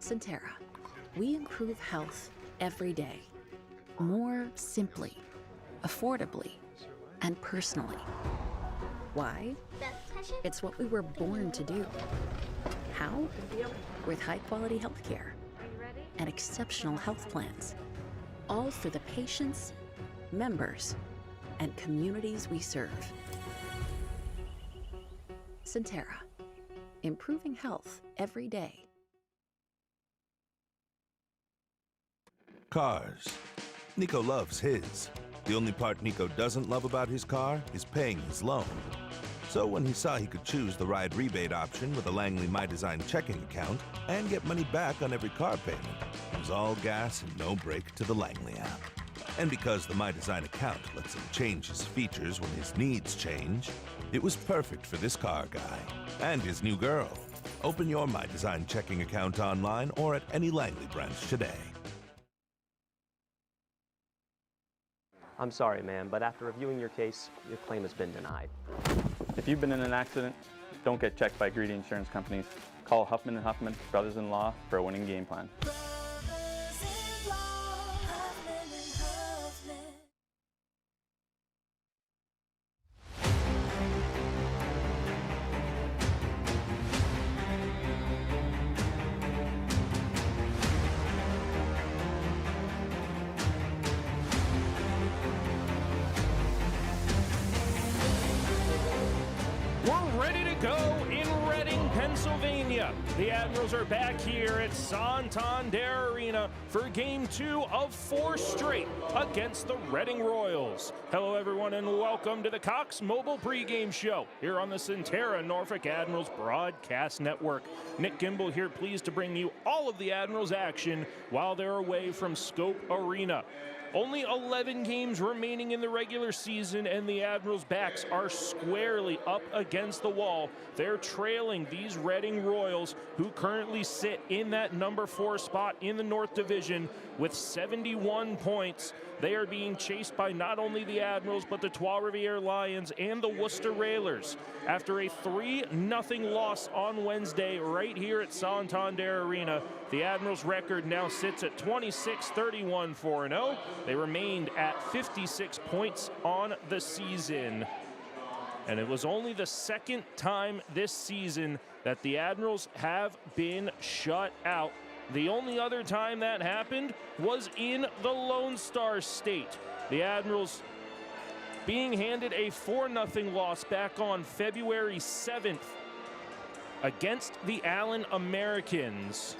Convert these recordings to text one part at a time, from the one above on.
Centera. We improve health every day. More simply, affordably, and personally. Why? It's what we were born to do. How? With high-quality healthcare and exceptional health plans. All for the patients, members, and communities we serve. Centera. Improving health every day. Cars. Nico loves his. The only part Nico doesn't love about his car is paying his loan. So when he saw he could choose the ride rebate option with a Langley My Design checking account and get money back on every car payment, it was all gas and no brake to the Langley app. And because the My Design account lets him change his features when his needs change, it was perfect for this car guy and his new girl. Open your My Design checking account online or at any Langley branch today. I'm sorry, ma'am, but after reviewing your case, your claim has been denied. If you've been in an accident, don't get checked by greedy insurance companies. Call Huffman & Huffman, brothers-in-law, for a winning game plan. We're ready to go in Reading, Pennsylvania. The Admirals are back here at Santander Arena for Game 2 of 4 straight against the Reading Royals. Hello, everyone, and welcome to the Cox Mobile pregame show here on the Centera Norfolk Admirals Broadcast Network. Nick Gimbel here, pleased to bring you all of the Admirals action while they're away from Scope Arena. Only 11 games remaining in the regular season, and the Admirals' backs are squarely up against the wall. They're trailing these Reading Royals, who currently sit in that number 4 spot in the North Division with 71 points. They are being chased by not only the Admirals, but the Trois-Rivières Lions and the Worcester Railers. After a 3-0 loss on Wednesday right here at Santander Arena, the Admirals' record now sits at 26-31-4-0. They remained at 56 points on the season. And it was only the second time this season that the Admirals have been shut out. The only other time that happened was in the Lone Star State. The Admirals being handed a 4-0 loss back on February 7th against the Allen Americans.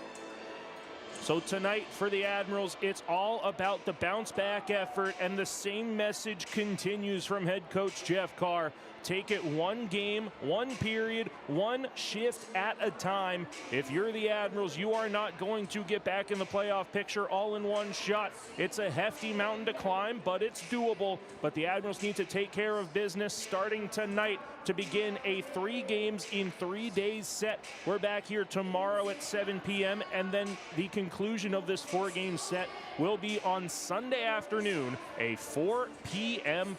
So tonight for the Admirals, it's all about the bounce-back effort, and the same message continues from head coach Jeff Carr. Take it one game, one period, one shift at a time. If you're the Admirals, you are not going to get back in the playoff picture all in one shot. It's a hefty mountain to climb, but it's doable. But the Admirals need to take care of business starting tonight to begin a 3 games in 3 days set. We're back here tomorrow at 7 p.m. and then the conclusion of this 4-game set will be on Sunday afternoon, a 3 p.m.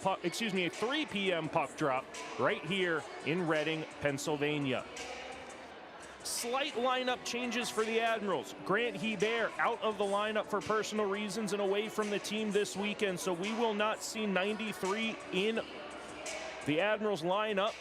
puck drop right here in Reading, Pennsylvania. Slight lineup changes for the Admirals. Grant Hebert out of the lineup for personal reasons and away from the team this weekend, so we will not see 93 in the Admirals lineup.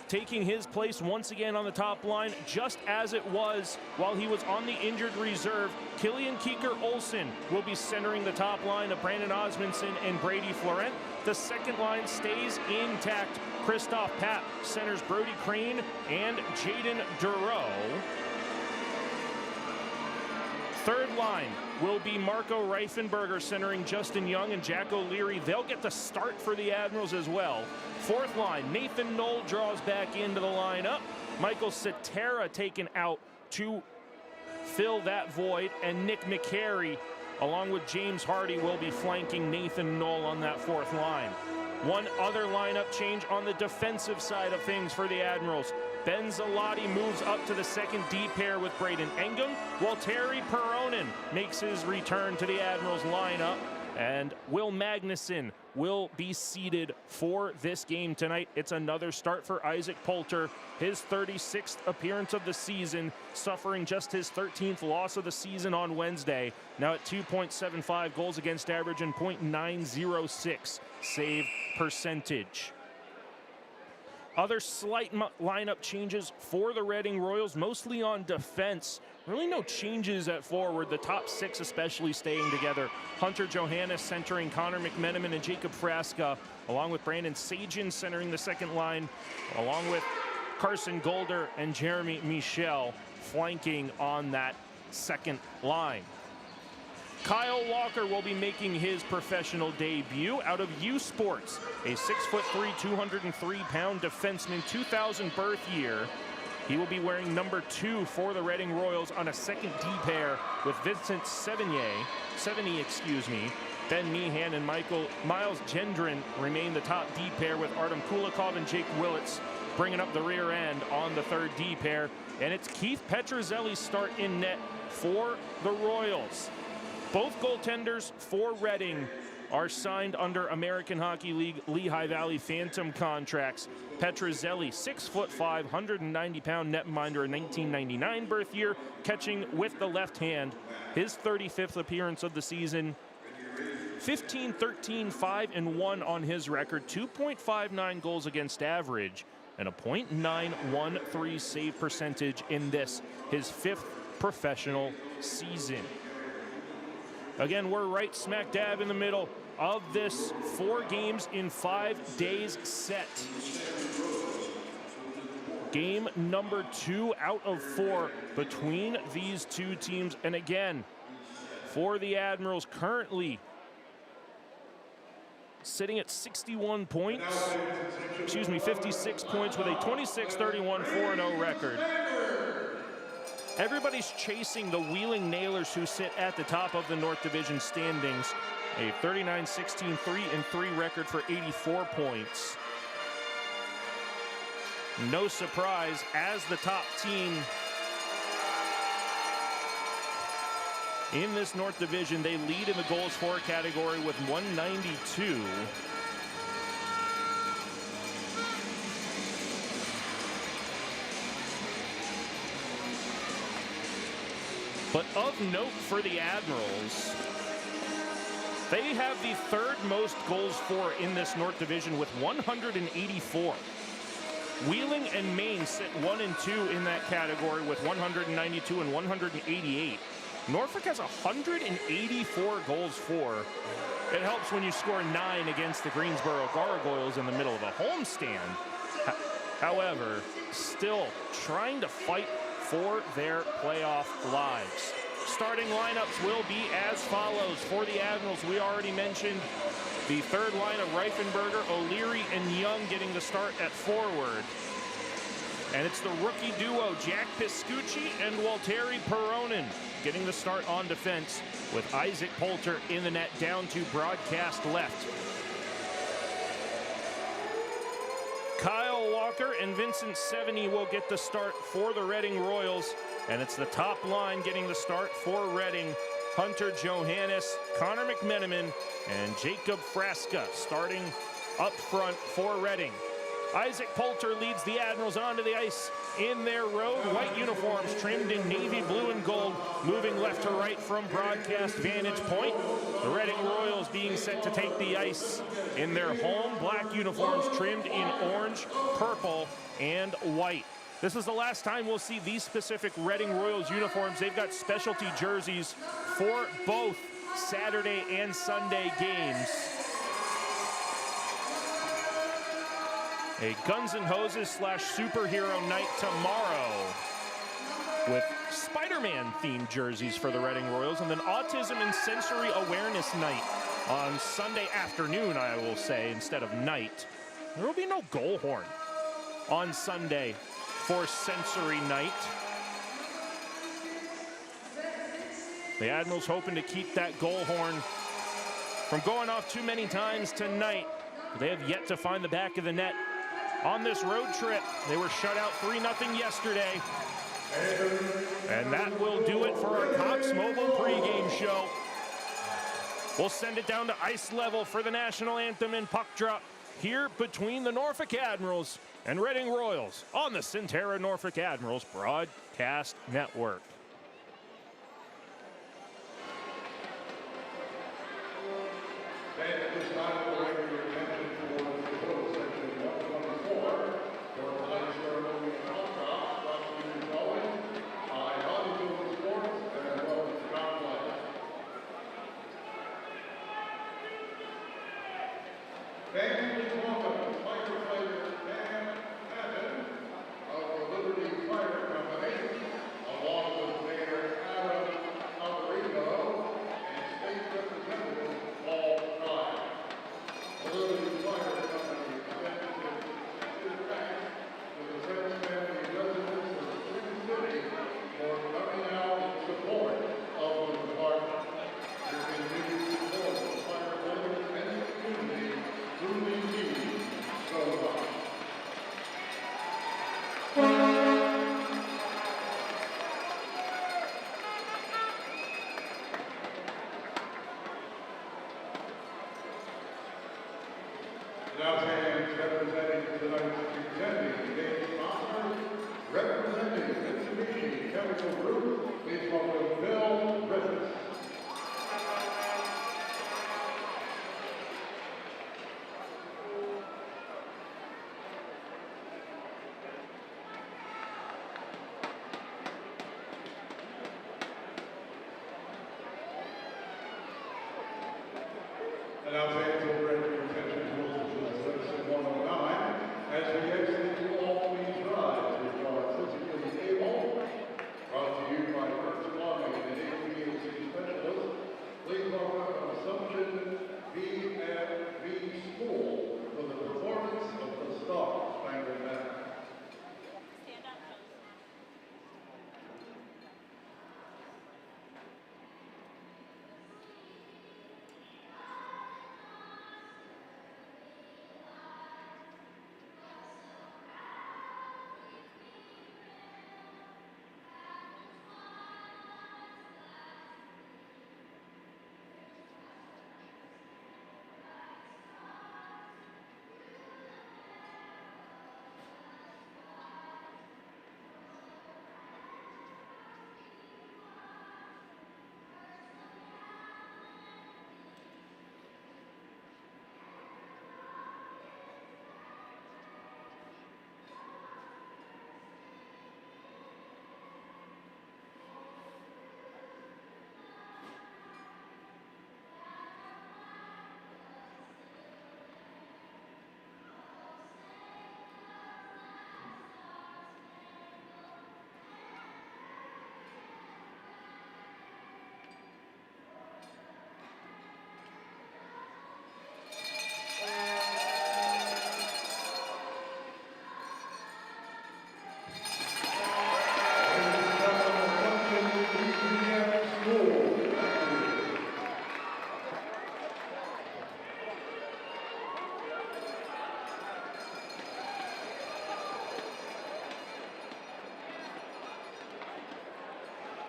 taking his place once again on the top line, just as it was while he was on the injured reserve. Killian Keeker-Olsen will be centering the top line of Brandon Osmondson and Brady Florent. The second line stays intact. Christoph Papp centers Brody Crane and Jaden Dureau. Third line will be Marco Reifenberger centering Justin Young and Jack O'Leary. They'll get the start for the Admirals as well. Fourth line, Nathan Knoll draws back into the lineup. Michael Cetera taken out to fill that void, and Nick McCary, along with James Hardy, will be flanking Nathan Knoll on that fourth line. One other lineup change on the defensive side of things for the Admirals. Ben Zalotti moves up to the second D pair with Braden Engum, while Terry Peronin makes his return to the Admirals lineup. And Will Magnuson will be seated for this game tonight. It's another start for Isaac Poulter, his 36th appearance of the season, suffering just his 13th loss of the season on Wednesday. Now at 2.75 goals against average and .906 save percentage. Other slight lineup changes for the Reading Royals, mostly on defense. Really no changes at forward, the top six especially staying together. Hunter Johannes centering Connor McMenamin and Jacob Frasca, along with Brandon Sajin centering the second line, along with Carson Golder and Jeremy Michel flanking on that second line. Kyle Walker will be making his professional debut out of U Sports, a 6'3", 203-pound defenseman, 2000 birth year. He will be wearing number 2 for the Reading Royals on a second D pair with Vincent Sevigny. Ben Meehan and Miles Gendron remain the top D pair with Artem Kulikov and Jake Willits bringing up the rear end on the third D pair. And it's Keith Petruzzelli's start in net for the Royals. Both goaltenders for Reading are signed under American Hockey League Lehigh Valley Phantom contracts. Petruzzelli, 6'5", 190-pound netminder, a 1999 birth year, catching with the left hand. His 35th appearance of the season. 15-13, 5-1 on his record, 2.59 goals against average, and a .913 save percentage in this, his 5th professional season. Again, we're right smack dab in the middle of this 4 games in 5 days set. Game number 2 out of 4 between these two teams. And again, for the Admirals, currently sitting at 61 points, 56 points with a 26-31, 4-0 record. Everybody's chasing the Wheeling Nailers, who sit at the top of the North Division standings. A 39-16, 3-3 record for 84 points. No surprise, as the top team in this North Division, they lead in the goals for category with 192. But of note for the Admirals, they have the 3rd most goals for in this North Division with 184. Wheeling and Maine sit 1 and 2 in that category with 192 and 188. Norfolk has 184 goals for. It helps when you score 9 against the Greensboro Gargoyles in the middle of a homestand. However, still trying to fight for their playoff lives. Starting lineups will be as follows. For the Admirals, we already mentioned the third line of Reifenberger, O'Leary, and Young getting the start at forward. And it's the rookie duo, Jack Piscucci and Walteri Peronin, getting the start on defense, with Isaac Poulter in the net down to broadcast left. Kyle Walker and Vincent Sevigny will get the start for the Reading Royals. And it's the top line getting the start for Reading. Hunter Johannes, Connor McMenamin, and Jacob Frasca starting up front for Reading. Isaac Poulter leads the Admirals onto the ice in their road white uniforms trimmed in navy blue and gold, moving left to right from broadcast vantage point. The Reading Royals being set to take the ice in their home black uniforms trimmed in orange, purple, and white. This is the last time we'll see these specific Reading Royals uniforms. They've got specialty jerseys for both Saturday and Sunday games. A Guns N' Hoses / superhero night tomorrow with Spider-Man themed jerseys for the Reading Royals, and then Autism and Sensory Awareness Night on Sunday afternoon, I will say, instead of night. There will be no goal horn on Sunday for Sensory Night. The Admirals hoping to keep that goal horn from going off too many times tonight. They have yet to find the back of the net on this road trip. They were shut out 3-0 yesterday. And that will do it for our Cox Mobile pregame show. We'll send it down to ice level for the national anthem and puck drop here between the Norfolk Admirals and Reading Royals on the Centera Norfolk Admirals Broadcast Network. At this time, we'll bring your attention towards the total section 124 for tonight's ceremony and outcrop, brought to you following by Hollywood Sports and Norfolk Admirals. Thank you, please welcome firefighter Dan Patton of the Liberty Fire Company, along with Mayor Adam Alvarino and State Representative Paul Ryan. The Liberty Fire Company extends its sincere thanks to the Prince family residents of the Twin City for coming out in support of the department. Your continued support of the firefighters and the community truly means so much. Now stands representing tonight's contending game sponsor, representing Mitsubishi Chemical Group, please welcome Bill Griffiths. And now fans will bring your attention towards section 109 as we exit to all please rise if you are physically able. Brought to you by First Plumbing and HVAC Specialists. Please welcome Assumption VFV School for the performance of the Star Spangled Banner.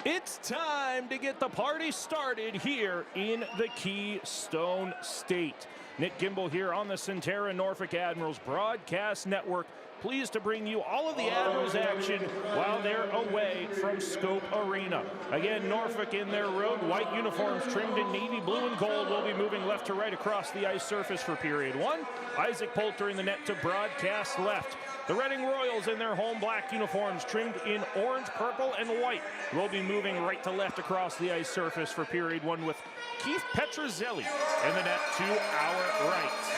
It's time to get the party started here in the Keystone State. Nick Gimbel here on the Centera Norfolk Admirals Broadcast Network. Pleased to bring you all of the Admirals action while they're away from Scope Arena. Again, Norfolk in their road white uniforms trimmed in navy blue and gold will be moving left to right across the ice surface for period one. Isaac Poulter in the net to broadcast left. The Reading Royals in their home black uniforms trimmed in orange, purple, and white will be moving right to left across the ice surface for period one with Keith Petruzzelli in the net to our right.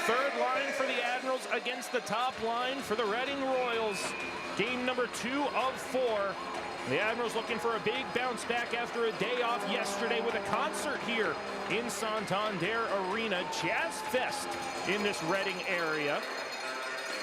Third line for the Admirals against the top line for the Reading Royals. Game number 2 of 4. The Admirals looking for a big bounce back after a day off yesterday with a concert here in Santander Arena. Jazz Fest in this Reading area.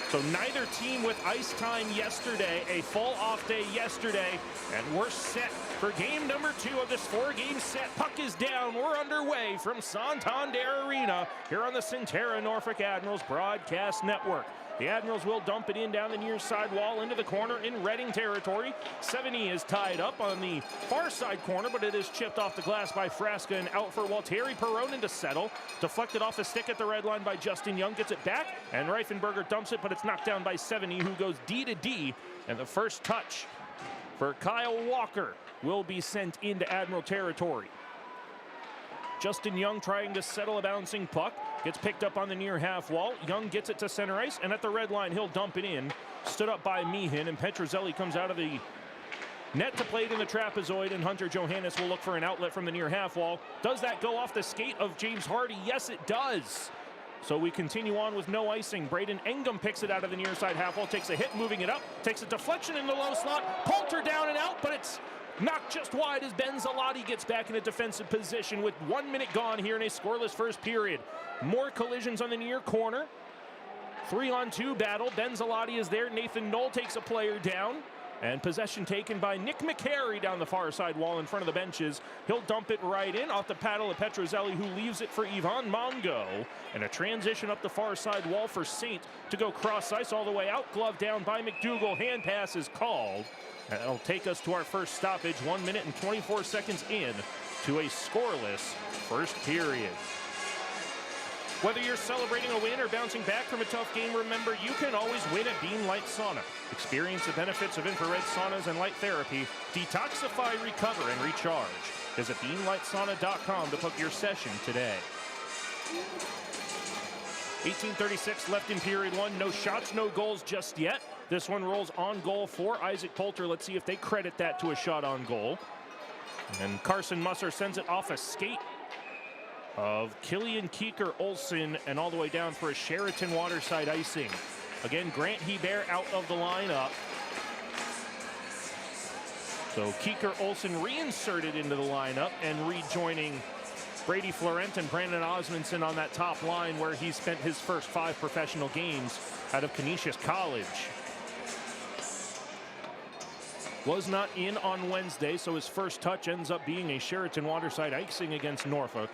So neither team with ice time yesterday, a full off day yesterday, and we're set for game number 2 of this 4-game set. Puck is down, we're underway from Santander Arena here on the Centera Norfolk Admirals Broadcast Network. The Admirals will dump it in down the near side wall into the corner in Reading territory. 70 is tied up on the far side corner, but it is chipped off the glass by Frasca and out for Walteri Peronin to settle. Deflected off the stick at the red line by Justin Young, gets it back, and Reifenberger dumps it, but it's knocked down by 70, who goes D to D, and the first touch for Kyle Walker will be sent into Admiral territory. Justin Young trying to settle a bouncing puck. Gets picked up on the near half wall. Young gets it to center ice, and at the red line, he'll dump it in. Stood up by Meehan, and Petruzzelli comes out of the net to play it in the trapezoid, and Hunter Johannes will look for an outlet from the near half wall. Does that go off the skate of James Hardy? Yes, it does. So we continue on with no icing. Braden Engum picks it out of the near side half wall, takes a hit, moving it up, takes a deflection in the low slot. Poulter down and out, but it's knocked just wide as Ben Zalotti gets back in a defensive position with 1 minute gone here in a scoreless first period. More collisions on the near corner. 3-on-2 battle. Ben Zalotti is there. Nathan Knoll takes a player down. And possession taken by Nick McCary down the far side wall in front of the benches. He'll dump it right in off the paddle of Petruzzelli, who leaves it for Ivan Mongo. And a transition up the far side wall for Saint to go cross ice all the way out. Glove down by McDougall. Hand pass is called. And that'll take us to our first stoppage, 1 minute and 24 seconds in to a scoreless first period. Whether you're celebrating a win or bouncing back from a tough game, remember you can always win at Beam Light Sauna. Experience the benefits of infrared saunas and light therapy. Detoxify, recover, and recharge. Visit beamlightsauna.com to book your session today. 18:36 left in period 1. No shots, no goals just yet. This one rolls on goal for Isaac Poulter. Let's see if they credit that to a shot on goal. And Carson Musser sends it off a skate of Killian Keeker Olsen and all the way down for a Sheraton Waterside icing. Again, Grant Hebert out of the lineup. So Keeker Olsen reinserted into the lineup and rejoining Brady Florent and Brandon Osmondson on that top line where he spent his first 5 professional games out of Canisius College. Was not in on Wednesday, so his first touch ends up being a Sheraton Waterside icing against Norfolk.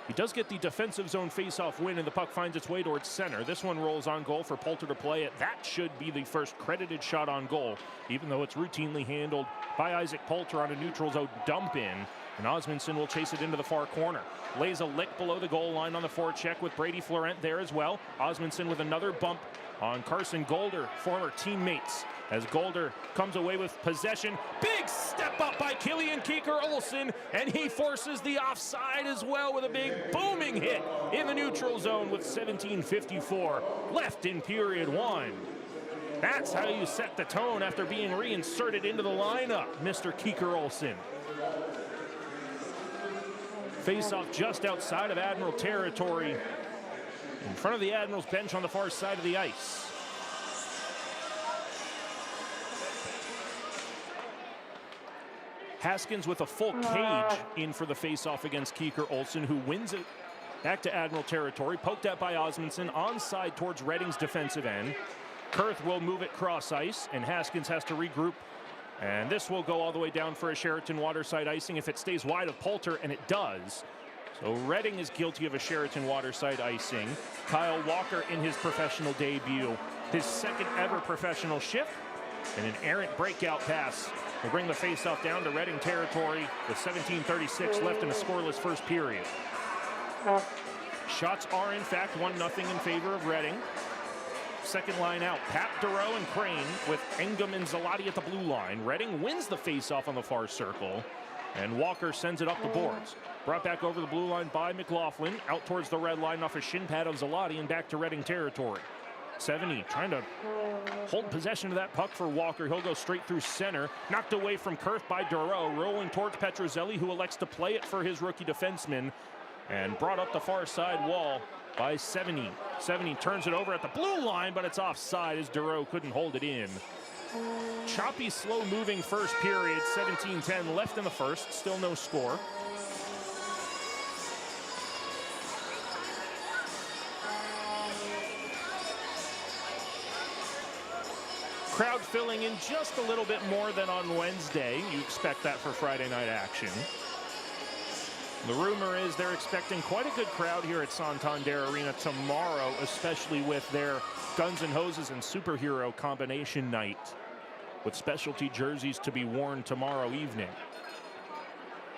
He does get the defensive zone faceoff win, and the puck finds its way towards center. This one rolls on goal for Poulter to play it. That should be the first credited shot on goal, even though it's routinely handled by Isaac Poulter on a neutral zone dump in. And Osmondson will chase it into the far corner. Lays a lick below the goal line on the forecheck with Brady Florent there as well. Osmondson with another bump on Carson Golder, former teammates, as Golder comes away with possession. Big step up by Killian Keeker Olsen, and he forces the offside as well with a big booming hit in the neutral zone with 17:54 left in period 1. That's how you set the tone after being reinserted into the lineup, Mr. Keeker Olsen. Face-off just outside of Admiral territory, in front of the Admirals bench on the far side of the ice. Haskins with a full cage in for the face-off against Keeker Olsen, who wins it back to Admiral territory. Poked at by Osmondson, onside towards Reading's defensive end. Kurth will move it cross ice, and Haskins has to regroup. And this will go all the way down for a Sheraton Waterside icing if it stays wide of Poulter, and it does. So Reading is guilty of a Sheraton Waterside icing. Kyle Walker in his professional debut, his second ever professional shift, and an errant breakout pass will bring the faceoff down to Reading territory with 17:36 left in a scoreless first period. Shots are, in fact, 1-0 in favor of Reading. Second line out, Pap, Duro, and Crane with Engum and Zalati at the blue line. Reading wins the faceoff on the far circle, and Walker sends it up the boards. Brought back over the blue line by McLaughlin, out towards the red line off a shin pad of Zalati and back to Reading territory. 70 trying to hold possession of that puck for Walker. He'll go straight through center, knocked away from Kurth by Duro, rolling towards Petrozelli, who elects to play it for his rookie defenseman, and brought up the far side wall by 70. 70 turns it over at the blue line, but it's offside as Duro couldn't hold it in. Choppy, slow-moving first period, 17-10 left in the first, still no score. Crowd filling in just a little bit more than on Wednesday. You expect that for Friday night action. The rumor is they're expecting quite a good crowd here at Santander Arena tomorrow, especially with their Guns N' Hoses and Superhero combination night, with specialty jerseys to be worn tomorrow evening.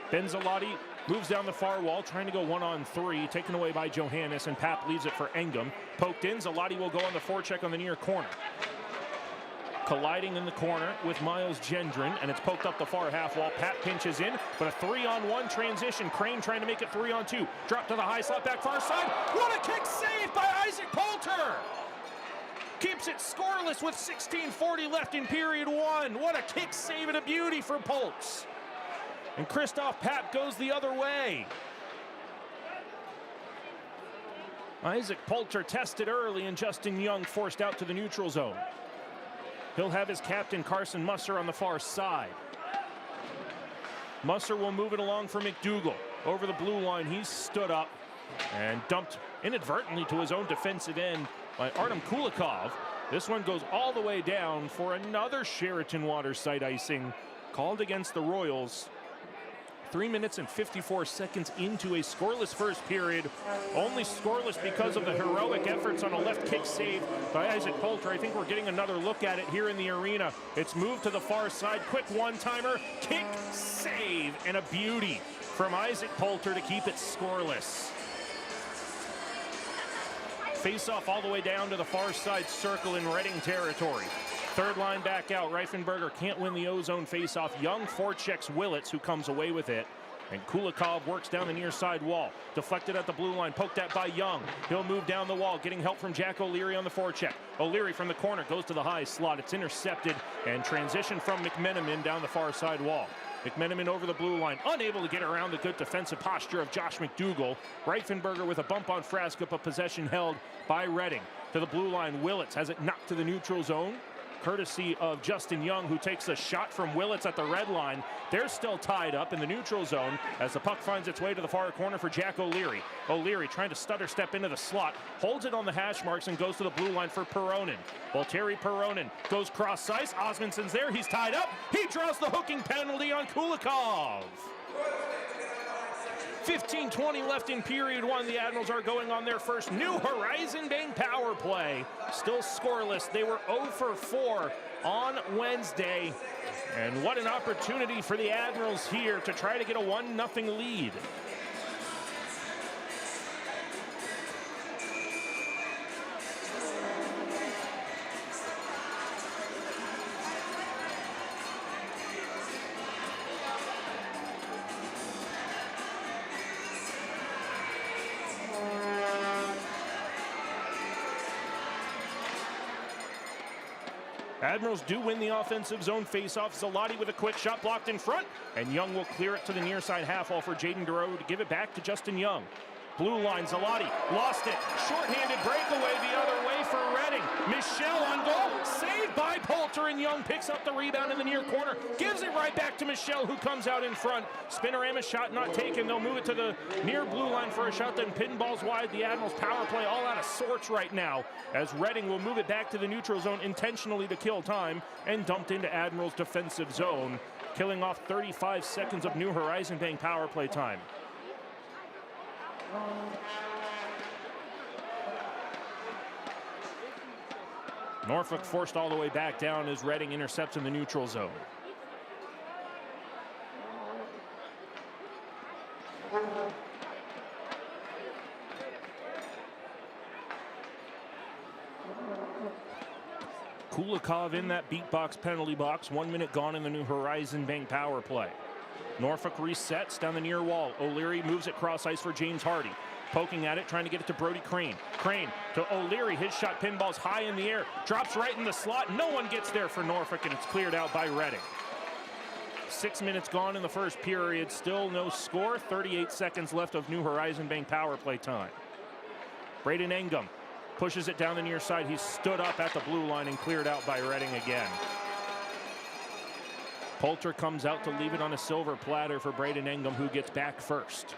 Ben Zalati moves down the far wall, trying to go 1-on-3, taken away by Johannes, and Pap leaves it for Engum. Poked in, Zalati will go on the forecheck on the near corner. Colliding in the corner with Miles Gendron, and it's poked up the far half wall. Pat pinches in, but a 3-on-1 transition. Crane trying to make it 3-on-2. Drop to the high slot, back far side. What a kick save by Isaac Poulter! Keeps it scoreless with 16:40 left in period one. What a kick save and a beauty for Poltz. And Christoph Pap goes the other way. Isaac Poulter tested early, and Justin Young forced out to the neutral zone. He'll have his captain, Carson Musser, on the far side. Musser will move it along for McDougall. Over the blue line, he's stood up and dumped inadvertently to his own defensive end by Artem Kulikov. This one goes all the way down for another Sheraton Water site icing called against the Royals. 3 minutes and 54 seconds into a scoreless first period. Only scoreless because of the heroic efforts on a left kick save by Isaac Poulter. I think we're getting another look at it here in the arena. It's moved to the far side. Quick one-timer, kick, save, and a beauty from Isaac Poulter to keep it scoreless. Face-off all the way down to the far side circle in Reading territory. Third line back out. Reifenberger can't win the O-zone face-off. Young forechecks Willits, who comes away with it. And Kulikov works down the near side wall. Deflected at the blue line, poked at by Young. He'll move down the wall, getting help from Jack O'Leary on the forecheck. O'Leary from the corner goes to the high slot. It's intercepted, and transition from McMenamin down the far side wall. McMenamin over the blue line, unable to get around the good defensive posture of Josh McDougall. Reifenberger with a bump on Fraska, but possession held by Reading. To the blue line, Willits has it knocked to the neutral zone, courtesy of Justin Young, who takes a shot from Willits at the red line. They're still tied up in the neutral zone as the puck finds its way to the far corner for Jack O'Leary. O'Leary trying to stutter step into the slot, holds it on the hash marks and goes to the blue line for Peronin. Valtteri Peronin goes cross ice. Osmundson's there. He's tied up. He draws the hooking penalty on Kulikov. 15:20 left in period one. The Admirals are going on their first New Horizon Bank power play. Still scoreless. They were 0 for 4 on Wednesday. And what an opportunity for the Admirals here to try to get a 1-0 lead. Admirals do win the offensive zone faceoff. Zalati with a quick shot blocked in front, and Young will clear it to the near side half wall for Jaden Duro to give it back to Justin Young. Blue line, Zalati lost it. Short-handed breakaway the other way for Reading. Michel on goal, saved by Poulter, and Young picks up the rebound in the near corner. Gives it right back to Michel, who comes out in front. Spinorama shot not taken. They'll move it to the near blue line for a shot, then pinballs wide. The Admirals power play all out of sorts right now, as Reading will move it back to the neutral zone intentionally to kill time, and dumped into Admirals' defensive zone, killing off 35 seconds of New Horizon Bank power play time. Norfolk forced all the way back down as Reading intercepts in the neutral zone. Kulikov in that beatbox penalty box. 1 minute gone in the New Horizon Bank power play. Norfolk resets down the near wall. O'Leary moves it cross ice for James Hardy. Poking at it, trying to get it to Brody Crane. Crane to O'Leary. His shot pinballs high in the air. Drops right in the slot. No one gets there for Norfolk, and it's cleared out by Reading. 6 minutes gone in the first period. Still no score. 38 seconds left of New Horizon Bank power play time. Braden Engum pushes it down the near side. He's stood up at the blue line and cleared out by Reading again. Poulter comes out to leave it on a silver platter for Braden Engum, who gets back first.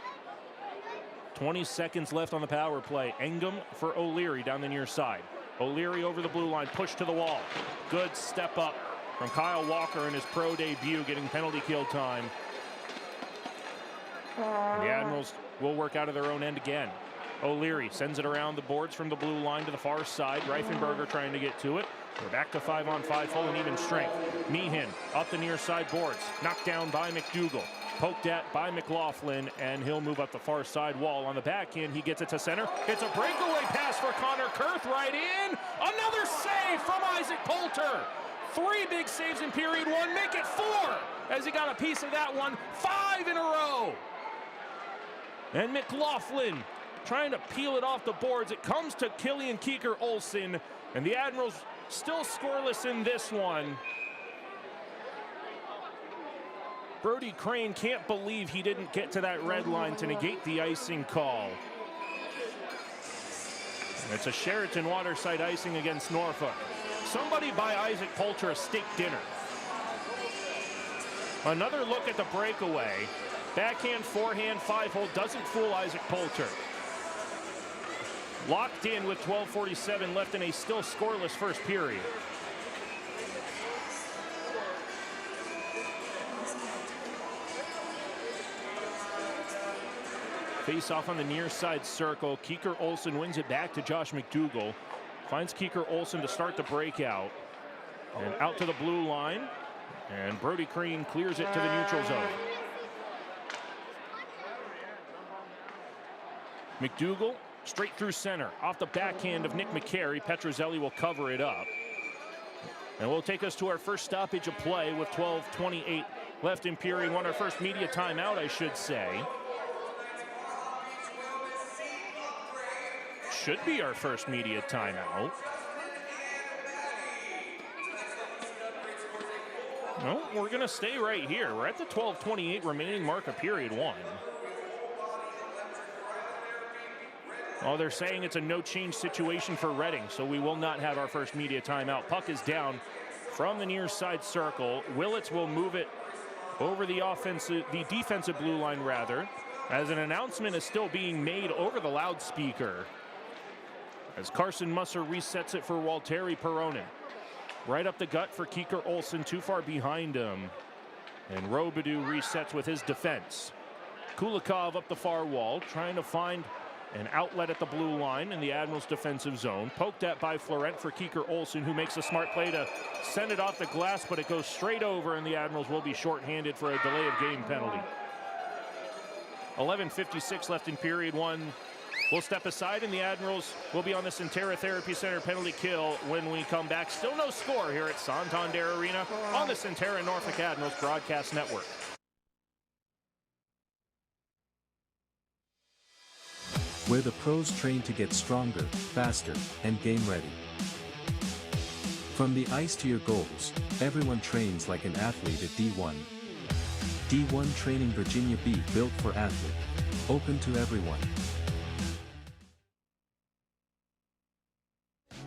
20 seconds left on the power play. Engum for O'Leary down the near side. O'Leary over the blue line, push to the wall. Good step up from Kyle Walker in his pro debut, getting penalty kill time. The Admirals will work out of their own end again. O'Leary sends it around the boards from the blue line to the far side. Reifenberger trying to get to it. We're back to 5-on-5, full and even strength. Meehan up the near side boards. Knocked down by McDougal. Poked at by McLaughlin, and he'll move up the far side wall. On the back end, he gets it to center. It's a breakaway pass for Connor Kurth right in. Another save from Isaac Poulter. 3 big saves in period 1. Make it 4 as he got a piece of that one. 5 in a row. And McLaughlin trying to peel it off the boards. It comes to Killian Keeker-Olsen, and the Admirals still scoreless in this one. Brody Crane can't believe he didn't get to that red line to negate the icing call. And it's a Sheraton Waterside icing against Norfolk. Somebody buy Isaac Poulter a steak dinner. Another look at the breakaway. Backhand, forehand, 5-hole doesn't fool Isaac Poulter. Locked in with 12:47 left in a still scoreless first period. Face off on the near side circle. Keeker-Olsen wins it back to Josh McDougal. Finds Keeker-Olsen to start the breakout. And out to the blue line. And Brody Crane clears it to the neutral zone. McDougal straight through center. Off the backhand of Nick McCary. Petrozelli will cover it up. And we'll take us to our first stoppage of play with 12:28 left in period 1. Our first media timeout, I should say. Should be our first media timeout. No, we're going to stay right here. We're at the 12:28 remaining mark of period 1. Oh, they're saying it's a no-change situation for Reading, so we will not have our first media timeout. Puck is down from the near side circle. Willits will move it over the defensive blue line, rather, as an announcement is still being made over the loudspeaker. As Carson Musser resets it for Walteri Peronin. Right up the gut for Keeker-Olsen, too far behind him. And Robidoux resets with his defense. Kulikov up the far wall, trying to find an outlet at the blue line in the Admirals defensive zone. Poked at by Florent for Keeker-Olsen, who makes a smart play to send it off the glass, but it goes straight over, and the Admirals will be shorthanded for a delay of game penalty. 11:56 left in period 1. We'll step aside, and the Admirals will be on the Centera Therapy Center penalty kill when we come back. Still no score here at Santander Arena on the Centera Norfolk Admirals Broadcast Network. Where the pros train to get stronger, faster, and game ready. From the ice to your goals, everyone trains like an athlete at D1. D1 Training Virginia Beach, built for athlete. Open to everyone.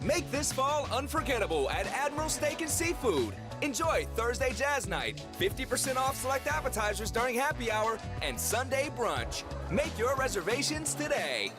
Make this fall unforgettable at Admiral Steak and Seafood. Enjoy Thursday Jazz Night, 50% off select appetizers during happy hour, and Sunday brunch. Make your reservations today.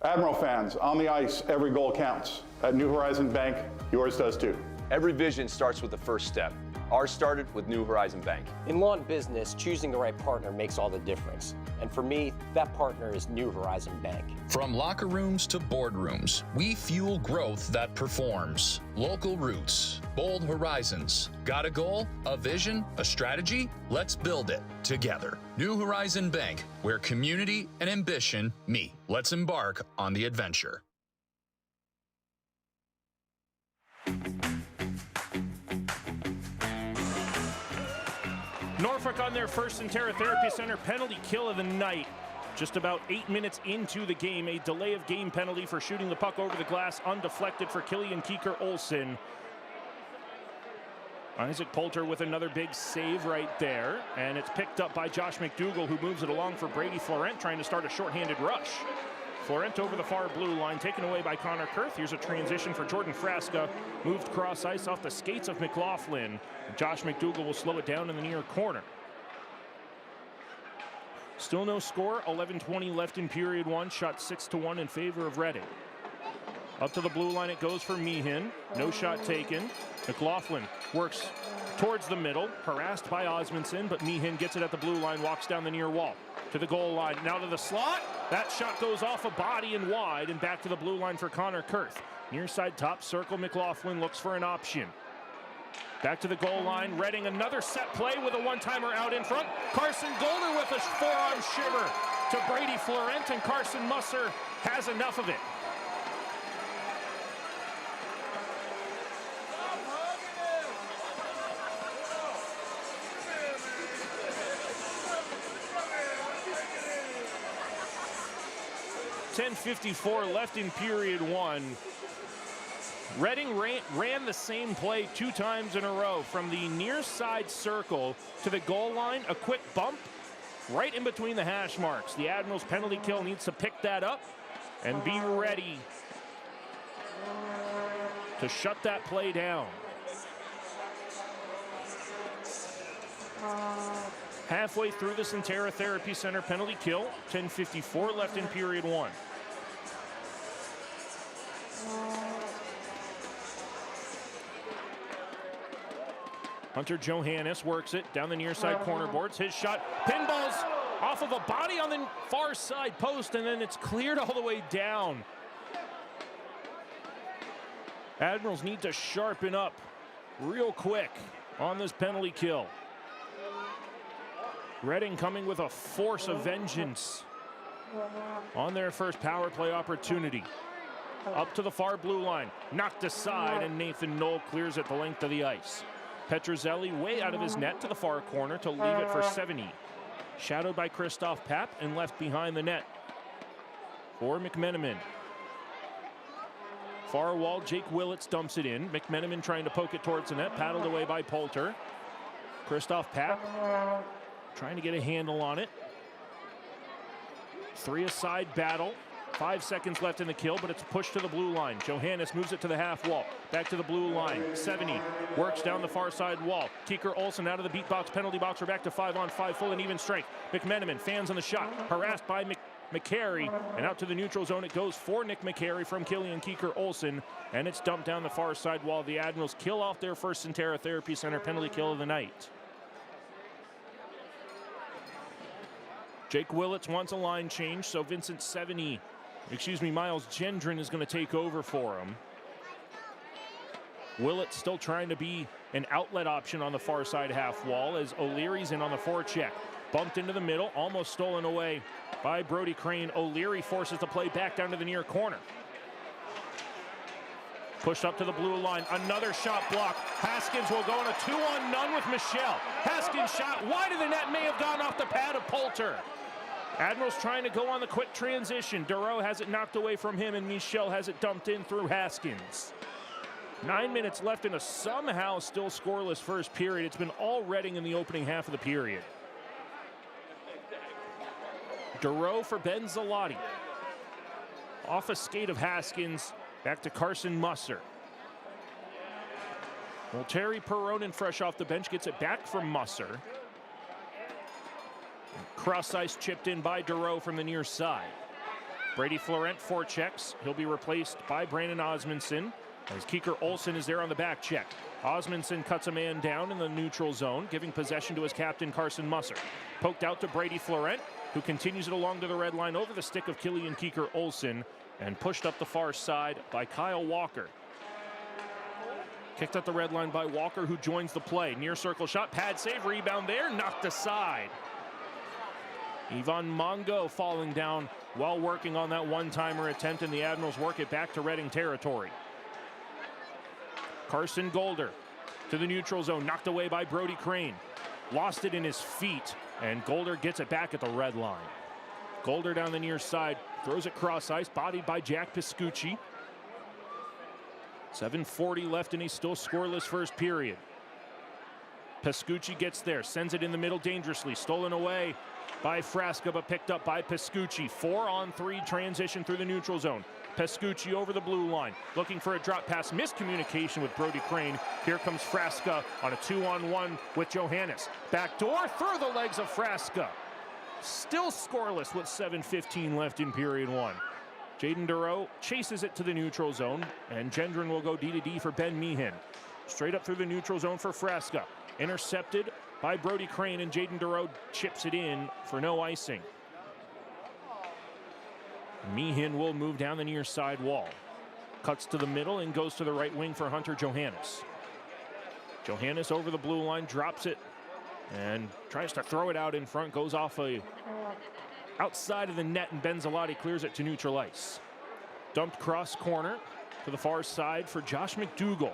Admiral fans, on the ice, every goal counts. At New Horizon Bank, yours does too. Every vision starts with the first step. Ours started with New Horizon Bank. In lawn business, choosing the right partner makes all the difference. And for me, that partner is New Horizon Bank. From locker rooms to boardrooms, we fuel growth that performs. Local roots, bold horizons. Got a goal, a vision, a strategy? Let's build it together. New Horizon Bank, where community and ambition meet. Let's embark on the adventure. Norfolk on their first Centera Therapy Center penalty kill of the night. Just about 8 minutes into the game, a delay of game penalty for shooting the puck over the glass undeflected for Killian Keeker-Olsen. Isaac Poulter with another big save right there, and it's picked up by Josh McDougall, who moves it along for Brady Florent, trying to start a shorthanded rush. Florent over the far blue line, taken away by Connor Kurth. Here's a transition for Jordan Frasca, moved cross ice off the skates of McLaughlin. Josh McDougall will slow it down in the near corner. Still no score, 11:20 left in period one, shot 6-1 in favor of Reading. Up to the blue line it goes for Meehan, no shot taken. McLaughlin works towards the middle, harassed by Osmondson, but Meehan gets it at the blue line, walks down the near wall. To the goal line, now to the slot. That shot goes off a body and wide, and back to the blue line for Connor Kurth. Near side top circle, McLaughlin looks for an option. Back to the goal line, Reading another set play with a one-timer out in front. Carson Golder with a forearm shiver to Brady Florent, and Carson Musser has enough of it. .10:54 left in period one. Reading ran the same play 2 times in a row from the near side circle to the goal line. A quick bump right in between the hash marks. The Admirals penalty kill needs to pick that up and be ready to shut that play down. Halfway through the Centera Therapy Center penalty kill, 10:54 left in period one. Hunter Johannes works it down the near side corner boards. His shot pinballs off of a body on the far side post, and then it's cleared all the way down. Admirals need to sharpen up real quick on this penalty kill. Reading coming with a force of vengeance on their first power play opportunity. Up to the far blue line, knocked aside, and Nathan Knoll clears it the length of the ice. Petrozelli way out of his net to the far corner to leave it for 70. Shadowed by Christoph Papp and left behind the net for McMenamin. Far wall, Jake Willits dumps it in. McMenamin trying to poke it towards the net, paddled away by Poulter. Christoph Papp trying to get a handle on it. 3-a-side battle. 5 seconds left in the kill, but it's pushed to the blue line. Johannes moves it to the half wall. Back to the blue line. 70 works down the far side wall. Keeker-Olsen out of the beat box, penalty box. We're back to 5-on-5, full and even strength. McMenamin fans on the shot. Harassed by McCary, and out to the neutral zone it goes for Nick McCary from Killian Keeker-Olsen, and it's dumped down the far side wall. The Admirals kill off their first Centera Therapy Center penalty kill of the night. Jake Willits wants a line change, so Miles Gendron is going to take over for him. Willits still trying to be an outlet option on the far side half wall as O'Leary's in on the forecheck. Bumped into the middle, almost stolen away by Brody Crane. O'Leary forces the play back down to the near corner. Pushed up to the blue line, another shot blocked. Haskins will go on a 2-on-none with Michelle. Haskins shot wide of the net, may have gone off the pad of Poulter. Admirals trying to go on the quick transition. Duro has it knocked away from him, and Michel has it dumped in through Haskins. 9 minutes left in a somehow still scoreless first period. It's been all Reading in the opening half of the period. Duro for Ben Zalotti. Off a skate of Haskins, back to Carson Musser. Well, Terry Peronin, fresh off the bench, gets it back from Musser. Cross ice chipped in by Duro from the near side. Brady Florent forechecks. He'll be replaced by Brandon Osmondson. as Kieker Olsen is there on the back check. Osmondson cuts a man down in the neutral zone, giving possession to his captain, Carson Musser. Poked out to Brady Florent, who continues it along to the red line over the stick of Killian Kieker Olsen, and pushed up the far side by Kyle Walker. Kicked at the red line by Walker, who joins the play. Near circle shot, pad save, rebound there, knocked aside. Ivan Mongo falling down while working on that one-timer attempt, and the Admirals work it back to Reading territory. Carson Golder to the neutral zone, knocked away by Brody Crane. Lost it in his feet, and Golder gets it back at the red line. Golder down the near side, throws it cross ice, bodied by Jack Piscucci. 7:40 left in a still scoreless first period. Piscucci gets there, sends it in the middle dangerously, stolen away by Frasca, but picked up by Piscucci. 4-on-3 transition through the neutral zone. Piscucci over the blue line, looking for a drop pass, miscommunication with Brody Crane. Here comes Frasca on a 2-on-1 with Johannes. Backdoor through the legs of Frasca. Still scoreless with 7:15 left in period one. Jaden Dureau chases it to the neutral zone, and Gendron will go D-to-D for Ben Meehan. Straight up through the neutral zone for Frasca. Intercepted by Brody Crane, and Jaden Dureau chips it in for no icing. Meehan will move down the near side wall. Cuts to the middle and goes to the right wing for Hunter Johannes. Johannes over the blue line, drops it, and tries to throw it out in front. Goes off outside of the net, and Benzalati clears it to neutral ice. Dumped cross corner to the far side for Josh McDougall.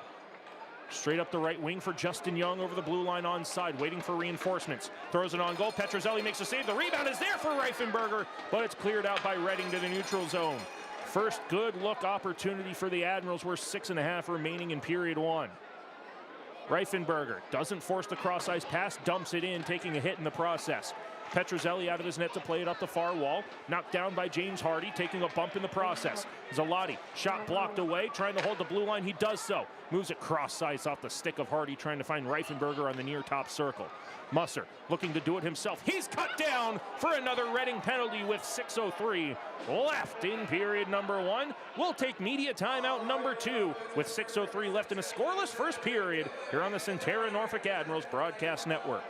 Straight up the right wing for Justin Young over the blue line onside, waiting for reinforcements. Throws it on goal. Petrozelli makes a save. The rebound is there for Reifenberger, but it's cleared out by Reading to the neutral zone. First good look opportunity for the Admirals. We're 6.5 remaining in period one. Reifenberger doesn't force the cross ice pass, dumps it in, taking a hit in the process. Petrozelli out of his net to play it up the far wall. Knocked down by James Hardy, taking a bump in the process. Zalati, shot blocked away, trying to hold the blue line. He does so. Moves it cross ice off the stick of Hardy, trying to find Reifenberger on the near top circle. Musser looking to do it himself. He's cut down for another Reading penalty with 6:03 left in period number one. We'll take media timeout number two with 6:03 left in a scoreless first period here on the Centera Norfolk Admirals Broadcast Network.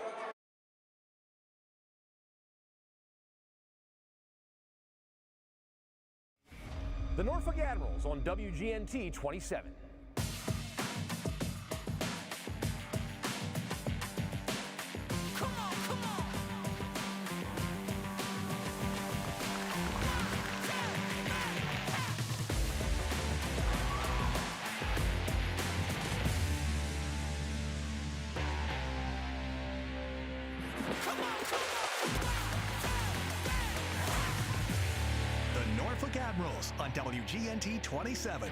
The Norfolk Admirals on WGNT 27. The Norfolk Admirals on WGNT 27.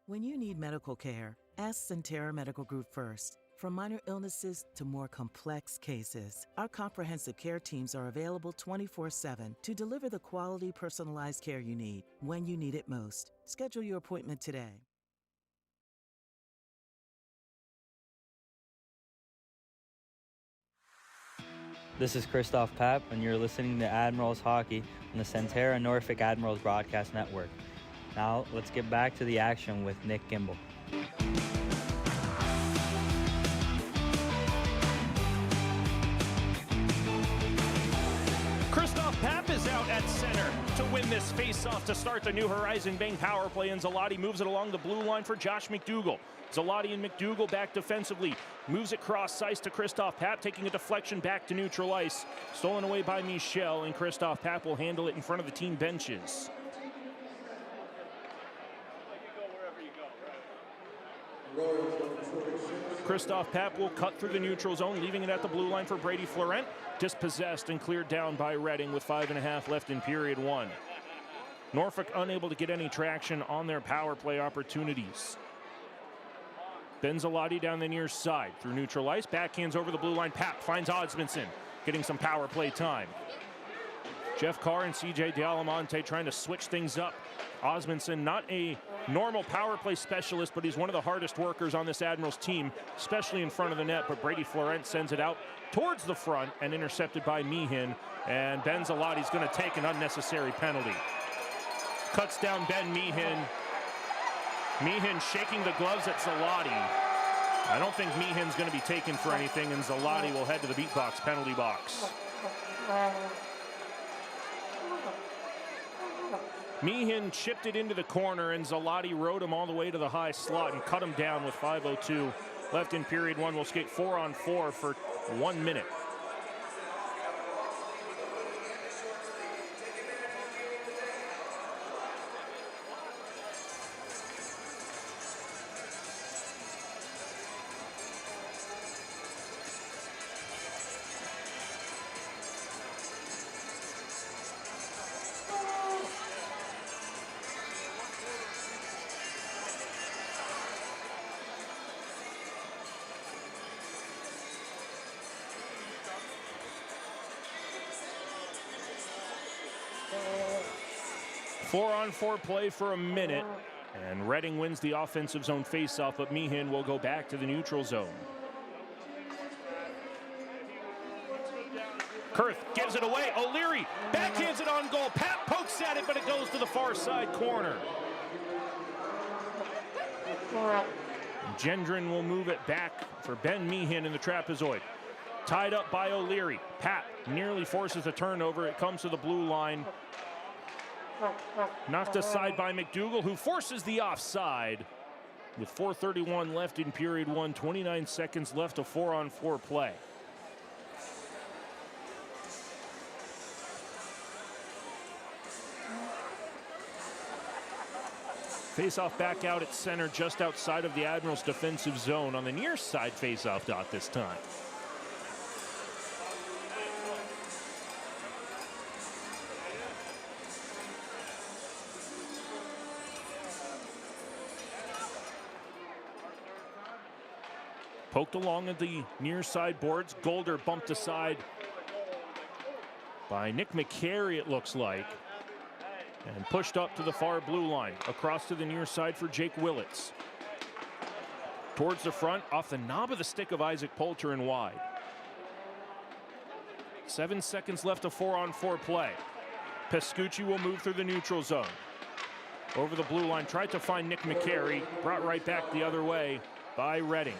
When you need medical care, ask Centera Medical Group first. From minor illnesses to more complex cases, our comprehensive care teams are available 24/7 to deliver the quality, personalized care you need when you need it most. Schedule your appointment today. This is Christoph Papp, and you're listening to Admirals Hockey on the Centera Norfolk Admirals Broadcast Network. Now, let's get back to the action with Nick Gimbel. Christoph Papp is out at center to win this face-off to start the New Horizon Bank power play, and Zalati moves it along the blue line for Josh McDougall. Zalati and McDougall back defensively. Moves it cross ice to Christoph Papp, taking a deflection back to neutral ice. Stolen away by Michel, and Christoph Papp will handle it in front of the team benches. Christoph Papp will cut through the neutral zone, leaving it at the blue line for Brady Florent. Dispossessed and cleared down by Reading with 5.5 left in period one. Norfolk unable to get any traction on their power play opportunities. Benzalati down the near side through neutral ice. Backhands over the blue line. Papp finds Osmondson, getting some power play time. Jeff Carr and CJ D'Alamonte trying to switch things up. Osmondson, not a normal power play specialist, but he's one of the hardest workers on this Admirals team, especially in front of the net. But Brady Florent sends it out towards the front and intercepted by Meehan. And Benzalati's going to take an unnecessary penalty. Cuts down Ben Meehan. Meehan shaking the gloves at Zalati. I don't think Meehan's going to be taken for anything, and Zalati will head to the beat box, penalty box. Meehan chipped it into the corner, and Zalati rode him all the way to the high slot and cut him down with 5:02 left in period one. We'll skate 4-on-4 for 1 minute. Four-on-four play for a minute, and Reading wins the offensive zone faceoff, but Meehan will go back to the neutral zone. Kurth gives it away. O'Leary backhands it on goal. Pat pokes at it, but it goes to the far side corner. Gendron will move it back for Ben Meehan in the trapezoid. Tied up by O'Leary. Pat nearly forces a turnover. It comes to the blue line. Knocked aside by McDougall, who forces the offside. With 4:31 left in period one, 29 seconds left of 4-on-4 play. Face-off back out at center, just outside of the Admirals' defensive zone on the near side face-off dot this time. Poked along at the near side boards. Golder bumped aside by Nick McCary, it looks like. And pushed up to the far blue line. Across to the near side for Jake Willits. Towards the front, off the knob of the stick of Isaac Poulter and wide. 7 seconds left of 4-on-4 play. Pescucci will move through the neutral zone. Over the blue line, tried to find Nick McCary. Brought right back the other way by Reading.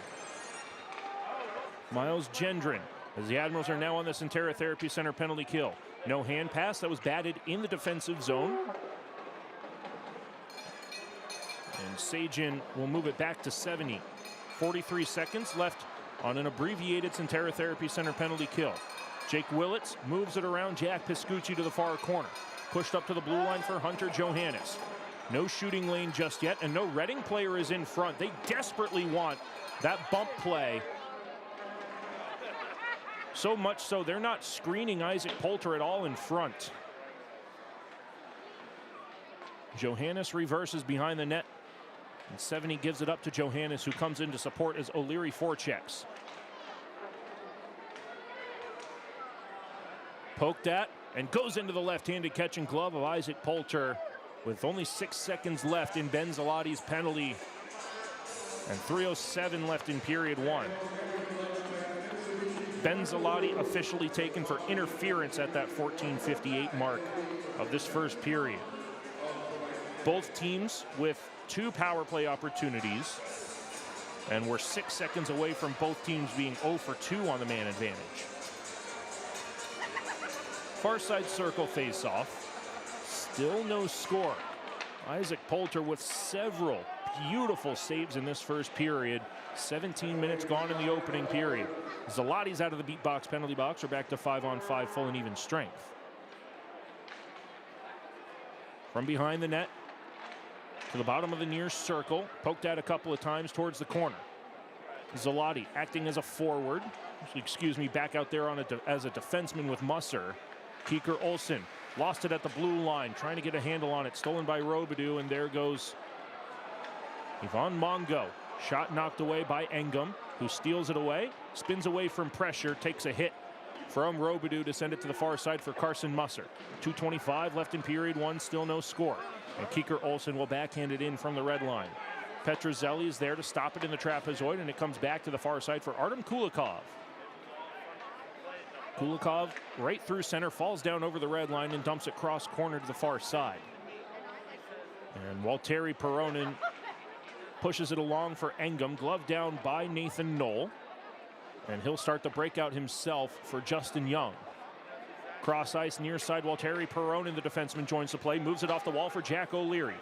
Miles Gendron, as the Admirals are now on the Centera Therapy Center penalty kill. No hand pass, that was batted in the defensive zone. And Sajin will move it back to 70. 43 seconds left on an abbreviated Centera Therapy Center penalty kill. Jake Willits moves it around Jack Pescucci to the far corner. Pushed up to the blue line for Hunter Johannes. No shooting lane just yet, and no Reading player is in front. They desperately want that bump play. So much so they're not screening Isaac Poulter at all in front. Johannes reverses behind the net. And 70 gives it up to Johannes, who comes in to support as O'Leary forechecks. Poked at and goes into the left-handed catch and glove of Isaac Poulter with only 6 seconds left in Ben Zalati's penalty and 3:07 left in period one. Ben Zalati officially taken for interference at that 14:58 mark of this first period. Both teams with 2 power play opportunities, and we're 6 seconds away from both teams being 0 for 2 on the man advantage. Far side circle face-off. Still no score. Isaac Poulter with several beautiful saves in this first period. 17 minutes gone in the opening period. Zalati's out of the beat box, penalty box. We're back to 5-on-5 full and even strength. From behind the net to the bottom of the near circle. Poked out a couple of times towards the corner. Zalati acting as a forward. Excuse me, back out there on as a defenseman with Musser. Kieker Olsen lost it at the blue line, trying to get a handle on it. Stolen by Robidoux, and there goes Yvonne Mongo. Shot knocked away by Engum, who steals it away, spins away from pressure, takes a hit from Robidoux to send it to the far side for Carson Musser. 2:25 left in period one, still no score. And Kieker Olsen will backhand it in from the red line. Petrozelli is there to stop it in the trapezoid, and it comes back to the far side for Artem Kulikov. Kulikov right through center, falls down over the red line and dumps it cross corner to the far side. And Walteri Peronin pushes it along for Engum, glove down by Nathan Knoll. And he'll start the breakout himself for Justin Young. Cross ice near side, Walteri Peronin, the defenseman, joins the play, moves it off the wall for Jack O'Leary.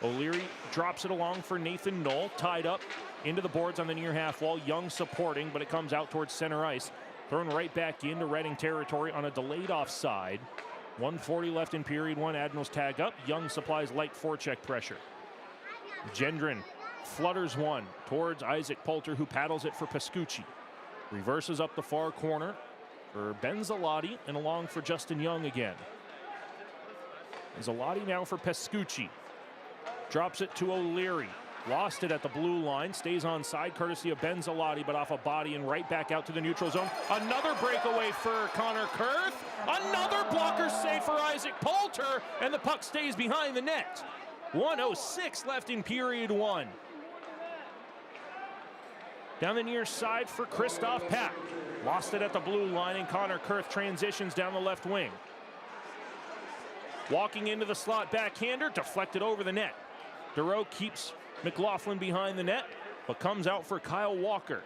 O'Leary drops it along for Nathan Knoll, tied up into the boards on the near half wall. Young supporting, but it comes out towards center ice. Thrown right back into Reading territory on a delayed offside. 1:40 left in period one. Admirals tag up. Young supplies light forecheck pressure. Gendron flutters one towards Isaac Poulter, who paddles it for Pescucci. Reverses up the far corner for Ben Zalotti and along for Justin Young again. Zalotti now for Pescucci. Drops it to O'Leary. Lost it at the blue line. Stays on side courtesy of Ben Zalotti, but off a body and right back out to the neutral zone. Another breakaway for Connor Kurth. Another blocker save for Isaac Poulter. And the puck stays behind the net. 1:06 left in period one. Down the near side for Christoph Papp. Lost it at the blue line, and Connor Kurth transitions down the left wing. Walking into the slot backhander, deflected over the net. Duro keeps McLaughlin behind the net, but comes out for Kyle Walker.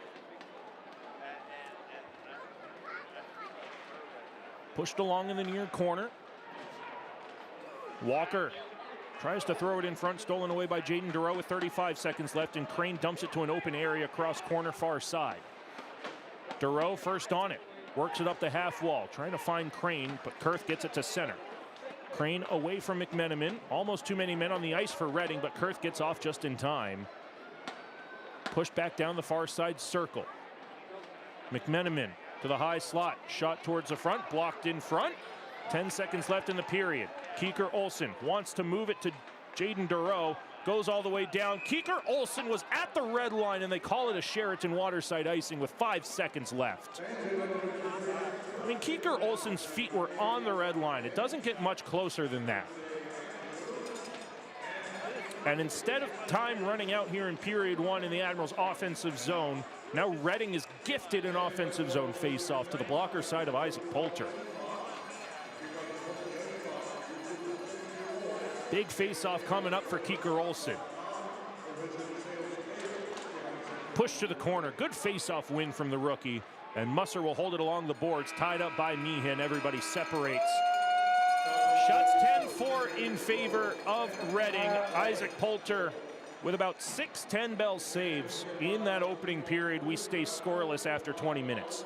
Pushed along in the near corner. Walker tries to throw it in front, stolen away by Jaden Duro with 35 seconds left, and Crane dumps it to an open area across corner far side. Duro first on it, works it up the half wall, trying to find Crane, but Kurth gets it to center. Crane away from McMenamin. Almost too many men on the ice for Reading, but Kurth gets off just in time. Pushed back down the far side circle. McMenamin to the high slot. Shot towards the front, blocked in front. 10 seconds left in the period. Keeker Olsen wants to move it to Jaden Duro. Goes all the way down. Keeker Olsen was at the red line, and they call it a Sheraton Waterside icing with 5 seconds left. I mean, Keeker Olsen's feet were on the red line. It doesn't get much closer than that. And instead of time running out here in period one in the Admirals' offensive zone, now Reading is gifted an offensive zone face-off to the blocker side of Isaac Poulter. Big face-off coming up for Keeker Olsen. Push to the corner. Good face-off win from the rookie. And Musser will hold it along the boards, tied up by Meehan. Everybody separates. Shots 10-4 in favor of Reading. Isaac Poulter with about 6 10-bell saves in that opening period. We stay scoreless after 20 minutes.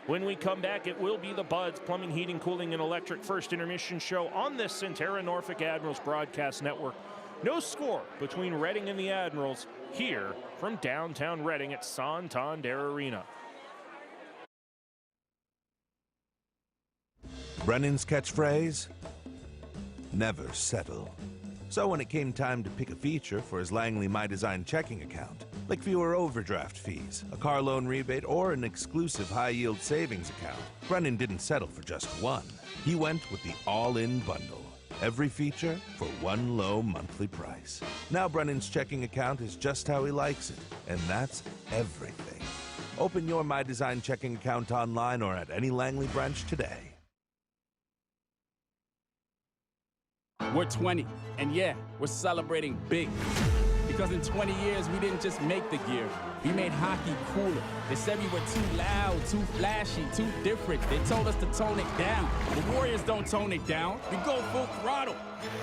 When we come back, it will be the Buds Plumbing, Heating, Cooling, and Electric first intermission show on this Centera Norfolk Admirals broadcast network. No score between Reading and the Admirals here from downtown Reading at Santander Arena. Brennan's catchphrase? Never settle. So when it came time to pick a feature for his Langley My Design checking account, like fewer overdraft fees, a car loan rebate, or an exclusive high-yield savings account, Brennan didn't settle for just one. He went with the all-in bundle. Every feature for one low monthly price. Now Brennan's checking account is just how he likes it, and that's everything. Open your My Design checking account online or at any Langley branch today. We're 20, and yeah, we're celebrating big. Because in 20 years, we didn't just make the gear. We made hockey cooler. They said we were too loud, too flashy, too different. They told us to tone it down. The Warriors don't tone it down. We go full throttle.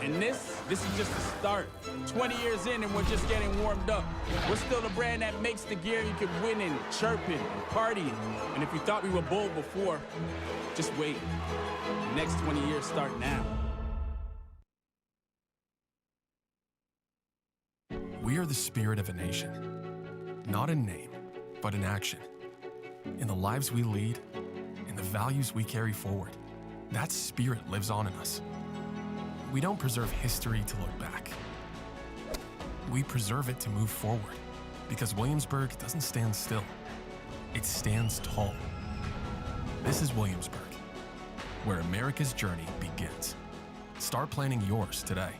And this is just the start. 20 years in, and we're just getting warmed up. We're still the brand that makes the gear you can win in, chirping, and partying. And if you thought we were bold before, just wait. The next 20 years start now. We are the spirit of a nation, not in name, but in action. In the lives we lead, in the values we carry forward, that spirit lives on in us. We don't preserve history to look back. We preserve it to move forward, because Williamsburg doesn't stand still. It stands tall. This is Williamsburg, where America's journey begins. Start planning yours today.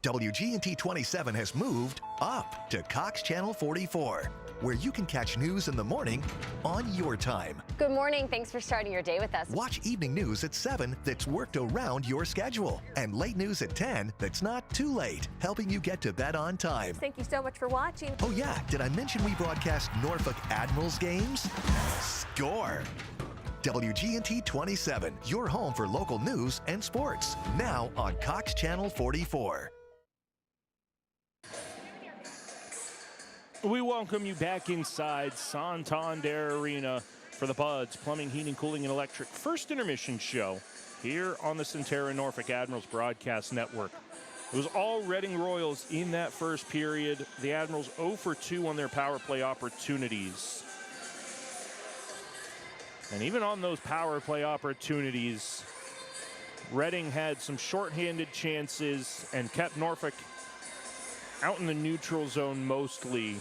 WGNT 27 has moved up to Cox Channel 44, where you can catch news in the morning on your time. Good morning. Thanks for starting your day with us. Watch evening news at 7 that's worked around your schedule, and late news at 10 that's not too late, helping you get to bed on time. Thank you so much for watching. Oh yeah, did I mention we broadcast Norfolk Admirals games? Score! WGNT 27, your home for local news and sports, now on Cox Channel 44. We welcome you back inside Santander Arena for the Buds Plumbing, Heating, Cooling, and Electric first intermission show here on the Centera Norfolk Admirals Broadcast Network. It was all Reading Royals in that first period. The Admirals 0 for 2 on their power play opportunities. And even on those power play opportunities, Reading had some shorthanded chances and kept Norfolk out in the neutral zone mostly.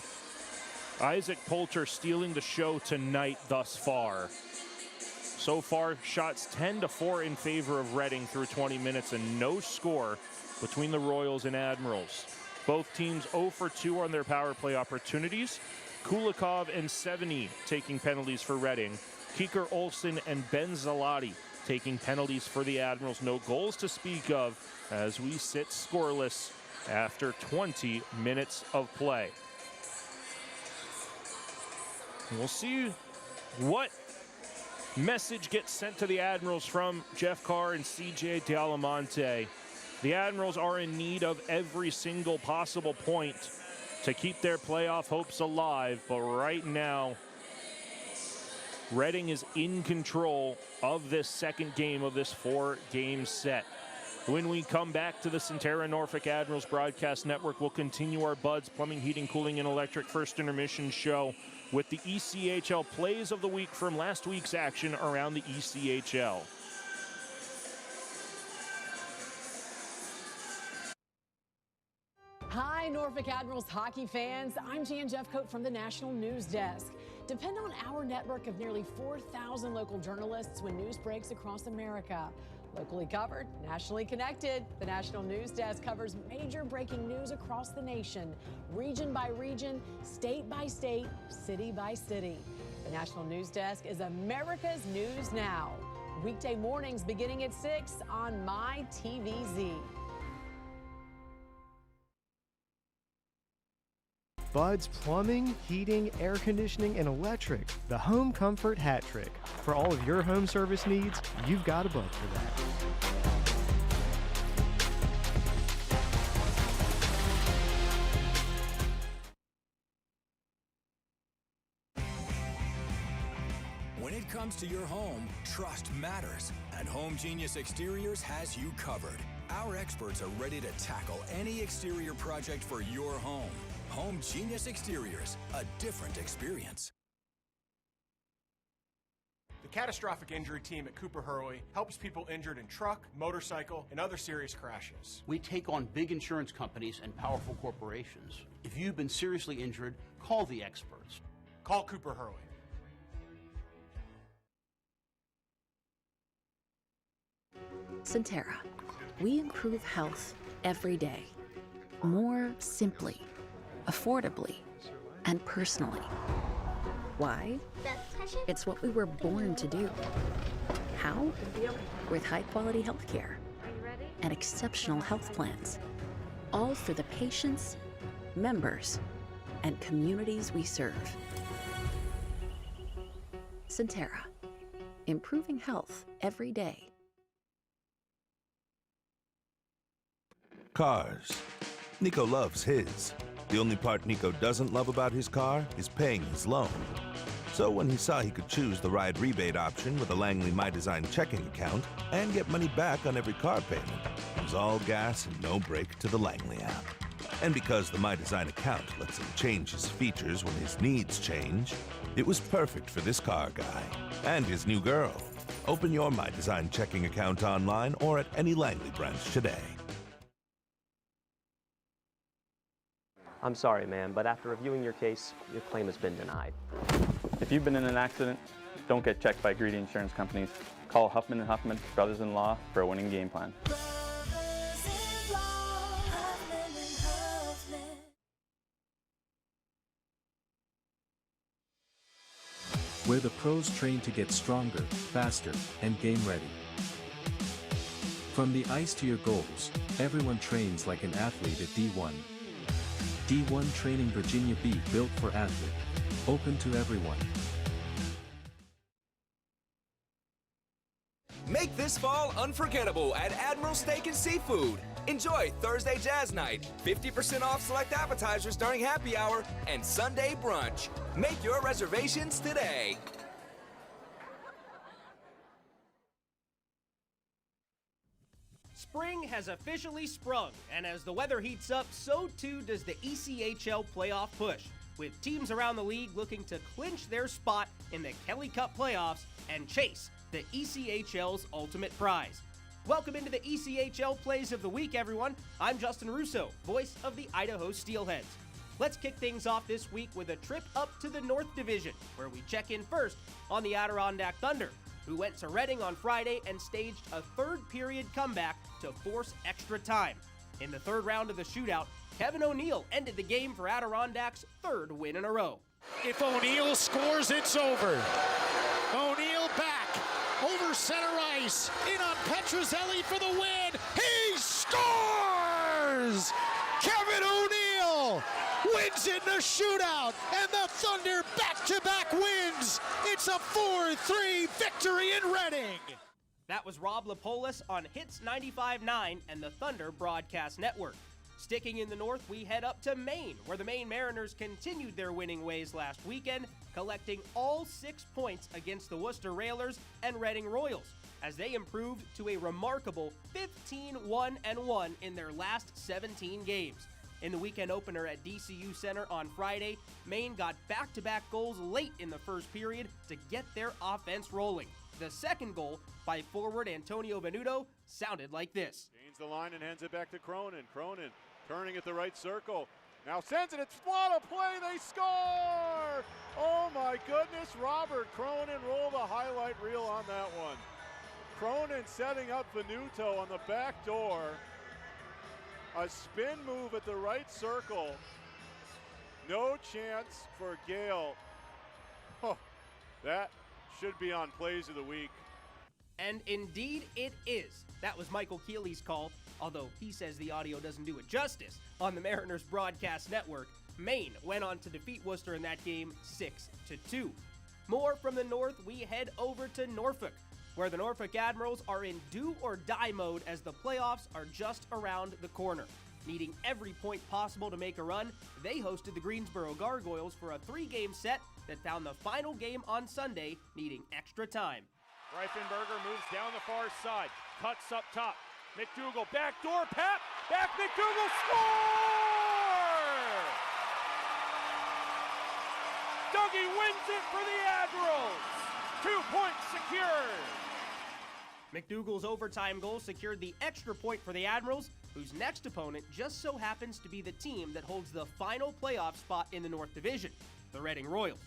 Isaac Poulter stealing the show tonight thus far. So far, shots 10-4 in favor of Reading through 20 minutes and no score between the Royals and Admirals. Both teams 0 for 2 on their power play opportunities. Kulikov and Seveny taking penalties for Reading. Kieker Olsen and Ben Zalati taking penalties for the Admirals. No goals to speak of as we sit scoreless after 20 minutes of play. We'll see what message gets sent to the Admirals from Jeff Carr and CJ Delamonte. The Admirals are in need of every single possible point to keep their playoff hopes alive, but right now, Reading is in control of this second game of this 4-game set. When we come back to the Centera Norfolk Admirals Broadcast Network, we'll continue our Buds Plumbing, Heating, Cooling, and Electric first intermission show with the ECHL plays of the week from last week's action around the ECHL. Hi, Norfolk Admirals hockey fans. I'm Jan Jeffcoat from the National News Desk. Depend on our network of nearly 4,000 local journalists when news breaks across America. Locally covered, nationally connected, the National News Desk covers major breaking news across the nation, region by region, state by state, city by city. The National News Desk is America's News Now. Weekday mornings beginning at 6 on MyTVZ. Buds Plumbing, Heating, Air Conditioning, and Electric. The home comfort hat trick. For all of your home service needs, you've got a Bud for that. When it comes to your home, trust matters, and Home Genius Exteriors has you covered. Our experts are ready to tackle any exterior project for your home. Home Genius Exteriors, a different experience. The catastrophic injury team at Cooper Hurley helps people injured in truck, motorcycle, and other serious crashes. We take on big insurance companies and powerful corporations. If you've been seriously injured, call the experts. Call Cooper Hurley. Centera. We improve health every day. More simply, affordably, and personally. Why? It's what we were born to do. How? With high-quality health care and exceptional health plans. All for the patients, members, and communities we serve. Centera. Improving health every day. Cars. Nico loves his. The only part Nico doesn't love about his car is paying his loan. So when he saw he could choose the ride rebate option with a Langley My Design checking account and get money back on every car payment, it was all gas and no brake to the Langley app. And because the My Design account lets him change his features when his needs change, it was perfect for this car guy and his new girl. Open your My Design checking account online or at any Langley branch today. I'm sorry, ma'am, but after reviewing your case, your claim has been denied. If you've been in an accident, don't get checked by greedy insurance companies. Call Huffman & Huffman, brothers-in-law, for a winning game plan. where the pros train to get stronger, faster, and game ready. From the ice to your goals, everyone trains like an athlete at D1. D1 Training Virginia Beach, built for athlete. Open to everyone. Make this fall unforgettable at Admiral Steak and Seafood. Enjoy Thursday Jazz Night, 50% off select appetizers during happy hour, and Sunday brunch. Make your reservations today. Spring has officially sprung, and as the weather heats up, so too does the ECHL playoff push, with teams around the league looking to clinch their spot in the Kelly Cup playoffs and chase the ECHL's ultimate prize. Welcome into the ECHL Plays of the Week, everyone. I'm Justin Russo, voice of the Idaho Steelheads. Let's kick things off this week with a trip up to the North Division, where we check in first on the Adirondack Thunder, who went to Reading on Friday and staged a third-period comeback to force extra time. In the third round of the shootout, Kevin O'Neill ended the game for Adirondack's third win in a row. If O'Neill scores, it's over. O'Neill back, over center ice, in on Petrozelli for the win. He scores! Kevin O'Neill wins in the shootout, and the Thunder back-to-back wins. It's a 4-3 victory in Reading. That was Rob Lapolis on Hits 95.9 and the Thunder Broadcast Network. Sticking in the north, we head up to Maine, where the Maine Mariners continued their winning ways last weekend, collecting all 6 points against the Worcester Railers and Reading Royals, as they improved to a remarkable 15-1-1 in their last 17 games. In the weekend opener at DCU Center on Friday, Maine got back-to-back goals late in the first period to get their offense rolling. The second goal, by forward Antonio Venuto, sounded like this. Gains the line and hands it back to Cronin. Cronin turning at the right circle. Now sends it. It's what a play. They score! Oh my goodness. Robert Cronin, roll the highlight reel on that one. Cronin setting up Venuto on the back door. A spin move at the right circle. No chance for Gale. Oh, that should be on Plays of the Week. And indeed it is. That was Michael Keeley's call, although he says the audio doesn't do it justice. On the Mariners Broadcast Network, Maine went on to defeat Worcester in that game 6-2. More from the north, we head over to Norfolk, where the Norfolk Admirals are in do-or-die mode as the playoffs are just around the corner. Needing every point possible to make a run, they hosted the Greensboro Gargoyles for a 3-game set that found the final game on Sunday needing extra time. Reifenberger moves down the far side, cuts up top. McDougal, backdoor, Pap, back McDougal, score! Dougie wins it for the Admirals. 2 points secured. McDougal's overtime goal secured the extra point for the Admirals, whose next opponent just so happens to be the team that holds the final playoff spot in the North Division, the Reading Royals.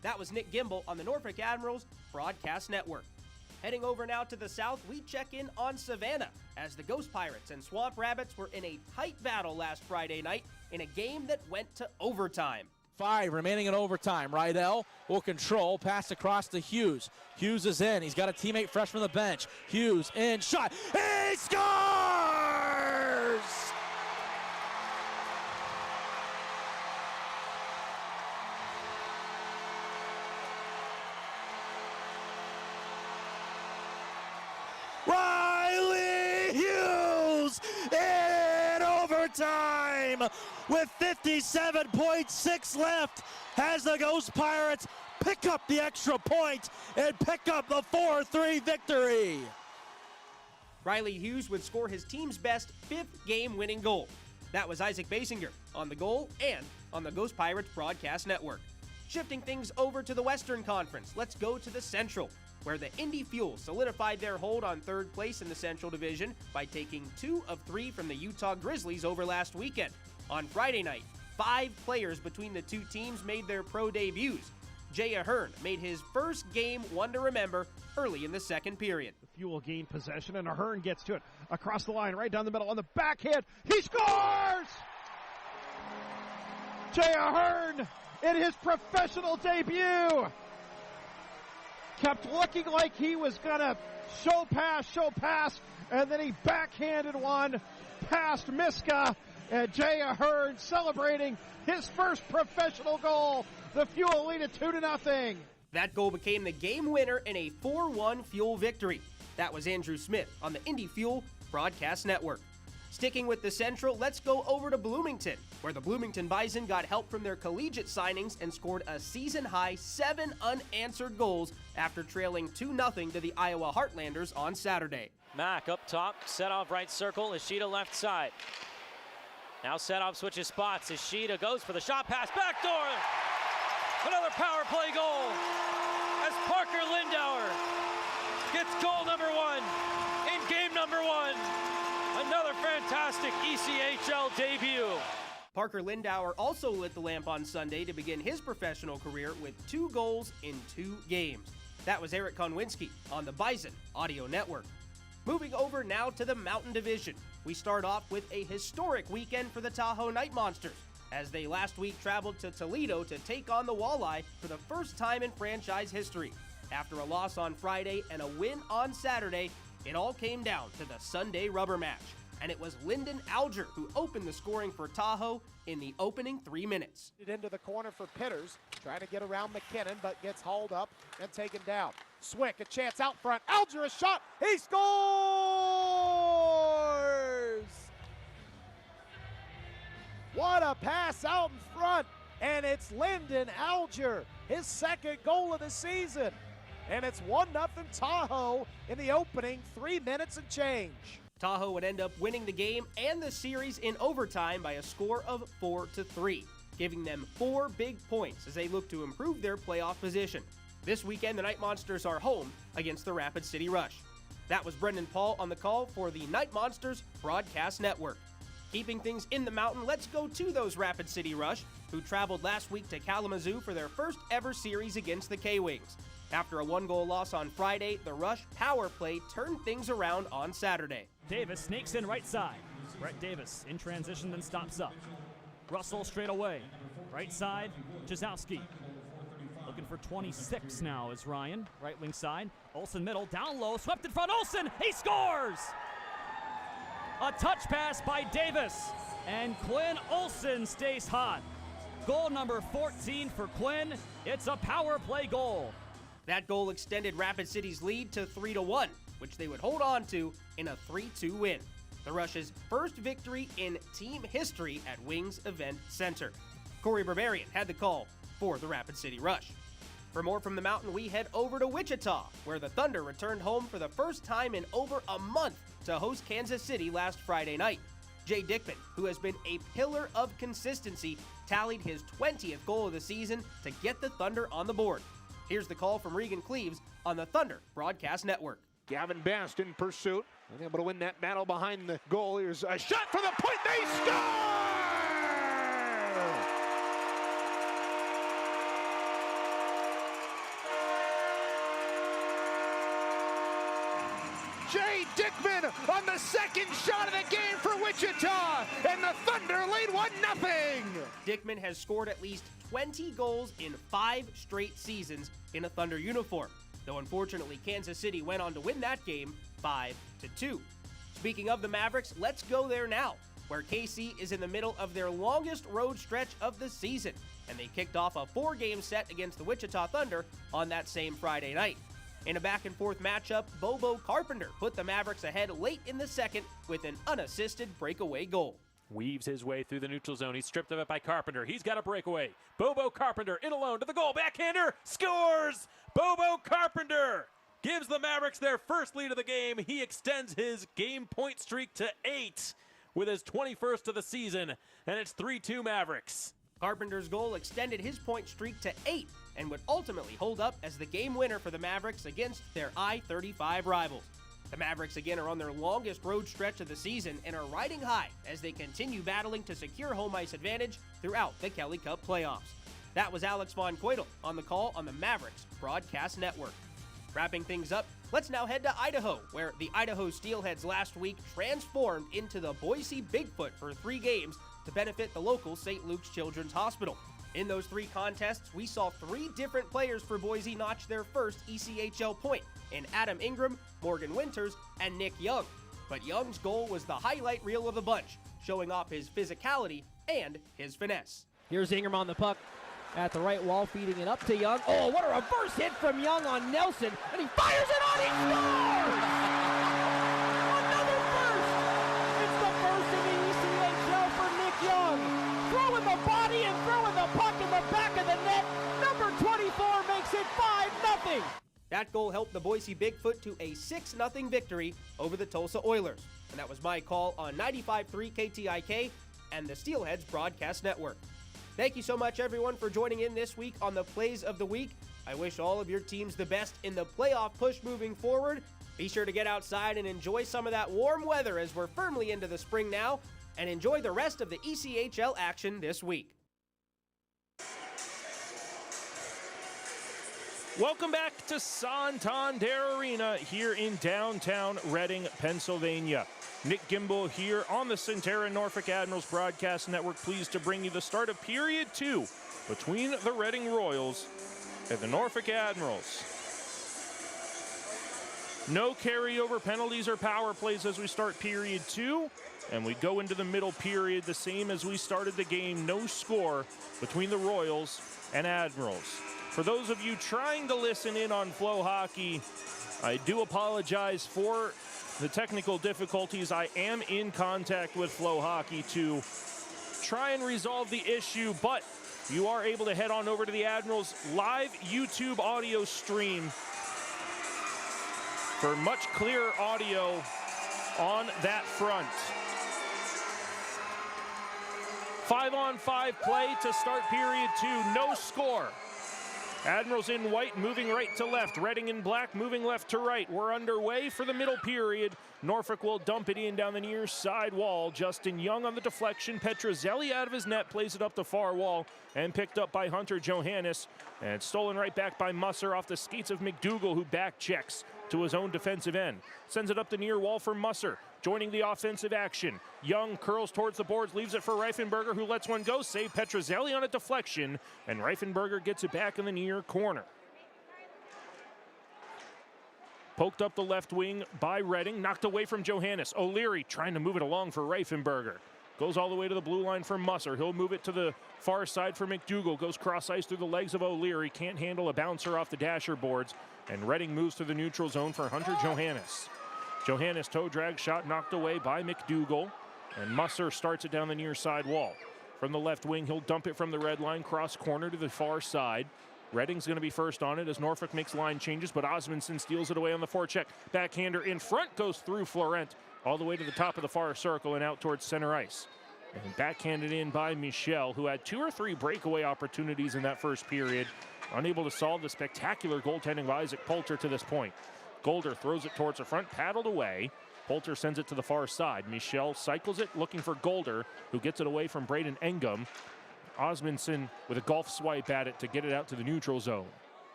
That was Nick Gimbel on the Norfolk Admirals Broadcast Network. Heading over now to the south, we check in on Savannah, as the Ghost Pirates and Swamp Rabbits were in a tight battle last Friday night in a game that went to overtime. 5 remaining in overtime. Rydell will control, pass across to Hughes. Hughes is in. He's got a teammate fresh from the bench. Hughes in, shot. He scores! Riley Hughes in overtime with 57.6 left as the Ghost Pirates pick up the extra point and pick up the 4-3 victory. Riley Hughes would score his team's best 5th game-winning goal. That was Isaac Basinger on the goal and on the Ghost Pirates Broadcast Network. Shifting things over to the Western Conference, let's go to the Central, where the Indy Fuel solidified their hold on third place in the Central Division by taking 2 of 3 from the Utah Grizzlies over last weekend. On Friday night, 5 players between the two teams made their pro debuts. Jay Ahern made his first game one to remember early in the second period. Fuel gained possession, and Ahern gets to it. Across the line, right down the middle, on the backhand. He scores! Jay Ahern in his professional debut kept looking like he was going to show pass, and then he backhanded one past Miska, and Jay Ahern celebrating his first professional goal. The Fuel lead at 2-0. That goal became the game winner in a 4-1 Fuel victory. That was Andrew Smith on the Indy Fuel Broadcast Network. Sticking with the Central, let's go over to Bloomington, where the Bloomington Bison got help from their collegiate signings and scored a season-high 7 unanswered goals after trailing 2-0 to the Iowa Heartlanders on Saturday. Mack up top, set off right circle, Ishida left side. Now set off switches spots, Ishida goes for the shot pass, backdoor! Another power play goal as Parker Lindauer gets goal number 1 in game number 1. Another fantastic ECHL debut. Parker Lindauer also lit the lamp on Sunday to begin his professional career with 2 goals in 2 games. That was Eric Konwinski on the Bison Audio Network. Moving over now to the Mountain Division. We start off with a historic weekend for the Tahoe Night Monsters, as they last week traveled to Toledo to take on the Walleye for the first time in franchise history. After a loss on Friday and a win on Saturday, it all came down to the Sunday rubber match, and it was Lyndon Alger who opened the scoring for Tahoe in the opening 3 minutes. Into the corner for Pitters, trying to get around McKinnon, but gets hauled up and taken down. Swick, a chance out front. Alger, a shot. He scores! What a pass out in front, and it's Lyndon Alger, his second goal of the season. And it's 1-0 Tahoe in the opening 3 minutes and change. Tahoe would end up winning the game and the series in overtime by a score of 4-3, giving them 4 big points as they look to improve their playoff position. This weekend, the Night Monsters are home against the Rapid City Rush. That was Brendan Paul on the call for the Night Monsters Broadcast Network. Keeping things in the mountain, let's go to those Rapid City Rush, who traveled last week to Kalamazoo for their first ever series against the K-Wings. After a 1-goal loss on Friday, the Rush power play turned things around on Saturday. Davis sneaks in right side. Brett Davis in transition, then stops up. Russell straight away. Right side, Jazowski. Looking for 26 now is Ryan. Right wing side. Olsen middle, down low, swept in front. Olsen, he scores! A touch pass by Davis. And Quinn Olsen stays hot. Goal number 14 for Quinn. It's a power play goal. That goal extended Rapid City's lead to 3-1, which they would hold on to in a 3-2 win. The Rush's first victory in team history at Wings Event Center. Corey Barbarian had the call for the Rapid City Rush. For more from the mountain, we head over to Wichita, where the Thunder returned home for the first time in over a month to host Kansas City last Friday night. Jay Dickman, who has been a pillar of consistency, tallied his 20th goal of the season to get the Thunder on the board. Here's the call from Regan Cleaves on the Thunder Broadcast Network. Gavin Best in pursuit, unable to win that battle behind the goal. Here's a shot for the point. They score! Jay Dickman on the second shot of the game for Wichita, and the Thunder lead 1-0. Dickman has scored at least 20 goals in 5 straight seasons in a Thunder uniform, though unfortunately Kansas City went on to win that game 5-2. Speaking of the Mavericks, let's go there now, where KC is in the middle of their longest road stretch of the season, and they kicked off a 4-game set against the Wichita Thunder on that same Friday night. In a back-and-forth matchup, Bobo Carpenter put the Mavericks ahead late in the second with an unassisted breakaway goal. Weaves his way through the neutral zone. He's stripped of it by Carpenter. He's got a breakaway. Bobo Carpenter in alone to the goal. Backhander scores! Bobo Carpenter gives the Mavericks their first lead of the game. He extends his game point streak to 8 with his 21st of the season, and it's 3-2 Mavericks. Carpenter's goal extended his point streak to 8 and would ultimately hold up as the game winner for the Mavericks against their I-35 rivals. The Mavericks again are on their longest road stretch of the season and are riding high as they continue battling to secure home ice advantage throughout the Kelly Cup playoffs. That was Alex Von Coydel on the call on the Mavericks Broadcast Network. Wrapping things up, Let's now head to Idaho, where the Idaho Steelheads last week transformed into the Boise Bigfoot for 3 games to benefit the local St. Luke's Children's Hospital. In those 3 contests, we saw 3 different players for Boise notch their first ECHL point in Adam Ingram, Morgan Winters, and Nick Young. But Young's goal was the highlight reel of the bunch, showing off his physicality and his finesse. Here's Ingram on the puck at the right wall, feeding it up to Young. Oh, what a reverse hit from Young on Nelson, and he fires it on, he scores! Another first! It's the first in the ECHL for Nick Young. Throwing the body and throwing the puck in the back of the net. Number 24 makes it 5-0. That goal helped the Boise Bigfoot to a 6-0 victory over the Tulsa Oilers. And that was my call on 95.3 KTIK and the Steelheads Broadcast Network. Thank you so much, everyone, for joining in this week on the Plays of the Week. I wish all of your teams the best in the playoff push moving forward. Be sure to get outside and enjoy some of that warm weather as we're firmly into the spring now, and enjoy the rest of the ECHL action this week. Welcome back to Santander Arena here in downtown Reading, Pennsylvania. Nick Gimbel here on the Centera Norfolk Admirals Broadcast Network, pleased to bring you the start of Period 2 between the Reading Royals and the Norfolk Admirals. No carryover penalties or power plays as we start Period 2, and we go into the middle period the same as we started the game. No score between the Royals and Admirals. For those of you trying to listen in on Flow Hockey, I do apologize for the technical difficulties. I am in contact with Flow Hockey to try and resolve the issue, but you are able to head on over to the Admirals live YouTube audio stream for much clearer audio on that front. 5-on-5 play to start Period 2. No score. Admirals in white moving right to left. Reading in black moving left to right. We're underway for the middle period. Norfolk will dump it in down the near side wall. Justin Young on the deflection. Petrozelli out of his net plays it up the far wall and picked up by Hunter Johannes and stolen right back by Musser off the skates of McDougal, who back checks to his own defensive end. Sends it up the near wall for Musser. Joining the offensive action. Young curls towards the boards, leaves it for Reifenberger, who lets one go. Save Petrozelli on a deflection, and Reifenberger gets it back in the near corner. Poked up the left wing by Reading, knocked away from Johannes. O'Leary trying to move it along for Reifenberger. Goes all the way to the blue line for Musser. He'll move it to the far side for McDougal. Goes cross ice through the legs of O'Leary. Can't handle a bouncer off the dasher boards. And Reading moves to the neutral zone for Hunter Johannes. Johannes toe drag shot knocked away by McDougal. And Musser starts it down the near side wall. From the left wing, he'll dump it from the red line, cross corner to the far side. Reading's going to be first on it as Norfolk makes line changes, but Osmondson steals it away on the forecheck. Backhander in front, goes through Florent all the way to the top of the far circle and out towards center ice. And backhanded in by Michel, who had 2 or 3 breakaway opportunities in that first period. Unable to solve the spectacular goaltending of Isaac Poulter to this point. Golder throws it towards the front, paddled away. Poulter sends it to the far side. Michel cycles it, looking for Golder, who gets it away from Braden Engum. Osmondson with a golf swipe at it to get it out to the neutral zone.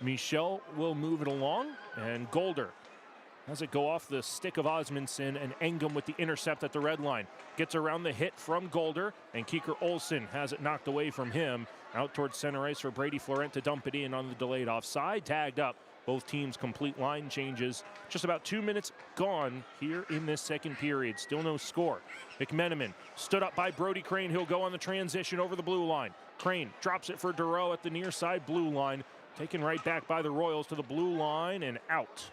Michel will move it along, and Golder has it go off the stick of Osmondson, and Engum with the intercept at the red line. Gets around the hit from Golder, and Kieker Olsen has it knocked away from him. Out towards center ice for Brady Florent to dump it in on the delayed offside. Tagged up. Both teams complete line changes. Just about 2 minutes gone here in this second period. Still no score. McMenamin stood up by Brody Crane. He'll go on the transition over the blue line. Crane drops it for Duro at the near side blue line. Taken right back by the Royals to the blue line and out.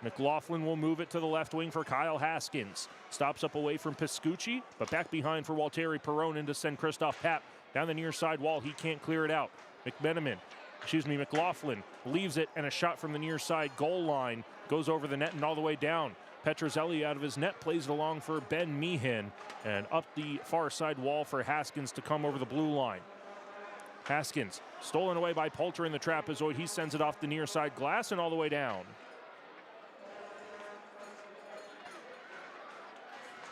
McLaughlin will move it to the left wing for Kyle Haskins. Stops up away from Piscucci, but back behind for Walteri Peronin to send Christoph Papp down the near side wall. He can't clear it out. McLaughlin leaves it, and a shot from the near side goal line goes over the net and all the way down. Petrozelli out of his net plays it along for Ben Meehan, and up the far side wall for Haskins to come over the blue line. Haskins stolen away by Poulter in the trapezoid. He sends it off the near side glass and all the way down.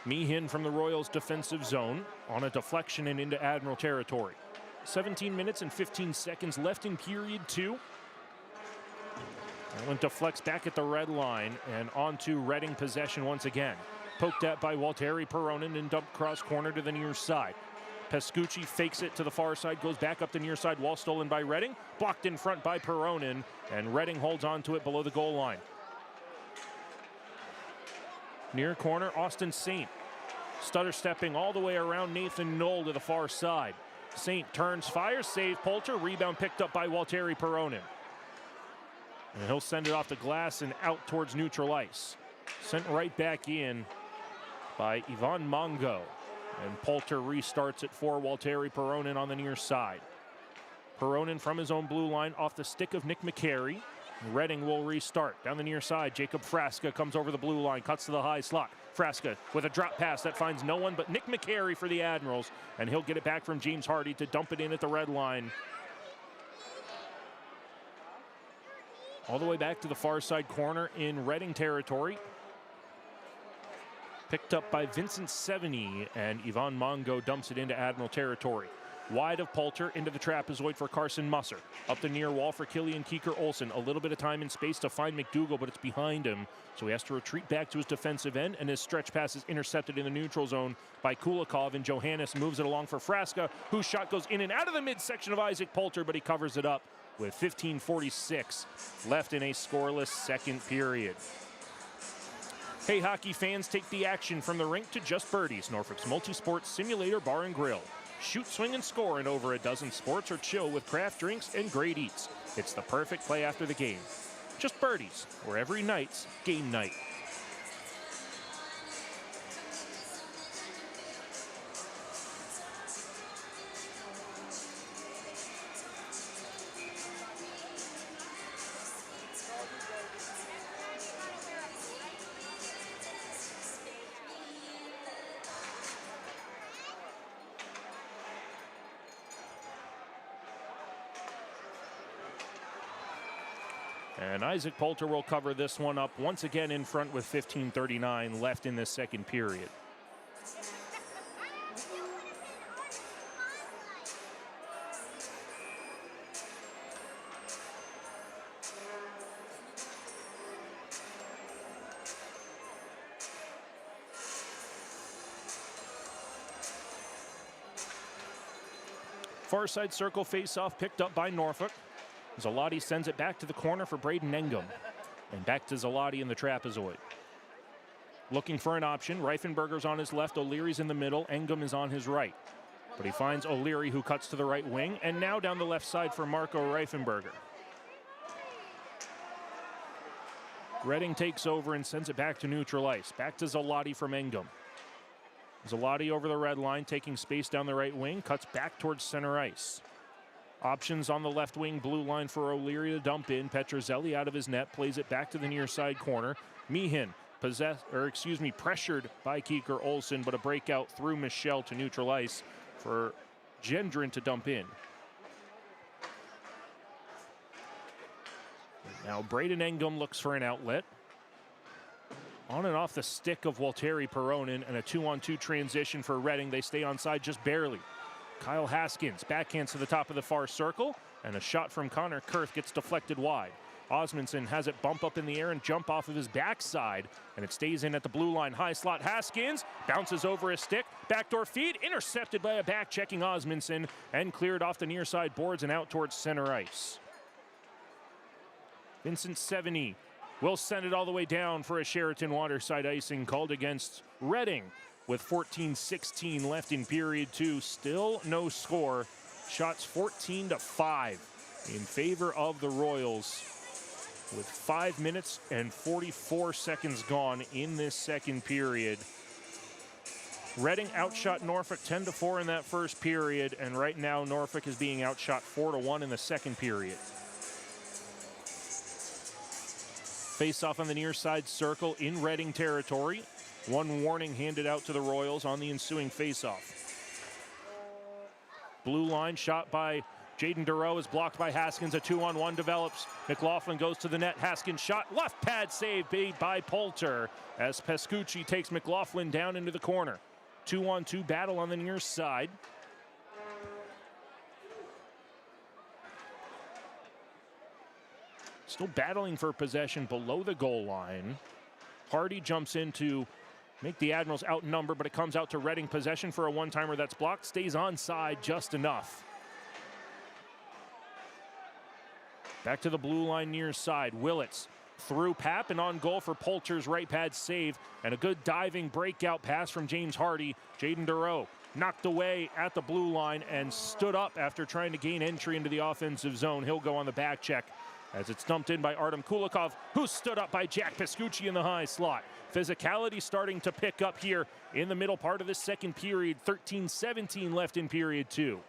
Meehan from the Royals defensive zone on a deflection and into Admiral territory. 17 minutes and 15 seconds left in period 2. That one deflects back at the red line and onto Reading possession once again. Poked at by Walteri Peronin and dumped cross corner to the near side. Pescucci fakes it to the far side, goes back up the near side, wall stolen by Reading. Blocked in front by Peronin, and Reading holds on to it below the goal line. Near corner, Austin Saint. Stutter stepping all the way around Nathan Knoll to the far side. Saint turns, fires, save, Poulter. Rebound picked up by Walteri Peronin. And he'll send it off the glass and out towards neutral ice. Sent right back in by Ivan Mongo. And Poulter restarts it for Walteri Peronin on the near side. Peronin from his own blue line off the stick of Nick McCary. Reading will restart. Down the near side, Jacob Frasca comes over the blue line, cuts to the high slot. Frasca with a drop pass that finds no one but Nick McCary for the Admirals. And he'll get it back from James Hardy to dump it in at the red line. All the way back to the far side corner in Reading territory. Picked up by Vincent Seveny, and Ivan Mongo dumps it into Admiral territory. Wide of Poulter into the trapezoid for Carson Musser. Up the near wall for Killian Keeker-Olsen. A little bit of time and space to find McDougal, but it's behind him. So he has to retreat back to his defensive end, and his stretch pass is intercepted in the neutral zone by Kulikov, and Johannes moves it along for Frasca, whose shot goes in and out of the midsection of Isaac Poulter, but he covers it up with 15:46 left in a scoreless second period. Hey, hockey fans, take the action from the rink to Just Birdies, Norfolk's multi-sport simulator bar and grill. Shoot, swing, and score in over a dozen sports or chill with craft drinks and great eats. It's the perfect play after the game. Just Birdies, where every night's game night. And Isaac Poulter will cover this one up once again in front with 15:39 left in this second period. Far side circle face-off picked up by Norfolk. Zalati sends it back to the corner for Braden Engum. And back to Zalati in the trapezoid. Looking for an option. Reifenberger's on his left. O'Leary's in the middle. Engum is on his right. But he finds O'Leary, who cuts to the right wing. And now down the left side for Marco Reifenberger. Reading takes over and sends it back to neutral ice. Back to Zalati from Engum. Zalati over the red line, taking space down the right wing. Cuts back towards center ice. Options on the left wing, blue line for O'Leary to dump in. Petrozelli out of his net, plays it back to the near side corner. Meehan pressured by Keeker-Olsen, but a breakout through Michelle to neutral ice for Gendron to dump in. Now Braden Engum looks for an outlet. On and off the stick of Walteri Peronin, and a 2-on-2 transition for Reading. They stay onside just barely. Kyle Haskins backhands to the top of the far circle, and a shot from Connor Kurth gets deflected wide. Osmondson has it bump up in the air and jump off of his backside, and it stays in at the blue line. High slot, Haskins bounces over his stick, backdoor feed, intercepted by a back-checking Osmondson, and cleared off the near side boards and out towards center ice. Vincent Seveny will send it all the way down for a Sheraton Waterside icing called against Reading. With 14:16 left in period two, still no score. Shots 14-5 in favor of the Royals, with 5 minutes and 44 seconds gone in this second period. Reading outshot Norfolk 10-4 in that first period, and right now Norfolk is being outshot 4-1 in the second period. Face-off on the near side circle in Reading territory. One warning handed out to the Royals on the ensuing face-off. Blue line shot by Jaden Dureau is blocked by Haskins. A 2-on-1 develops. McLaughlin goes to the net. Haskins shot. Left pad save made by Poulter as Pescucci takes McLaughlin down into the corner. 2-on-2 battle on the near side. still battling for possession below the goal line. Hardy jumps in to make the Admirals outnumber, but it comes out to Reading possession for a one-timer that's blocked. Stays onside just enough. Back to the blue line near side. Willits through Pap and on goal for Poulter's right pad save. And a good diving breakout pass from James Hardy. Jaden Dureau knocked away at the blue line and stood up after trying to gain entry into the offensive zone. He'll go on the back check as it's dumped in by Artem Kulikov, who stood up by Jack Pescucci in the high slot. Physicality starting to pick up here in the middle part of the second period. 13-17 left in period 2.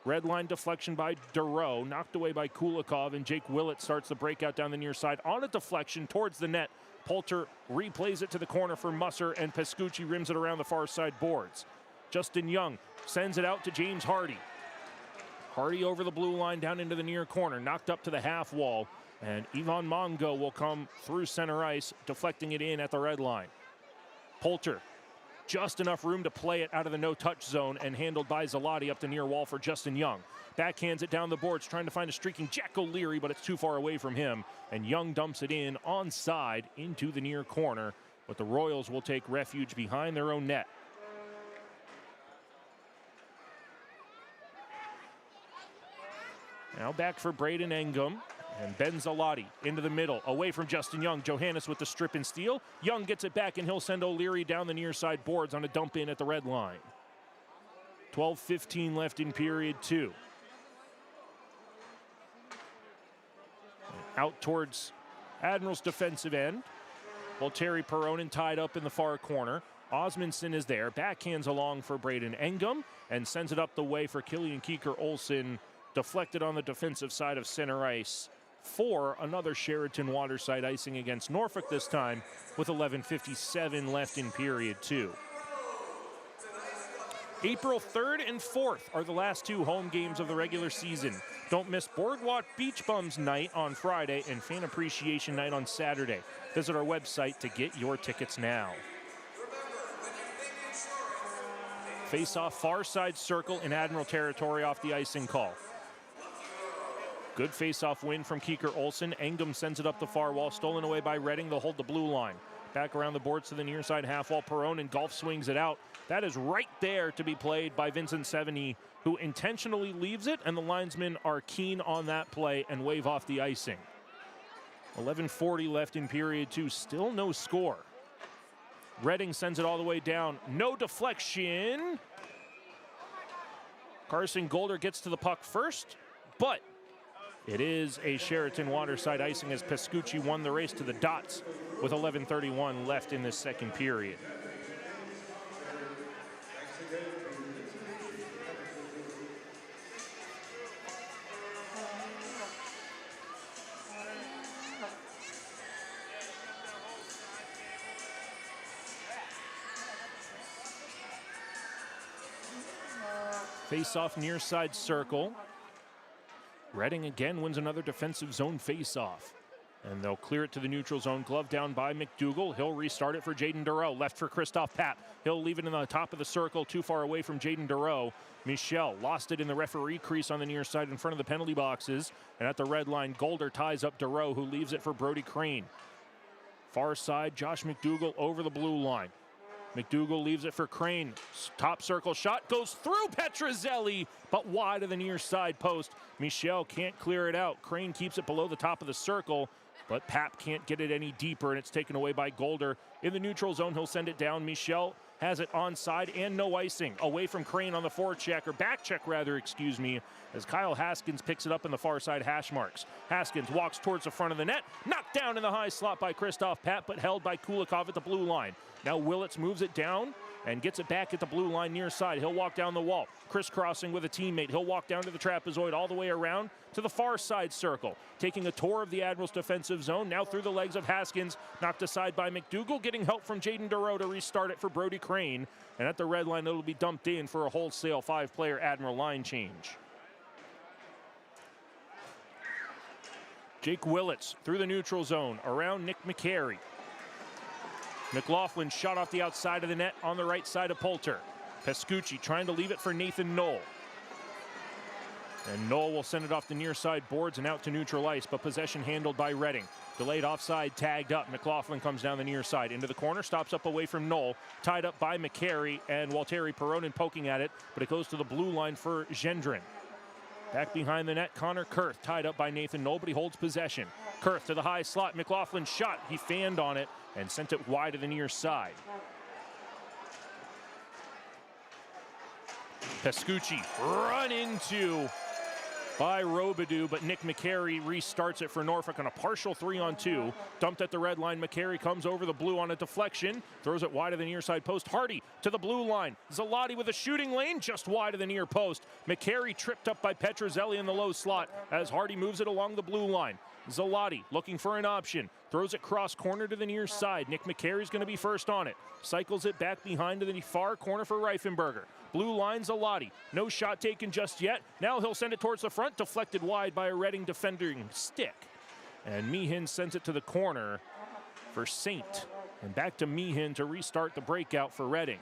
Red line deflection by Dureau, knocked away by Kulikov, and Jake Willett starts the breakout down the near side on a deflection towards the net. Poulter replays it to the corner for Musser, and Pescucci rims it around the far side boards. Justin Young sends it out to James Hardy. Hardy over the blue line down into the near corner, knocked up to the half wall, and Ivan Mongo will come through center ice, deflecting it in at the red line. Poulter, just enough room to play it out of the no-touch zone and handled by Zalotti up the near wall for Justin Young. Backhands it down the boards, trying to find a streaking Jack O'Leary, but it's too far away from him, and Young dumps it in onside into the near corner, but the Royals will take refuge behind their own net. Now back for Braden Engum. And Ben Zalotti into the middle, away from Justin Young. Johannes with the strip and steal. Young gets it back, and he'll send O'Leary down the near side boards on a dump in at the red line. 12-15 left in period 2. Out towards Admirals' defensive end. Terry Peronin tied up in the far corner. Osmondson is there, backhands along for Braden Engum, and sends it up the way for Killian Keeker-Olsen, deflected on the defensive side of center ice for another Sheraton Waterside icing against Norfolk, this time with 11:57 left in period 2. April 3rd and 4th are the last 2 home games of the regular season. Don't miss Boardwalk Beach Bums Night on Friday and Fan Appreciation Night on Saturday. Visit our website to get your tickets now. Face-off far side circle in Admiral territory off the icing call. Good face-off win from Keeker-Olsen. Engum sends it up the far wall, stolen away by Reading. They'll hold the blue line. Back around the boards to the near side half wall. Peronin golf swings it out. That is right there to be played by Vincent Sevigny, who intentionally leaves it, and the linesmen are keen on that play and wave off the icing. 11:40 left in period 2. Still no score. Reading sends it all the way down. No deflection. Carson Golder gets to the puck first, but it is a Sheraton Waterside icing as Pescucci won the race to the dots with 11:31 left in this second period. Face-off near side circle. Reading again wins another defensive zone face-off. And they'll clear it to the neutral zone. Glove down by McDougal. He'll restart it for Jaden Dureau. Left for Christoph Papp. He'll leave it in the top of the circle, too far away from Jaden Dureau. Michel lost it in the referee crease on the near side in front of the penalty boxes. And at the red line, Golder ties up Dureau, who leaves it for Brody Crane. Far side, Josh McDougal over the blue line. McDougal leaves it for Crane. Top circle shot goes through Petrozelli, but wide of the near side post. Michel can't clear it out. Crane keeps it below the top of the circle, but Pap can't get it any deeper, and it's taken away by Golder. In the neutral zone, he'll send it down. Michel has it onside and no icing. Away from Crane on the forecheck, or back check rather, excuse me, as Kyle Haskins picks it up in the far side hash marks. Haskins walks towards the front of the net, knocked down in the high slot by Christoph Papp, but held by Kulikov at the blue line. Now Willits moves it down and gets it back at the blue line near side. He'll walk down the wall, crisscrossing with a teammate. He'll walk down to the trapezoid all the way around to the far side circle, taking a tour of the Admirals' defensive zone, now through the legs of Haskins, knocked aside by McDougal, getting help from Jaden Dureau to restart it for Brody Crane. And at the red line, it'll be dumped in for a wholesale 5-player Admiral line change. Jake Willits through the neutral zone, around Nick McCary. McLaughlin shot off the outside of the net on the right side of Poulter. Pescucci trying to leave it for Nathan Knoll. And Knoll will send it off the near side boards and out to neutral ice, but possession handled by Reading. Delayed offside, tagged up. McLaughlin comes down the near side into the corner, stops up away from Knoll, tied up by McCary and Walteri Peronin poking at it, but it goes to the blue line for Gendron. Back behind the net, Connor Kurth, tied up by Nathan Knoll, but he holds possession. Kurth to the high slot, McLaughlin shot, he fanned on it and sent it wide to the near side. Pescucci run into by Robidoux, but Nick McCary restarts it for Norfolk on a partial 3-on-2. Dumped at the red line, McCary comes over the blue on a deflection, throws it wide of the near side post. Hardy to the blue line. Zalotti with a shooting lane just wide of the near post. McCary tripped up by Petrozelli in the low slot as Hardy moves it along the blue line. Zalotti looking for an option, throws it cross corner to the near side. Nick McCary's going to be first on it. Cycles it back behind to the far corner for Reifenberger. Blue line, Zalotti. No shot taken just yet. Now he'll send it towards the front, deflected wide by a Reading defending stick. And Meehan sends it to the corner for Saint. And back to Meehan to restart the breakout for Reading.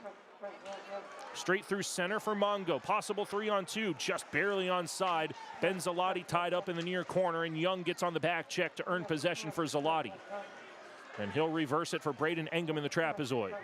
Straight through center for Mongo. Possible 3-on-2, just barely onside. Ben Zalotti tied up in the near corner, and Young gets on the back check to earn possession for Zalotti. And he'll reverse it for Braden Engum in the trapezoid.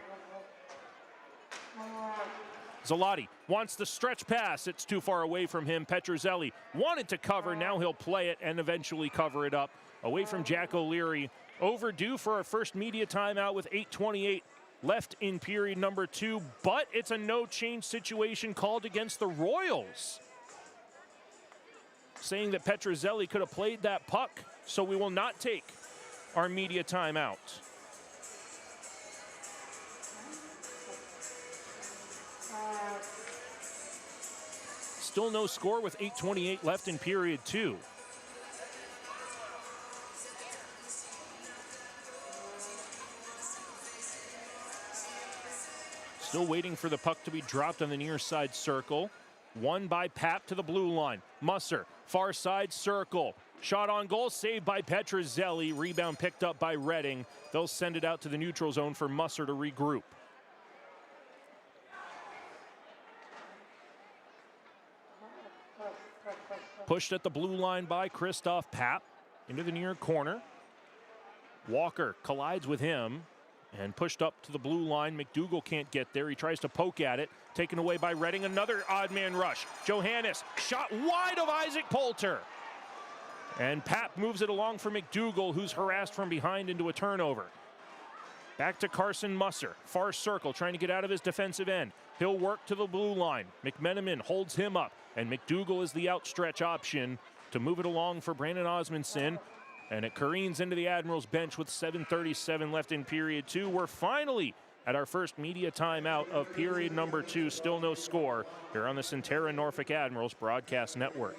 Zalotti wants the stretch pass. It's too far away from him. Petrozelli wanted to cover. Now he'll play it and eventually cover it up. Away from Jack O'Leary. Overdue for our first media timeout with 8:28 left in period number 2, but it's a no-change situation called against the Royals, saying that Petrozelli could have played that puck, so we will not take our media timeout. Still no score with 8:28 left in period 2. Still waiting for the puck to be dropped on the near side circle. Won by Pap to the blue line. Musser, far side circle. Shot on goal, saved by Petrozelli. Rebound picked up by Reading. They'll send it out to the neutral zone for Musser to regroup. Pushed at the blue line by Christoph Pap into the near corner. Walker collides with him and pushed up to the blue line. McDougall can't get there. He tries to poke at it. Taken away by Reading. Another odd man rush. Johannes shot wide of Isaac Poulter. And Pap moves it along for McDougall, who's harassed from behind into a turnover. Back to Carson Musser. Far circle, trying to get out of his defensive end. He'll work to the blue line. McMenamin holds him up. And McDougall is the outstretch option to move it along for Brandon Osmondson. And it careens into the Admirals bench with 7:37 left in period 2. We're finally at our first media timeout of period number 2. Still no score here on the Centera Norfolk Admirals broadcast network.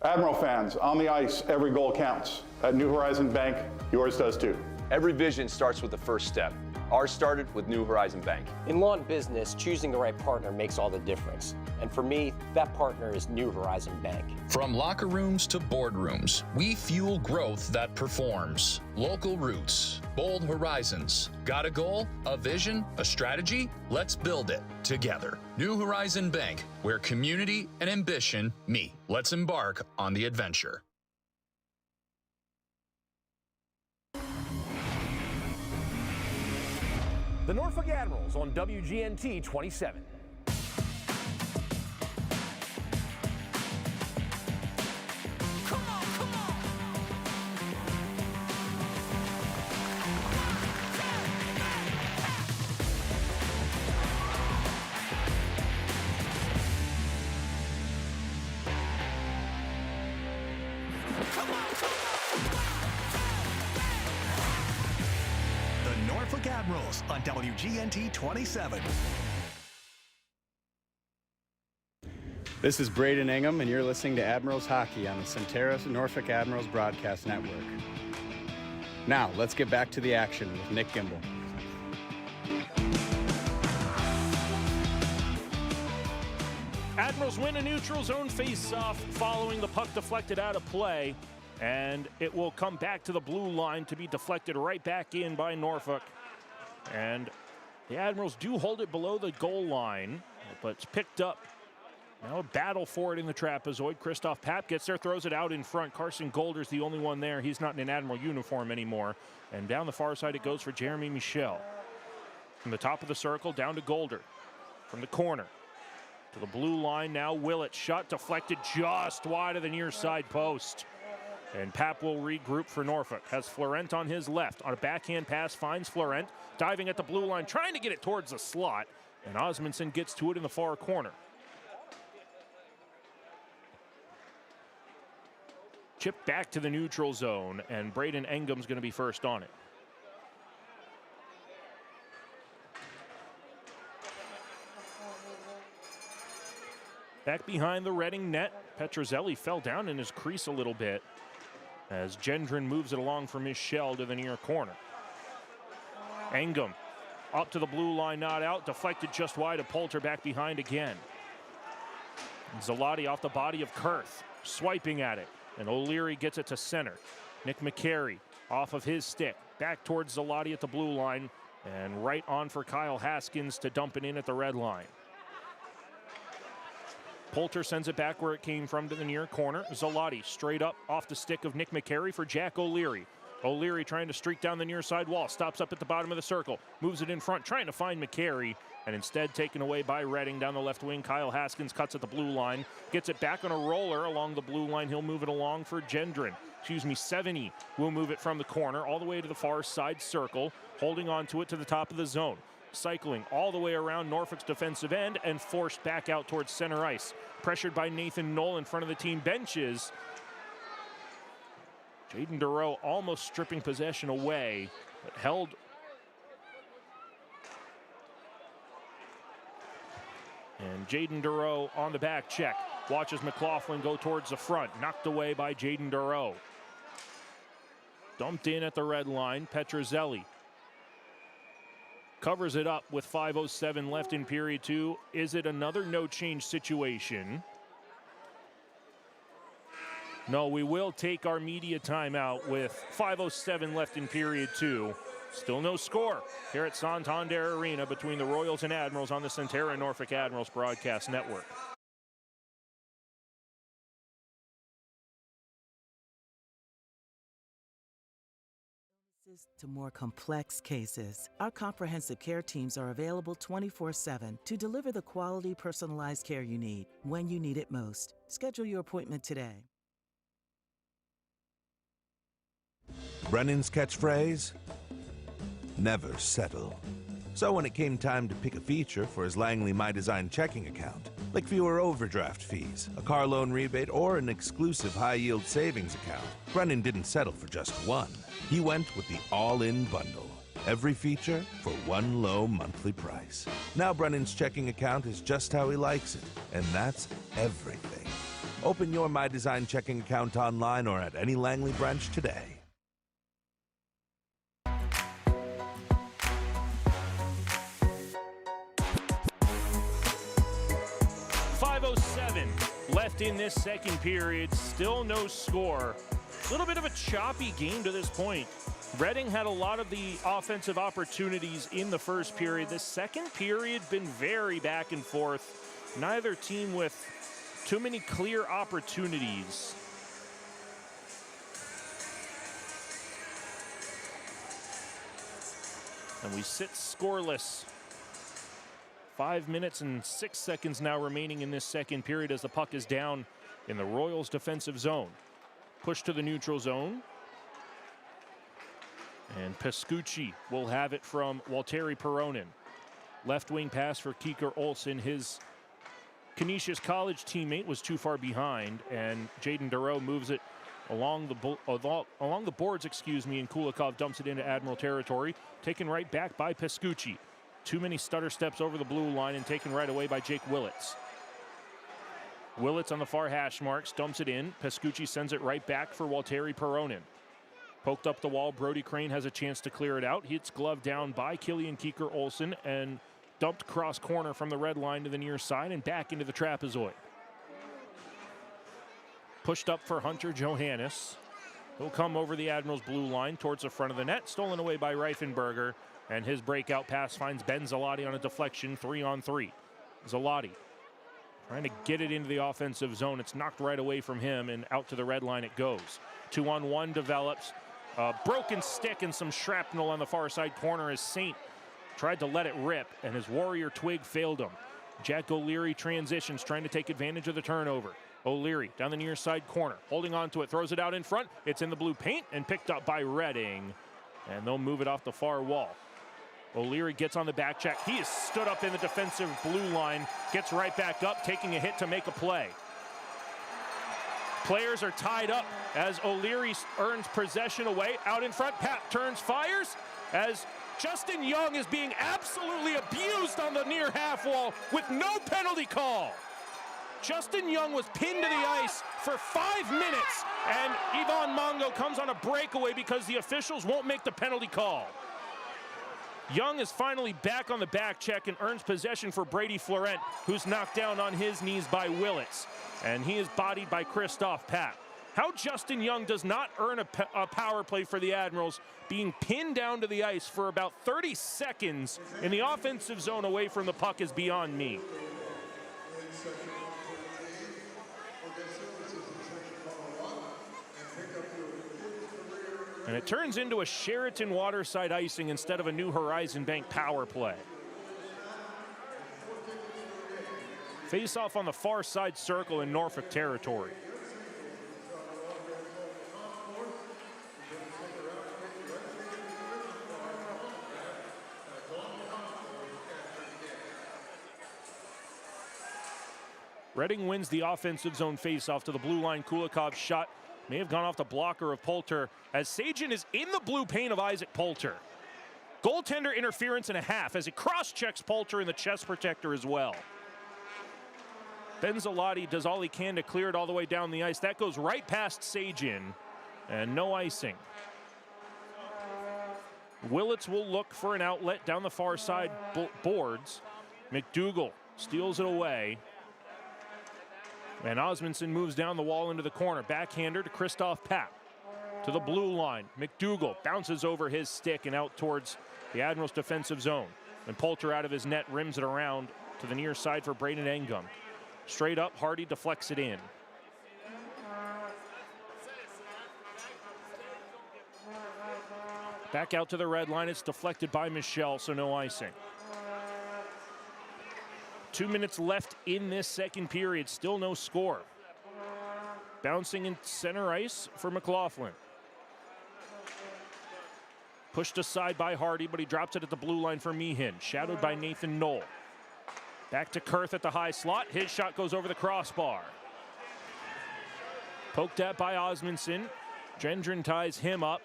Admiral fans, on the ice, every goal counts. At New Horizon Bank, yours does too. Every vision starts with the first step. Ours started with New Horizon Bank. In law and business, choosing the right partner makes all the difference. And for me, that partner is New Horizon Bank. From locker rooms to boardrooms, we fuel growth that performs. Local roots, bold horizons. Got a goal, a vision, a strategy? Let's build it together. New Horizon Bank, where community and ambition meet. Let's embark on the adventure. The Norfolk Admirals on WGNT 27. The Norfolk Admirals on WGNT 27. This is Braden Engum, and you're listening to Admirals Hockey on the Centera Norfolk Admirals Broadcast Network. Now, let's get back to the action with Nick Gimbel. Admirals win a neutral zone face-off following the puck deflected out of play. And it will come back to the blue line to be deflected right back in by Norfolk. And the Admirals do hold it below the goal line, but it's picked up Now a battle for it in the trapezoid. Christoph Papp gets there, throws it out in front. Carson Golder's the only one there. He's not in an Admiral uniform anymore. And down the far side it goes for Jeremy Michel. From the top of the circle, down to Golder. From the corner to the blue line now, Willett. Shot deflected just wide of the near side post. And Papp will regroup for Norfolk. Has Florent on his left. On a backhand pass, finds Florent. Diving at the blue line, trying to get it towards the slot. And Osmondson gets to it in the far corner. Chip back to the neutral zone, and Braden Engham's going to be first on it. Back behind the Reading net, Petrozelli fell down in his crease a little bit as Gendron moves it along for Michel to the near corner. Engham up to the blue line, not out, deflected just wide of Poulter, back behind again. Zalati off the body of Kurth, swiping at it, and O'Leary gets it to center. Nick McCary off of his stick, back towards Zalati at the blue line, and right on for Kyle Haskins to dump it in at the red line. Poulter sends it back where it came from to the near corner. Zalati straight up off the stick of Nick McCary for Jack O'Leary. O'Leary trying to streak down the near side wall, stops up at the bottom of the circle, moves it in front, trying to find McCary, and instead taken away by Reading down the left wing. Kyle Haskins cuts at the blue line, gets it back on a roller along the blue line. He'll move it along for Gendron. Seveny will move it from the corner all the way to the far side circle, holding on to it to the top of the zone. Cycling all the way around Norfolk's defensive end and forced back out towards center ice. Pressured by Nathan Knoll in front of the team benches. Jaden Dureau almost stripping possession away, but held. And Jaden Dureau on the back check. Watches McLaughlin go towards the front. Knocked away by Jaden Dureau. Dumped in at the red line. Petrozelli covers it up with 5:07 left in period two. Is it another no change situation? No, we will take our media timeout with 5:07 left in period two. Still no score here at Santander Arena between the Royals and Admirals on the Centera Norfolk Admirals broadcast network. To more complex cases, our comprehensive care teams are available 24/7 to deliver the quality, personalized care you need when you need it most. Schedule your appointment today. Brennan's catchphrase? Never settle. So when it came time to pick a feature for his Langley My Design checking account, like fewer overdraft fees, a car loan rebate, or an exclusive high-yield savings account, Brennan didn't settle for just one. He went with the all-in bundle. Every feature for one low monthly price. Now Brennan's checking account is just how he likes it, and that's everything. Open your My Design checking account online or at any Langley branch today. 5:07 left in this second period. Still no score. A little bit of a choppy game to this point. Reading had a lot of the offensive opportunities in the first period. The second period been very back and forth. Neither team with too many clear opportunities. And we sit scoreless. 5 minutes and 6 seconds now remaining in this second period as the puck is down in the Royals' defensive zone. Push to the neutral zone. And Pescucci will have it from Walteri Peronin. Left wing pass for Kieker Olsen. His Canisius College teammate was too far behind, and Jaden Dureau moves it along the boards, and Kulikov dumps it into Admiral territory. Taken right back by Pescucci. Too many stutter steps over the blue line and taken right away by Jake Willits. Willits on the far hash marks, dumps it in. Pescucci sends it right back for Walteri Peronin. Poked up the wall, Brody Crane has a chance to clear it out. Hits glove down by Killian Kieker Olsen and dumped cross corner from the red line to the near side and back into the trapezoid. Pushed up for Hunter Johannes. He'll come over the Admirals blue line towards the front of the net. Stolen away by Reifenberger. And his breakout pass finds Ben Zalati on a deflection, 3-on-3. Zalati Trying to get it into the offensive zone. It's knocked right away from him, and out to the red line it goes. 2-on-1 develops. A broken stick and some shrapnel on the far side corner as Saint tried to let it rip, and his Warrior twig failed him. Jack O'Leary transitions, trying to take advantage of the turnover. O'Leary down the near side corner, holding on to it, throws it out in front. It's in the blue paint and picked up by Redding, and they'll move it off the far wall. O'Leary gets on the back check. He is stood up in the defensive blue line, gets right back up, taking a hit to make a play. Players are tied up as O'Leary earns possession away. Out in front, Pat turns, fires as Justin Young is being absolutely abused on the near half wall with no penalty call. Justin Young was pinned to the ice for 5 minutes, and Yvonne Mongo comes on a breakaway because the officials won't make the penalty call. Young is finally back on the back check and earns possession for Brady Florent, who's knocked down on his knees by Willits, and he is bodied by Christoph Papp. How Justin Young does not earn a power play for the Admirals, being pinned down to the ice for about 30 seconds in the offensive zone away from the puck, is beyond me. And it turns into a Sheraton Waterside icing instead of a New Horizon Bank power play. Face-off on the far side circle in Norfolk territory. Redding wins the offensive zone face-off to the blue line. Kulikov's shot may have gone off the blocker of Poulter as Sajin is in the blue paint of Isaac Poulter. Goaltender interference and a half as he cross-checks Poulter in the chest protector as well. Benzolati does all he can to clear it all the way down the ice. That goes right past Sajin, and no icing. Willits will look for an outlet down the far side boards. McDougall steals it away. And Osmondson moves down the wall into the corner. Backhander to Christoph Papp. To the blue line. McDougall bounces over his stick and out towards the Admirals' defensive zone. And Poulter out of his net rims it around to the near side for Braden Engum. Straight up, Hardy deflects it in. Back out to the red line. It's deflected by Michelle, so no icing. 2 minutes left in this second period. Still no score. Bouncing in center ice for McLaughlin. Pushed aside by Hardy, but he drops it at the blue line for Meehan. Shadowed by Nathan Knoll. Back to Kurth at the high slot. His shot goes over the crossbar. Poked at by Osmondson. Gendron ties him up.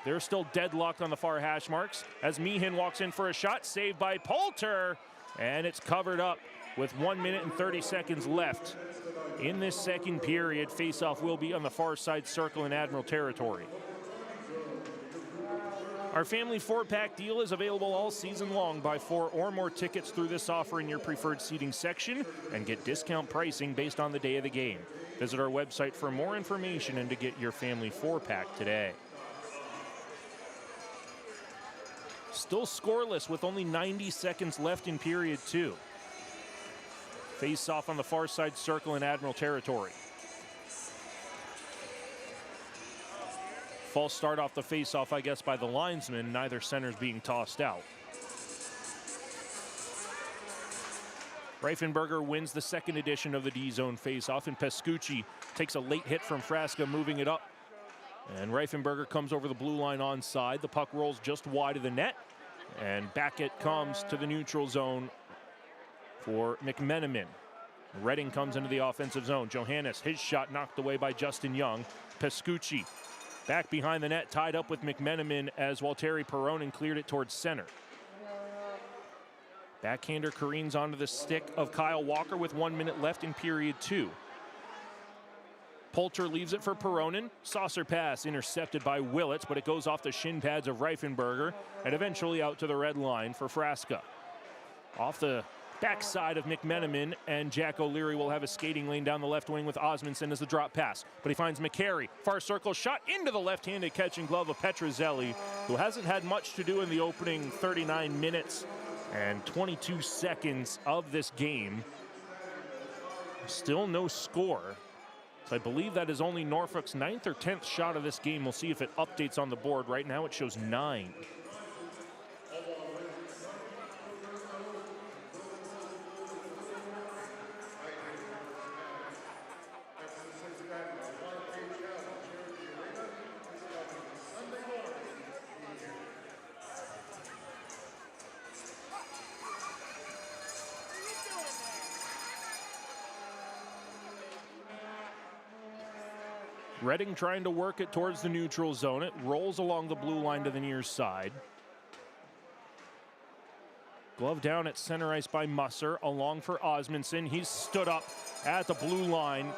They're still deadlocked on the far hash marks as Meehan walks in for a shot. Saved by Poulter. And it's covered up with 1 minute and 30 seconds left in this second period. Faceoff will be on the far side circle in Admiral territory. Our family 4-pack deal is available all season long. Buy 4 or more tickets through this offer in your preferred seating section and get discount pricing based on the day of the game. Visit our website for more information and to get your family 4-pack today. Still scoreless with only 90 seconds left in period 2. Face off on the far side circle in Admiral territory. False start off the face-off, I guess, by the linesman. Neither center's being tossed out. Reifenberger wins the second edition of the D-zone face-off, and Pescucci takes a late hit from Frasca, moving it up. And Reifenberger comes over the blue line onside. The puck rolls just wide of the net. And back it comes to the neutral zone for McMenamin. Redding comes into the offensive zone. Johannes, his shot knocked away by Justin Young. Pescucci back behind the net, tied up with McMenamin as Walteri Peronin cleared it towards center. Backhander careens onto the stick of Kyle Walker with 1 minute left in period 2. Poulter leaves it for Peronin. Saucer pass intercepted by Willits, but it goes off the shin pads of Reifenberger and eventually out to the red line for Frasca. Off the backside of McMenamin, and Jack O'Leary will have a skating lane down the left wing with Osmondson as the drop pass. But he finds McCary. Far circle shot into the left-handed catch and glove of Petrozelli, who hasn't had much to do in the opening 39 minutes and 22 seconds of this game. Still no score. So I believe that is only Norfolk's 9th or 10th shot of this game. We'll see if it updates on the board. Right now it shows 9. Reading trying to work it towards the neutral zone. It rolls along the blue line to the near side. Glove down at center ice by Musser. Along for Osmondson. He's stood up at the blue line.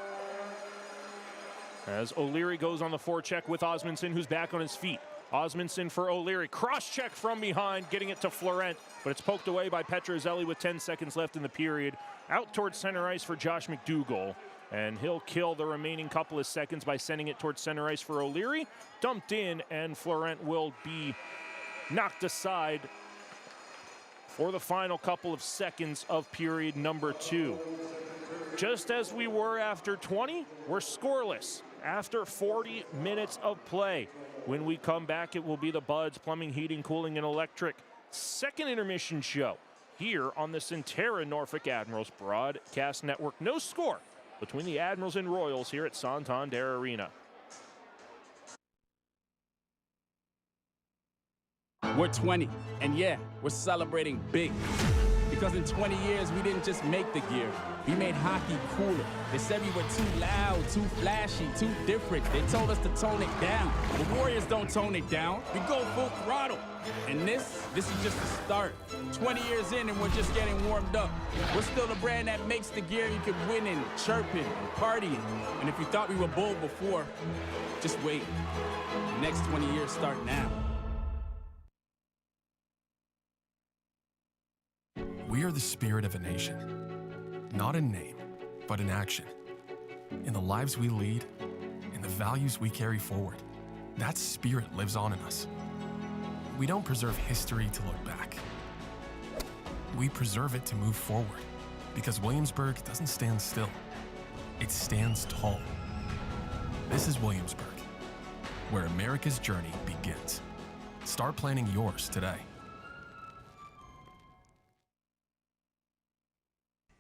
As O'Leary goes on the forecheck with Osmondson, who's back on his feet. Osmondson for O'Leary. Cross check from behind, getting it to Florent, but it's poked away by Petrozelli with 10 seconds left in the period. Out towards center ice for Josh McDougall. And he'll kill the remaining couple of seconds by sending it towards center ice for O'Leary. Dumped in, and Florent will be knocked aside for the final couple of seconds of period number 2. Just as we were after 20, we're scoreless after 40 minutes of play. When we come back, it will be the Buds Plumbing, Heating, Cooling, and Electric second intermission show here on the Centera Norfolk Admirals Broadcast Network. No score between the Admirals and Royals here at Santander Arena. We're 20, and yeah, we're celebrating big. Because in 20 years, we didn't just make the gear. We made hockey cooler. They said we were too loud, too flashy, too different. They told us to tone it down. The Warriors don't tone it down. We go full throttle. And this is just the start. 20 years in and we're just getting warmed up. We're still the brand that makes the gear you can win in, chirping, partying. And if you thought we were bold before, just wait. The next 20 years start now. We are the spirit of a nation, not in name, but in action. In the lives we lead, in the values we carry forward, that spirit lives on in us. We don't preserve history to look back. We preserve it to move forward, because Williamsburg doesn't stand still. It stands tall. This is Williamsburg, where America's journey begins. Start planning yours today.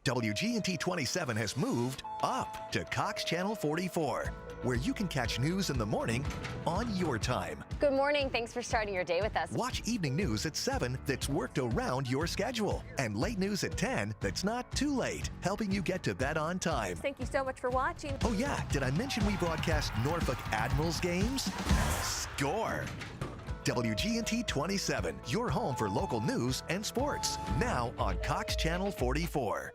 WGNT 27 has moved up to Cox Channel 44, where you can catch news in the morning on your time. Good morning. Thanks for starting your day with us. Watch evening news at 7 that's worked around your schedule, and late news at 10 that's not too late, helping you get to bed on time. Thank you so much for watching. Oh yeah, did I mention we broadcast Norfolk Admirals games? Score! WGNT 27, your home for local news and sports, now on Cox Channel 44.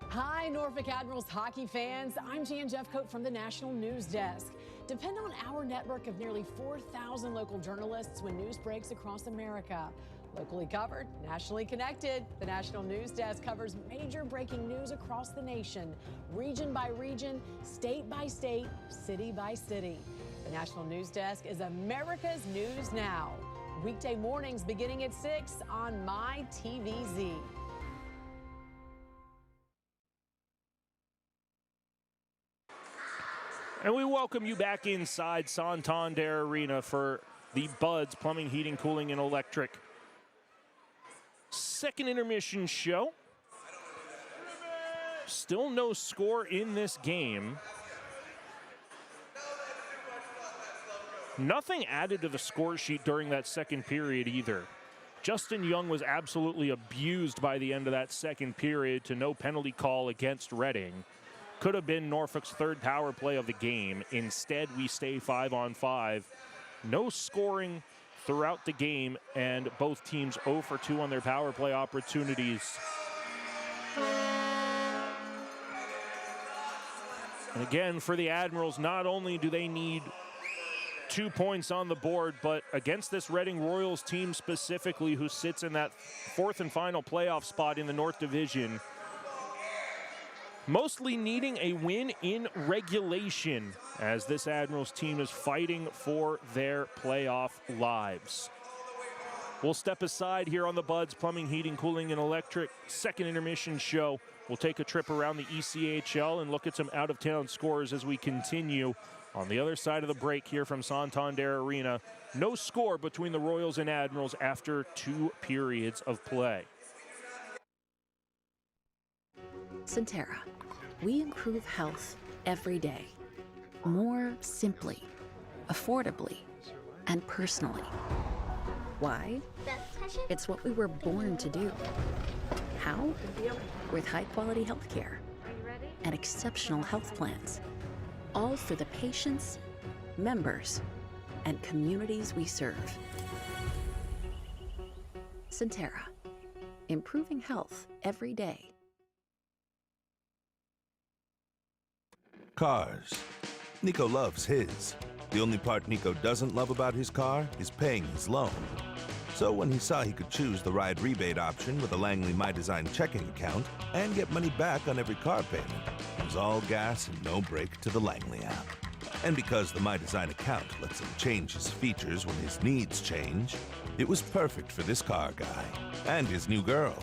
Hi, Norfolk Admirals hockey fans. I'm Jan Jeffcoat from the National News Desk. Depend on our network of nearly 4,000 local journalists when news breaks across America. Locally covered, nationally connected, the National News Desk covers major breaking news across the nation, region by region, state by state, city by city. The National News Desk is America's News Now. Weekday mornings beginning at 6 on MyTVZ. And we welcome you back inside Santander Arena for the Buds Plumbing, Heating, Cooling, and Electric second intermission show. Still no score in this game. Nothing added to the score sheet during that second period either. Justin Young was absolutely abused by the end of that second period to no penalty call against Reading. Could have been Norfolk's third power play of the game. Instead, we stay 5-on-5. No scoring throughout the game, and both teams 0 for 2 on their power play opportunities. And again, for the Admirals, not only do they need 2 points on the board, but against this Reading Royals team specifically, who sits in that fourth and final playoff spot in the North Division, mostly needing a win in regulation as this Admirals team is fighting for their playoff lives. We'll step aside here on the Buds Plumbing, Heating, Cooling, and Electric second intermission show. We'll take a trip around the ECHL and look at some out-of-town scores as we continue. On the other side of the break here from Santander Arena, no score between the Royals and Admirals after 2 periods of play. Centera. We improve health every day. More simply, affordably, and personally. Why? It's what we were born to do. How? With high-quality health care and exceptional health plans. All for the patients, members, and communities we serve. Centera. Improving health every day. Cars. Nico loves his. The only part Nico doesn't love about his car is paying his loan. So when he saw he could choose the ride rebate option with a Langley My Design checking account and get money back on every car payment, it was all gas and no brake to the Langley app. And because the My Design account lets him change his features when his needs change, it was perfect for this car guy and his new girl.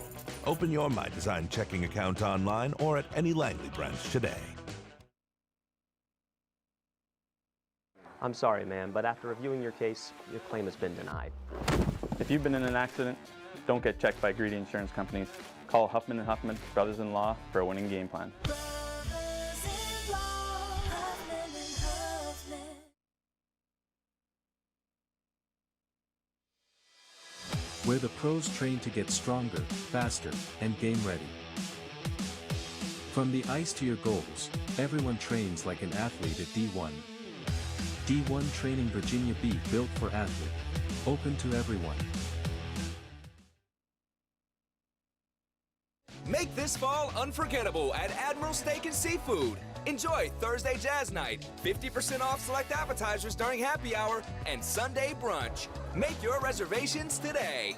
Open your My Design checking account online or at any Langley branch today. I'm sorry, ma'am, but after reviewing your case, your claim has been denied. If you've been in an accident, don't get checked by greedy insurance companies. Call Huffman & Huffman, brothers-in-law, for a winning game plan. Where the pros train to get stronger, faster, and game ready. From the ice to your goals, everyone trains like an athlete at D1. D1 Training Virginia Beach, built for athlete. Open to everyone. Make this fall unforgettable at Admiral Steak and Seafood. Enjoy Thursday Jazz Night, 50% off select appetizers during happy hour, and Sunday brunch. Make your reservations today.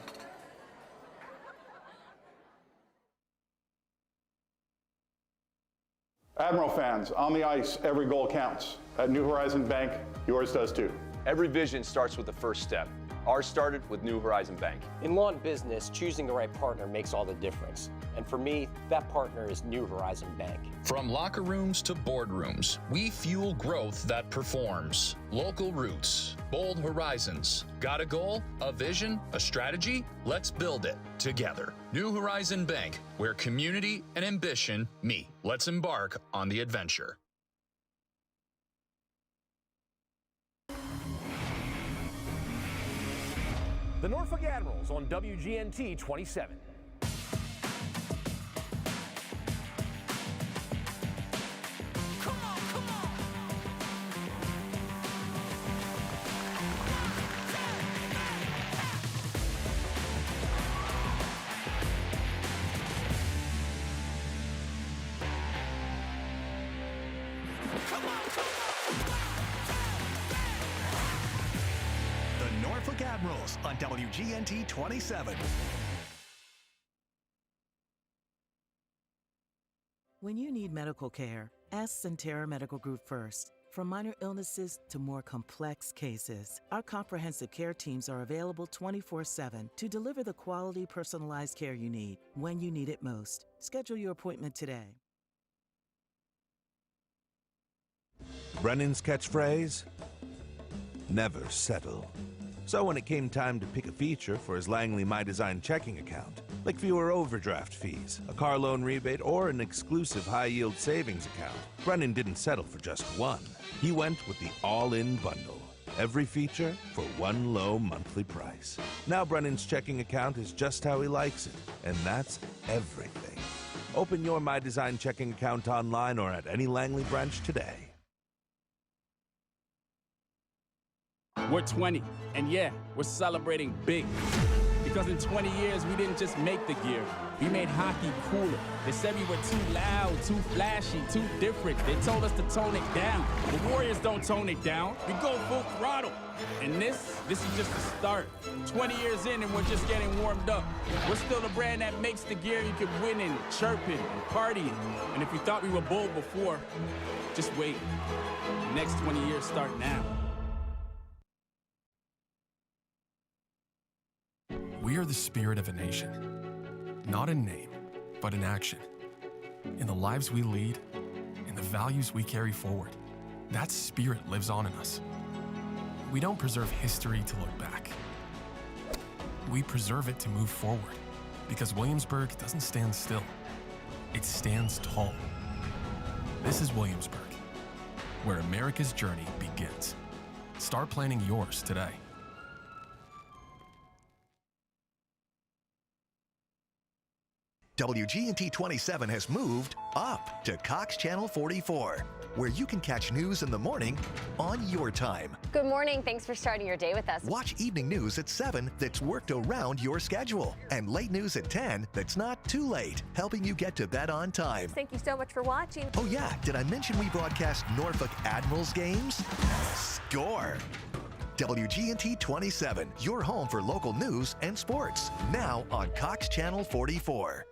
Admiral fans, on the ice, every goal counts. At New Horizon Bank, yours does too. Every vision starts with the first step. Ours started with New Horizon Bank. In law and business, choosing the right partner makes all the difference. And for me, that partner is New Horizon Bank. From locker rooms to boardrooms, we fuel growth that performs. Local roots, bold horizons. Got a goal, a vision, a strategy? Let's build it together. New Horizon Bank, where community and ambition meet. Let's embark on the adventure. The Norfolk Admirals on WGNT 27. The Norfolk Admirals on WGNT 27. When you need medical care, ask Centera Medical Group first. From minor illnesses to more complex cases, our comprehensive care teams are available 24/7 to deliver the quality, personalized care you need when you need it most. Schedule your appointment today. Brennan's catchphrase? Never settle. So when it came time to pick a feature for his Langley My Design checking account, like fewer overdraft fees, a car loan rebate, or an exclusive high-yield savings account, Brennan didn't settle for just one. He went with the all-in bundle. Every feature for one low monthly price. Now Brennan's checking account is just how he likes it, and that's everything. Open your My Design checking account online or at any Langley branch today. We're 20, and yeah, we're celebrating big. Because in 20 years, we didn't just make the gear, we made hockey cooler. They said we were too loud, too flashy, too different. They told us to tone it down. The Warriors don't tone it down, we go full throttle. And this is just the start. 20 years in and we're just getting warmed up. We're still the brand that makes the gear you can win in, chirping and partying. And if you thought we were bold before, just wait. The next 20 years start now. We are the spirit of a nation, not in name, but in action. In the lives we lead, in the values we carry forward, that spirit lives on in us. We don't preserve history to look back. We preserve it to move forward, because Williamsburg doesn't stand still. It stands tall. This is Williamsburg, where America's journey begins. Start planning yours today. WGNT 27 has moved up to Cox Channel 44, where you can catch news in the morning on your time. Good morning. Thanks for starting your day with us. Watch evening news at 7 that's worked around your schedule, and late news at 10 that's not too late, helping you get to bed on time. Thank you so much for watching. Oh yeah, did I mention we broadcast Norfolk Admirals games? Score! WGNT 27, your home for local news and sports, now on Cox Channel 44.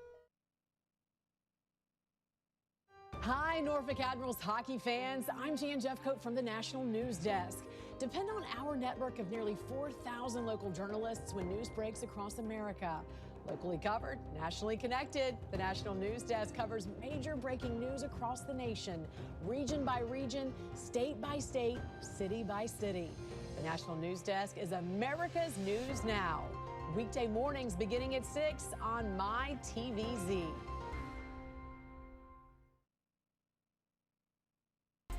Hi, Norfolk Admirals hockey fans. I'm Jan Jeffcoat from the National News Desk. Depend on our network of nearly 4,000 local journalists when news breaks across America. Locally covered, nationally connected, the National News Desk covers major breaking news across the nation, region by region, state by state, city by city. The National News Desk is America's News Now. Weekday mornings beginning at 6 on MyTVZ.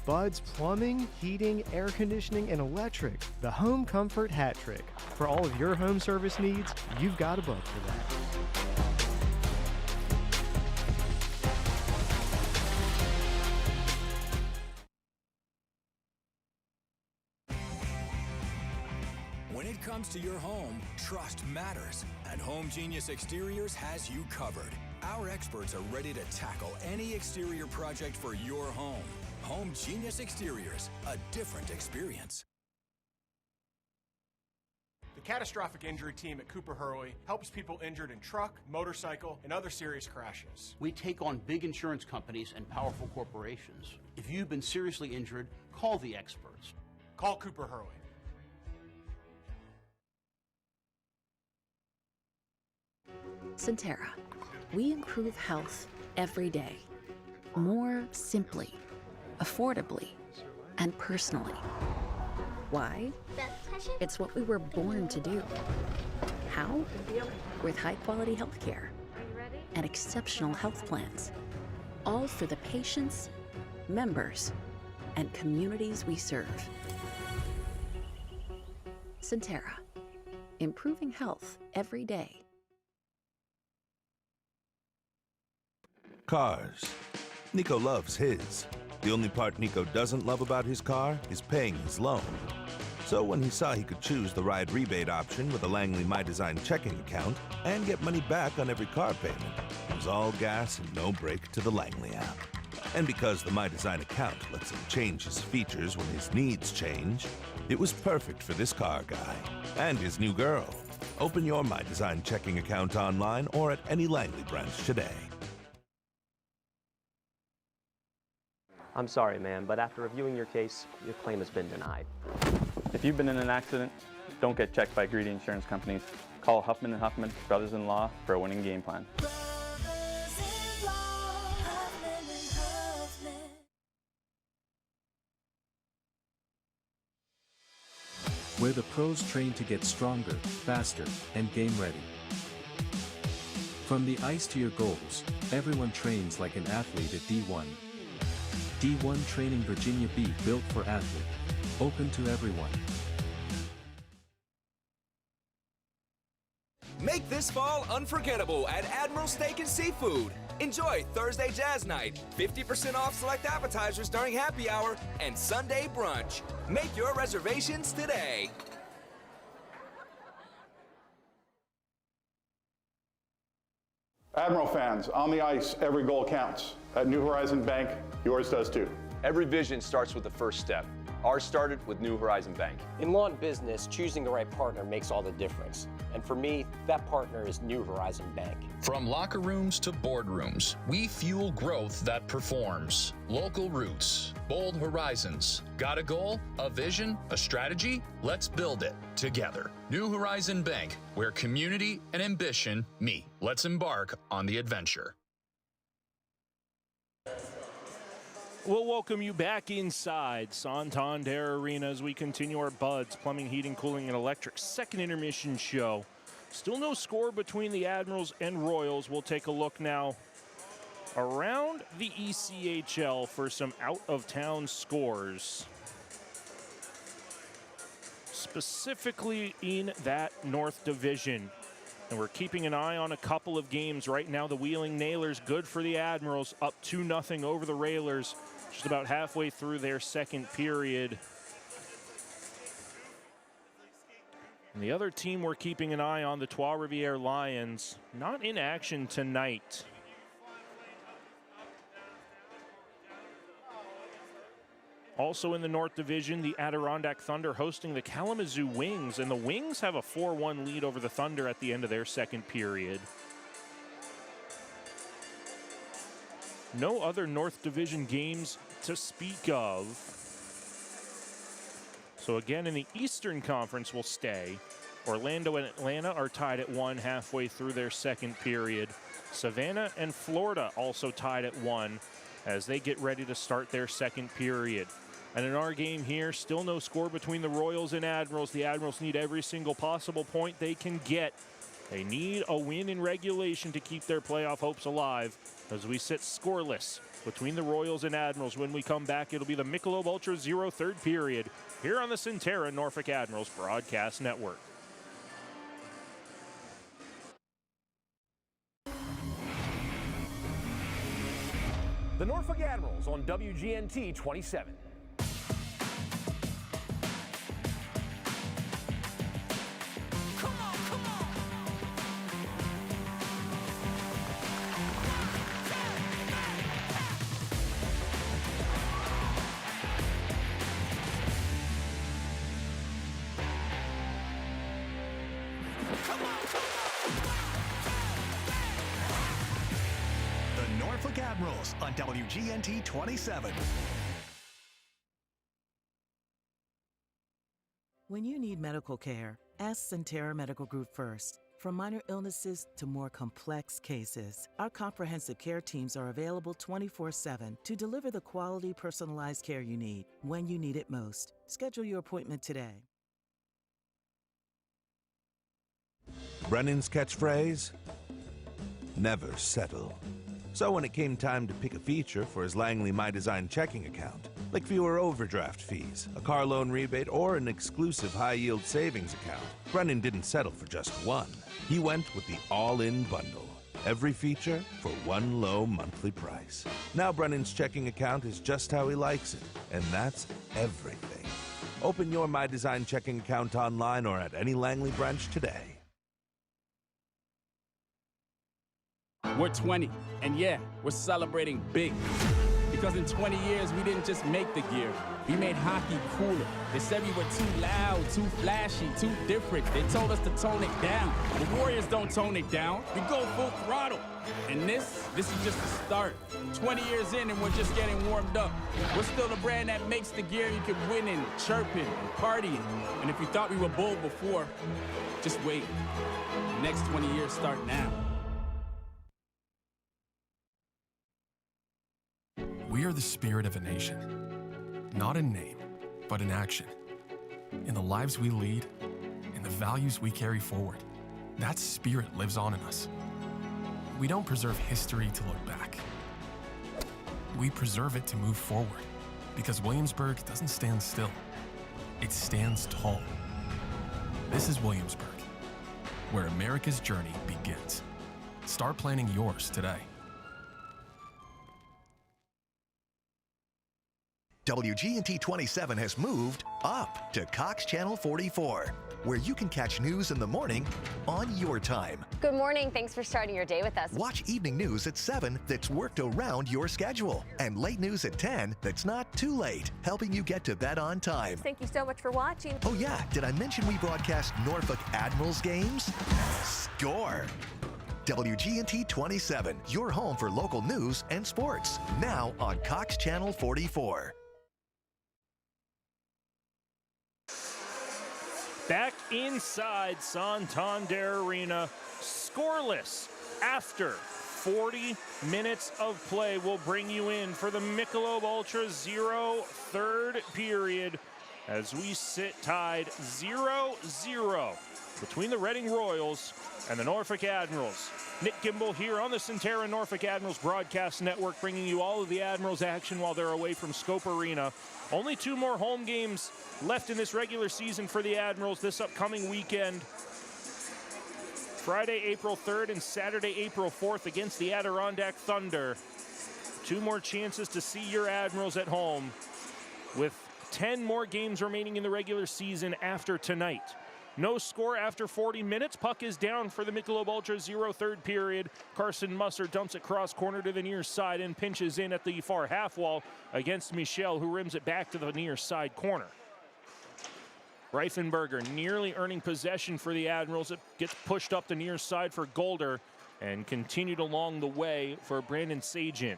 Bud's Plumbing, Heating, Air Conditioning, and Electric. The Home Comfort Hat Trick. For all of your home service needs, you've got a Bud for that. When it comes to your home, trust matters, and Home Genius Exteriors has you covered. Our experts are ready to tackle any exterior project for your home. Home Genius Exteriors, a different experience. The catastrophic injury team at Cooper Hurley helps people injured in truck, motorcycle, and other serious crashes. We take on big insurance companies and powerful corporations. If you've been seriously injured, call the experts. Call Cooper Hurley. Centera. We improve health every day. More simply, affordably, and personally. Why? It's what we were born to do. How? With high-quality health care and exceptional health plans. All for the patients, members, and communities we serve. Centera. Improving health every day. Cars. Nico loves his. The only part Nico doesn't love about his car is paying his loan. So when he saw he could choose the ride rebate option with a Langley My Design checking account and get money back on every car payment, it was all gas and no brake to the Langley app. And because the My Design account lets him change his features when his needs change, it was perfect for this car guy and his new girl. Open your My Design checking account online or at any Langley branch today. I'm sorry, ma'am, but after reviewing your case, your claim has been denied. If you've been in an accident, don't get checked by greedy insurance companies. Call Huffman & Huffman, brothers-in-law, for a winning game plan. Where the pros train to get stronger, faster, and game ready. From the ice to your goals, everyone trains like an athlete at D1. D1 Training Virginia Beach, built for athlete. Open to everyone. Make this fall unforgettable at Admiral Steak and Seafood. Enjoy Thursday Jazz Night, 50% off select appetizers during happy hour, and Sunday brunch. Make your reservations today. Admiral fans, on the ice, every goal counts. At New Horizon Bank, yours does too. Every vision starts with the first step. Ours started with New Horizon Bank. In law and business, choosing the right partner makes all the difference. And for me, that partner is New Horizon Bank. From locker rooms to boardrooms, we fuel growth that performs. Local roots, bold horizons. Got a goal, a vision, a strategy? Let's build it together. New Horizon Bank, where community and ambition meet. Let's embark on the adventure. We'll welcome you back inside Santander Arena as we continue our Buds Plumbing, Heating, Cooling, and Electric second intermission show. Still no score between the Admirals and Royals. We'll take a look now around the ECHL for some out-of-town scores, specifically in that North Division. And we're keeping an eye on a couple of games right now. The Wheeling Nailers, good for the Admirals, up 2-0 over the Railers, just about halfway through their second period. And the other team we're keeping an eye on, the Trois-Rivières Lions, not in action tonight. Also in the North Division, the Adirondack Thunder hosting the Kalamazoo Wings, and the Wings have a 4-1 lead over the Thunder at the end of their second period. No other North Division games to speak of. So again, in the Eastern Conference we'll stay. Orlando and Atlanta are tied at 1 halfway through their second period. Savannah and Florida also tied at 1 as they get ready to start their second period. And in our game here, still no score between the Royals and Admirals. The Admirals need every single possible point they can get. They need a win in regulation to keep their playoff hopes alive as we sit scoreless between the Royals and Admirals. When we come back, it'll be the Michelob Ultra Zero third period here on the Centera Norfolk Admirals Broadcast Network. The Norfolk Admirals on WGNT 27. The Norfolk Admirals on WGNT 27. When you need medical care, ask Centera Medical Group first. From minor illnesses to more complex cases, our comprehensive care teams are available 24/7 to deliver the quality, personalized care you need when you need it most. Schedule your appointment today. Brennan's catchphrase? Never settle. So when it came time to pick a feature for his Langley My Design checking account, like fewer overdraft fees, a car loan rebate, or an exclusive high-yield savings account, Brennan didn't settle for just one. He went with the all-in bundle. Every feature for one low monthly price. Now Brennan's checking account is just how he likes it, and that's everything. Open your My Design checking account online or at any Langley branch today. We're 20, and yeah, we're celebrating big. Because in 20 years, we didn't just make the gear, we made hockey cooler. They said we were too loud, too flashy, too different. They told us to tone it down. The Warriors don't tone it down, we go full throttle. And this is just the start. 20 years in and we're just getting warmed up. We're still the brand that makes the gear you can win in, chirping, and partying. And if you thought we were bold before, just wait. The next 20 years start now. We are the spirit of a nation, not in name, but in action. In the lives we lead, in the values we carry forward. That spirit lives on in us. We don't preserve history to look back. We preserve it to move forward, because Williamsburg doesn't stand still. It stands tall. This is Williamsburg, where America's journey begins. Start planning yours today. WGNT 27 has moved up to Cox Channel 44, where you can catch news in the morning on your time. Good morning. Thanks for starting your day with us. Watch evening news at 7 that's worked around your schedule, and late news at 10 that's not too late, helping you get to bed on time. Thank you so much for watching. Oh yeah, did I mention we broadcast Norfolk Admirals games? Score! WGNT 27, your home for local news and sports, now on Cox Channel 44. Back inside Santander Arena, scoreless after 40 minutes of play. We'll bring you in for the Michelob Ultra Zero third period as we sit tied 0-0 between the Reading Royals and the Norfolk Admirals. Nick Gimbel here on the Centera Norfolk Admirals Broadcast Network, bringing you all of the Admirals action while they're away from Scope Arena. Only 2 more home games left in this regular season for the Admirals this upcoming weekend. Friday, April 3rd and Saturday, April 4th against the Adirondack Thunder. 2 more chances to see your Admirals at home with 10 more games remaining in the regular season after tonight. No score after 40 minutes. Puck is down for the Michelob Ultra Zero third period. Carson Musser dumps it cross corner to the near side and pinches in at the far half wall against Michel, who rims it back to the near side corner. Reifenberger nearly earning possession for the Admirals. It gets pushed up the near side for Golder and continued along the way for Brandon Sajin.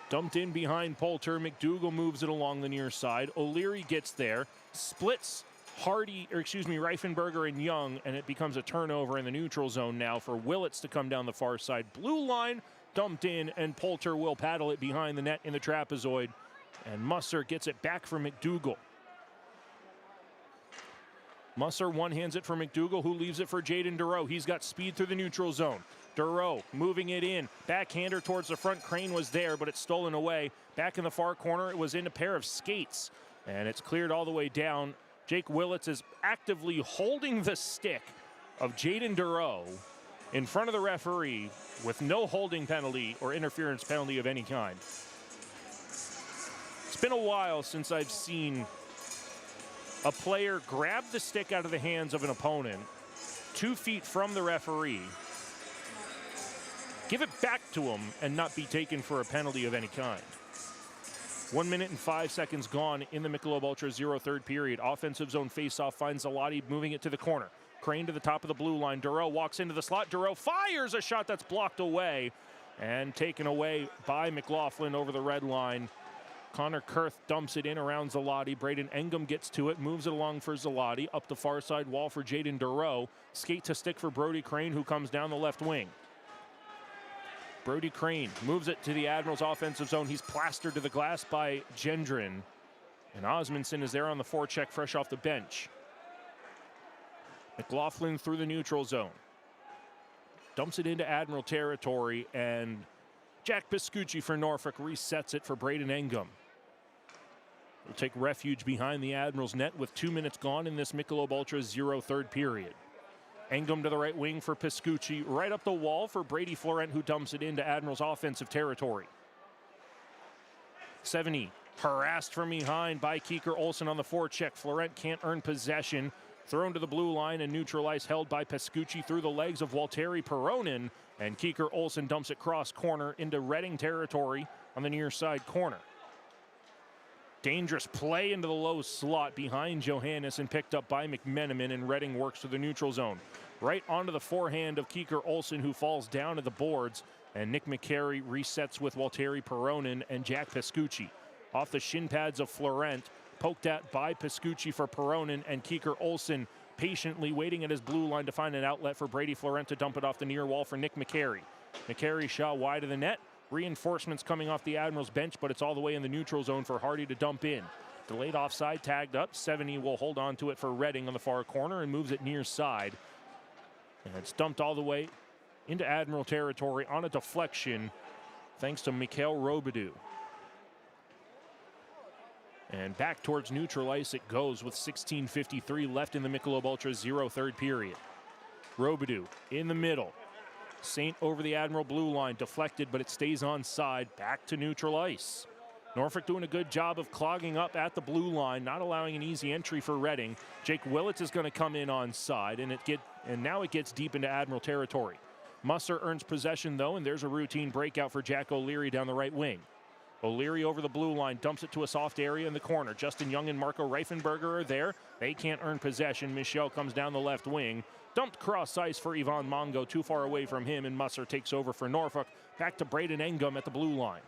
Dumped in behind Poulter. McDougall moves it along the near side. O'Leary gets there, splits Reifenberger and Young, and it becomes a turnover in the neutral zone now for Willits to come down the far side. Blue line dumped in, and Poulter will paddle it behind the net in the trapezoid, and Musser gets it back for McDougall. Musser one-hands it for McDougall, who leaves it for Jaden Dureau. He's got speed through the neutral zone. Dureau moving it in. Backhander towards the front. Crane was there, but it's stolen away. Back in the far corner, it was in a pair of skates, and it's cleared all the way down. Jake Willits is actively holding the stick of Jaden Dureau in front of the referee with no holding penalty or interference penalty of any kind. It's been a while since I've seen a player grab the stick out of the hands of an opponent 2 feet from the referee, give it back to him, and not be taken for a penalty of any kind. 1 minute and 5 seconds gone in the Michelob Ultra Zero third period. Offensive zone faceoff finds Zalotti moving it to the corner. Crane to the top of the blue line. Dureau walks into the slot. Dureau fires a shot that's blocked away and taken away by McLaughlin over the red line. Connor Kurth dumps it in around Zalotti. Braden Engum gets to it, moves it along for Zalotti. Up the far side wall for Jaden Dureau. Skate to stick for Brody Crane, who comes down the left wing. Brody Crane moves it to the Admirals offensive zone. He's plastered to the glass by Gendron. And Osmondson is there on the forecheck, fresh off the bench. McLaughlin through the neutral zone. Dumps it into Admiral territory, and Jack Piscucci for Norfolk resets it for Braden Engum. Will take refuge behind the Admirals net with 2 minutes gone in this Michelob Ultra Zero third period. Engum to the right wing for Piscucci, right up the wall for Brady Florent, who dumps it into Admirals offensive territory. 70 harassed from behind by Keeker Olsen on the forecheck. Florent can't earn possession. Thrown to the blue line and neutralized, held by Piscucci through the legs of Walteri Peronin, and Keeker Olsen dumps it cross corner into Reading territory on the near side corner. Dangerous play into the low slot behind Johannes and picked up by McMenamin, and Reading works to the neutral zone. Right onto the forehand of Keeker Olsen, who falls down to the boards, and Nick McCary resets with Walteri Peronin and Jack Piscucci. Off the shin pads of Florent, poked at by Piscucci for Peronin, and Keeker Olsen patiently waiting at his blue line to find an outlet for Brady Florent to dump it off the near wall for Nick McCary. McCary shot wide of the net. Reinforcements coming off the Admirals bench, but it's all the way in the neutral zone for Hardy to dump in. Delayed offside, tagged up. 70 will hold on to it for Reading on the far corner and moves it near side. And it's dumped all the way into Admiral territory on a deflection thanks to Mikhail Robidoux. And back towards neutral ice it goes with 16:53 left in the Michelob Ultra Zero third period. Robidoux in the middle. Saint over the Admiral blue line, deflected, but it stays onside, back to neutral ice. Norfolk doing a good job of clogging up at the blue line, not allowing an easy entry for Reading. Jake Willits is going to come in onside, and now it gets deep into Admiral territory. Musser earns possession, though, and there's a routine breakout for Jack O'Leary down the right wing. O'Leary over the blue line, dumps it to a soft area in the corner. Justin Young and Marco Reifenberger are there. They can't earn possession. Michel comes down the left wing. Dumped cross ice for Yvonne Mongo, too far away from him, and Musser takes over for Norfolk. Back to Braden Engum at the blue line.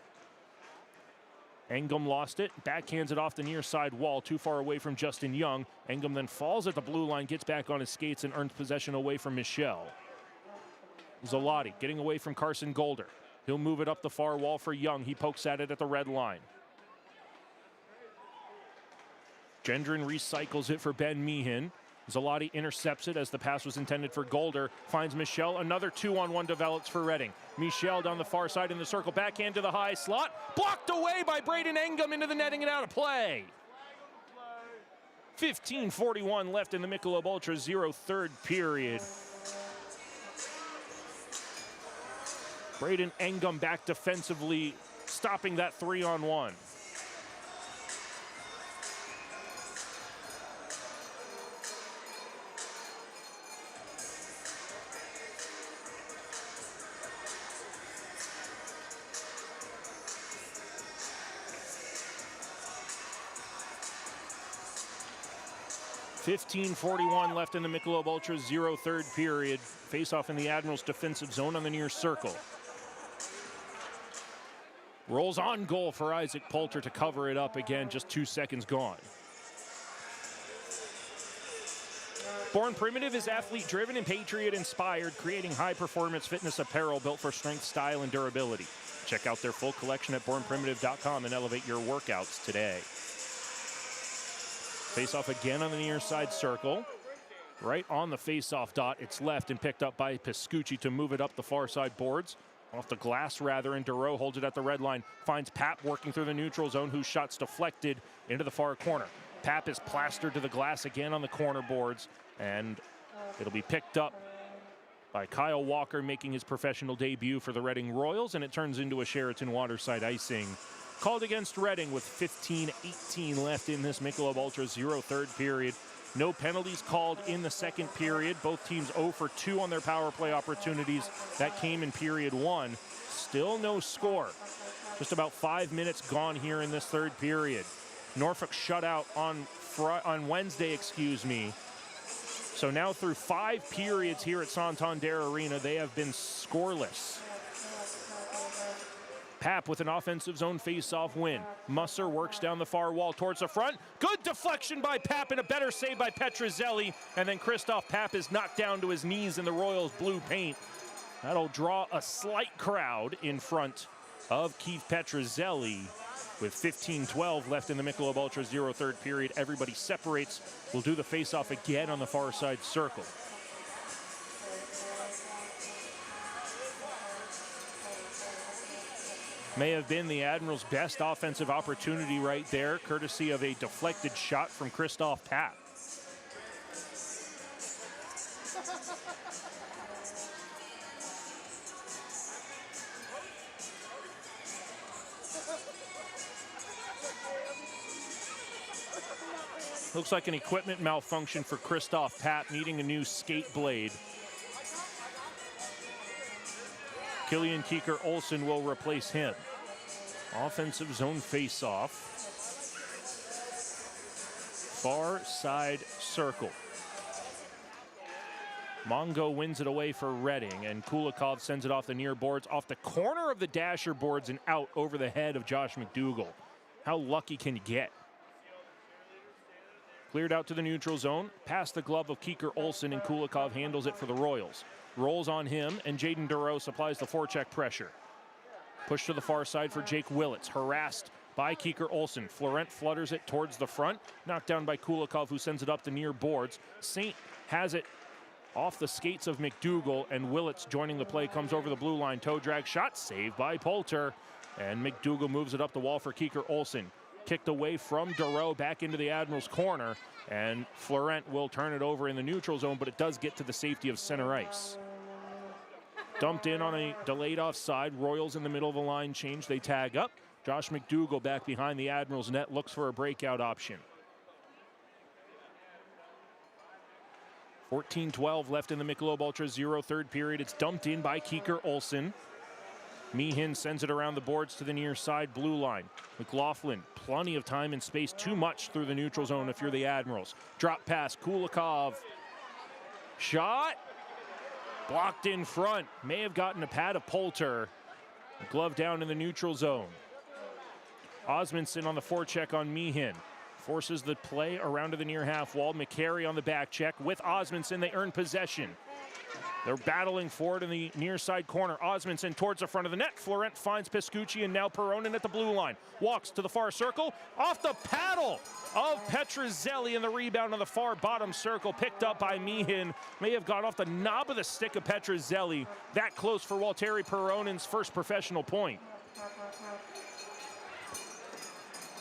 Engum lost it, backhands it off the near side wall, too far away from Justin Young. Engum then falls at the blue line, gets back on his skates, and earns possession away from Michel. Zalotti getting away from Carson Golder. He'll move it up the far wall for Young. He pokes at it at the red line. Gendron recycles it for Ben Meehan. Zalotti intercepts it as the pass was intended for Golder. Finds Michel. Another 2-on-1 develops for Reading. Michel down the far side in the circle. Backhand to the high slot. Blocked away by Braden Engum into the netting and out of play. 15:41 left in the Michelob Ultra 0 third period. Braden Engum back defensively, stopping that 3-on-1. .41 left in the Michelob Ultra 0 third period. Face-off in the Admirals' defensive zone on the near circle. Rolls on goal for Isaac Poulter to cover it up again, just 2 seconds gone. Born Primitive is athlete-driven and Patriot-inspired, creating high-performance fitness apparel built for strength, style, and durability. Check out their full collection at bornprimitive.com and elevate your workouts today. Face-off again on the near side circle. Right on the face-off dot, it's left and picked up by Piscucci to move it up the far side boards. Off the glass, rather, and Duro holds it at the red line. Finds Pap working through the neutral zone, whose shot's deflected into the far corner. Pap is plastered to the glass again on the corner boards, and it'll be picked up by Kyle Walker, making his professional debut for the Reading Royals, and it turns into a Sheraton Waterside icing. Called against Reading with 15:18 left in this Michelob Ultra 0 third period. No penalties called in the second period. Both teams 0 for 2 on their power play opportunities. That came in period 1. Still no score. Just about 5 minutes gone here in this third period. Norfolk shut out on Wednesday, So now through 5 periods here at Santander Arena, they have been scoreless. Pap with an offensive zone face-off win. Musser works down the far wall towards the front. Good deflection by Pap and a better save by Petruzzelli. And then Christoph Pap is knocked down to his knees in the Royals blue paint. That'll draw a slight crowd in front of Keith Petruzzelli. With 15:12 left in the Michelob Ultra 0 third period, everybody separates. We'll do the face-off again on the far side circle. May have been the Admirals' best offensive opportunity right there, courtesy of a deflected shot from Christoph Pap. Looks like an equipment malfunction for Christoph Pap, needing a new skate blade. Killian Keeker-Olsen will replace him. Offensive zone face-off. Far side circle. Mongo wins it away for Reading, and Kulikov sends it off the near boards, off the corner of the dasher boards and out over the head of Josh McDougall. How lucky can you get? Cleared out to the neutral zone, past the glove of Keeker-Olsen, and Kulikov handles it for the Royals. Rolls on him, and Jaden Duro supplies the forecheck pressure. Push to the far side for Jake Willits, harassed by Keeker-Olsen. Florent flutters it towards the front, knocked down by Kulikov, who sends it up the near boards. Saint has it off the skates of McDougall, and Willits joining the play, comes over the blue line. Toe drag shot, saved by Poulter, and McDougall moves it up the wall for Keeker-Olsen. Kicked away from Duro back into the Admirals' corner, and Florent will turn it over in the neutral zone, but it does get to the safety of center ice. Dumped in on a delayed offside. Royals in the middle of the line change. They tag up. Josh McDougall back behind the Admirals net, looks for a breakout option. 14-12 left in the Michelob Ultra Zero third period. It's dumped in by Keeker Olsen. Meehan sends it around the boards to the near side blue line. McLaughlin, plenty of time and space, too much through the neutral zone if you're the Admirals. Drop pass, Kulikov. Shot. Blocked in front. May have gotten a pad of Poulter. Glove down in the neutral zone. Osmondson on the forecheck on Meehan. Forces the play around to the near half wall. McCary on the back check with Osmondson. They earn possession. They're battling forward in the near side corner. Osmondson towards the front of the net. Florent finds Piscucci, and now Peronin at the blue line. Walks to the far circle. Off the paddle of Petruzzelli, and the rebound on the far bottom circle picked up by Meehan. May have gone off the knob of the stick of Petruzzelli. That close for Walteri Peronin's first professional point.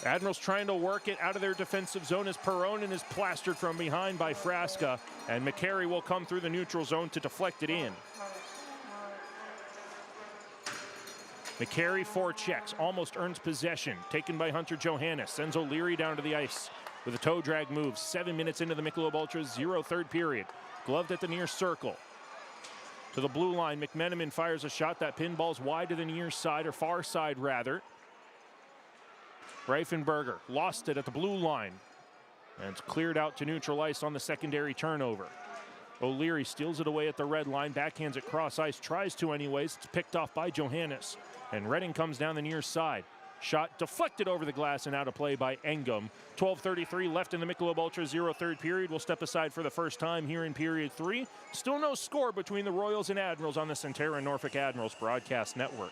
Admirals trying to work it out of their defensive zone as Peronin is plastered from behind by Frasca, and McCary will come through the neutral zone to deflect it in. McCary forechecks, almost earns possession, taken by Hunter Johannes, sends O'Leary down to the ice with a toe drag move. 7 minutes into the Michelob Ultra's Zero third period. Gloved at the near circle. To the blue line, McMenamin fires a shot that pinballs wide to the near side, or far side rather. Reifenberger lost it at the blue line, and it's cleared out to neutral ice on the secondary turnover. O'Leary steals it away at the red line, backhands it cross ice, tries to anyways. It's picked off by Johannes, and Redding comes down the near side. Shot deflected over the glass and out of play by Engum. 12:33 left in the Michelob Ultra Zero third period. We'll step aside for the first time here in period 3. Still no score between the Royals and Admirals on the Centera and Norfolk Admirals broadcast network.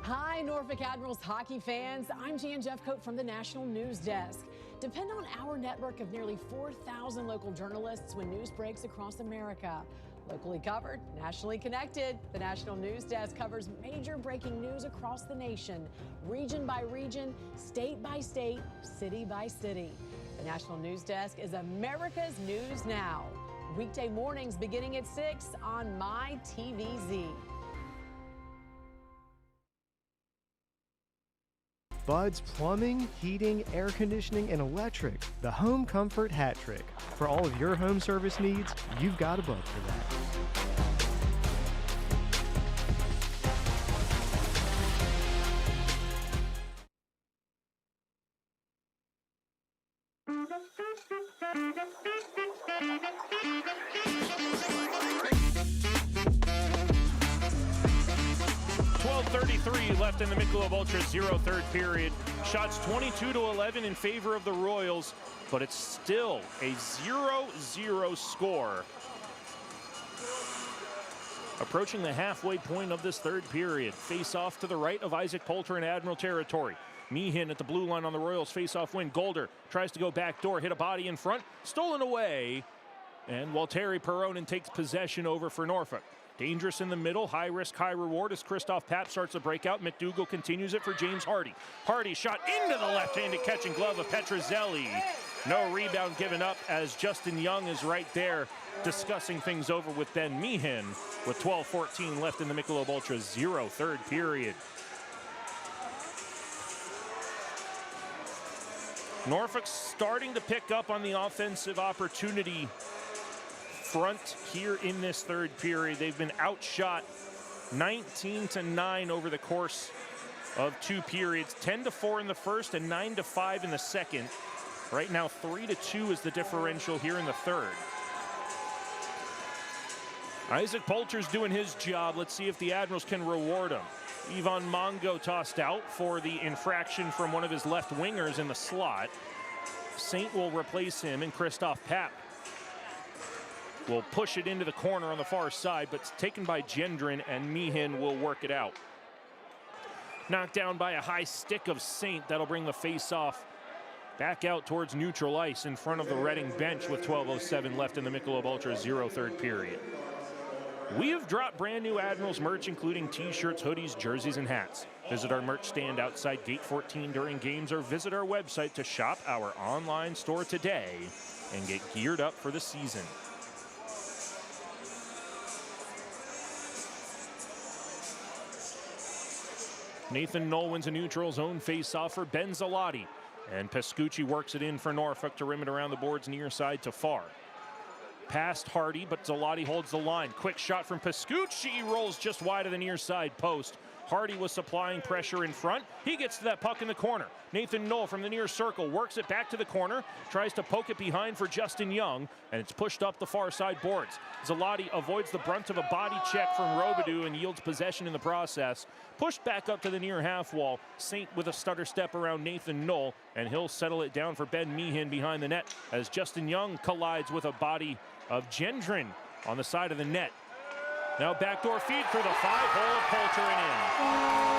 Hi, Norfolk Admirals hockey fans. I'm Jan Jeffcoat from the National News Desk. Depend on our network of nearly 4,000 local journalists when news breaks across America. Locally covered, nationally connected, the National News Desk covers major breaking news across the nation, region by region, state by state, city by city. The National News Desk is America's News Now. Weekday mornings beginning at 6 on MyTVZ. Bud's Plumbing, Heating, Air Conditioning, and Electric. The Home Comfort Hat Trick. For all of your home service needs, you've got a Bud for that. 12:33 left in the Michelob Ultra Zero third period. Shots 22-11 in favor of the Royals, but it's still a 0-0 score. Approaching the halfway point of this third period. Face off to the right of Isaac Poulter in Admiral territory. Meehan at the blue line on the Royals face-off win. Golder tries to go back door, hit a body in front, stolen away, and Walteri Peronin takes possession over for Norfolk. Dangerous in the middle, high risk, high reward as Christoph Papp starts the breakout. McDougall continues it for James Hardy. Hardy shot into the left-handed catching glove of Petruzzelli. No rebound given up as Justin Young is right there discussing things over with Ben Meehan with 12:14 left in the Michelob Ultra Zero third period. Norfolk starting to pick up on the offensive opportunity front here in this third period. They've been outshot 19-9 over the course of 2 periods. 10-4 in the first and 9-5 in the second. Right now 3-2 is the differential here in the third. Isaac Poulter's doing his job. Let's see if the Admirals can reward him. Ivan Mongo tossed out for the infraction from one of his left wingers in the slot. Saint will replace him, and Christoph Papp will push it into the corner on the far side, but it's taken by Gendron, and Meehan will work it out. Knocked down by a high stick of Saint. That'll bring the face-off back out towards neutral ice in front of the Reading bench with 12:07 left in the Michelob Ultra Zero third period. We have dropped brand new Admirals merch, including t-shirts, hoodies, jerseys, and hats. Visit our merch stand outside Gate 14 during games, or visit our website to shop our online store today and get geared up for the season. Nathan Knoll wins a neutral zone face-off for Ben Zalotti. And Pescucci works it in for Norfolk to rim it around the boards near side to far. Past Hardy, but Zalotti holds the line. Quick shot from Pescucci, rolls just wide of the near side post. Hardy was supplying pressure in front. He gets to that puck in the corner. Nathan Knoll from the near circle works it back to the corner, tries to poke it behind for Justin Young, and it's pushed up the far side boards. Zalotti avoids the brunt of a body check from Robidoux and yields possession in the process. Pushed back up to the near half wall. Saint with a stutter step around Nathan Knoll, and he'll settle it down for Ben Meehan behind the net as Justin Young collides with a body of Gendron on the side of the net. Now backdoor feed for the 5-hole of Poulter and in.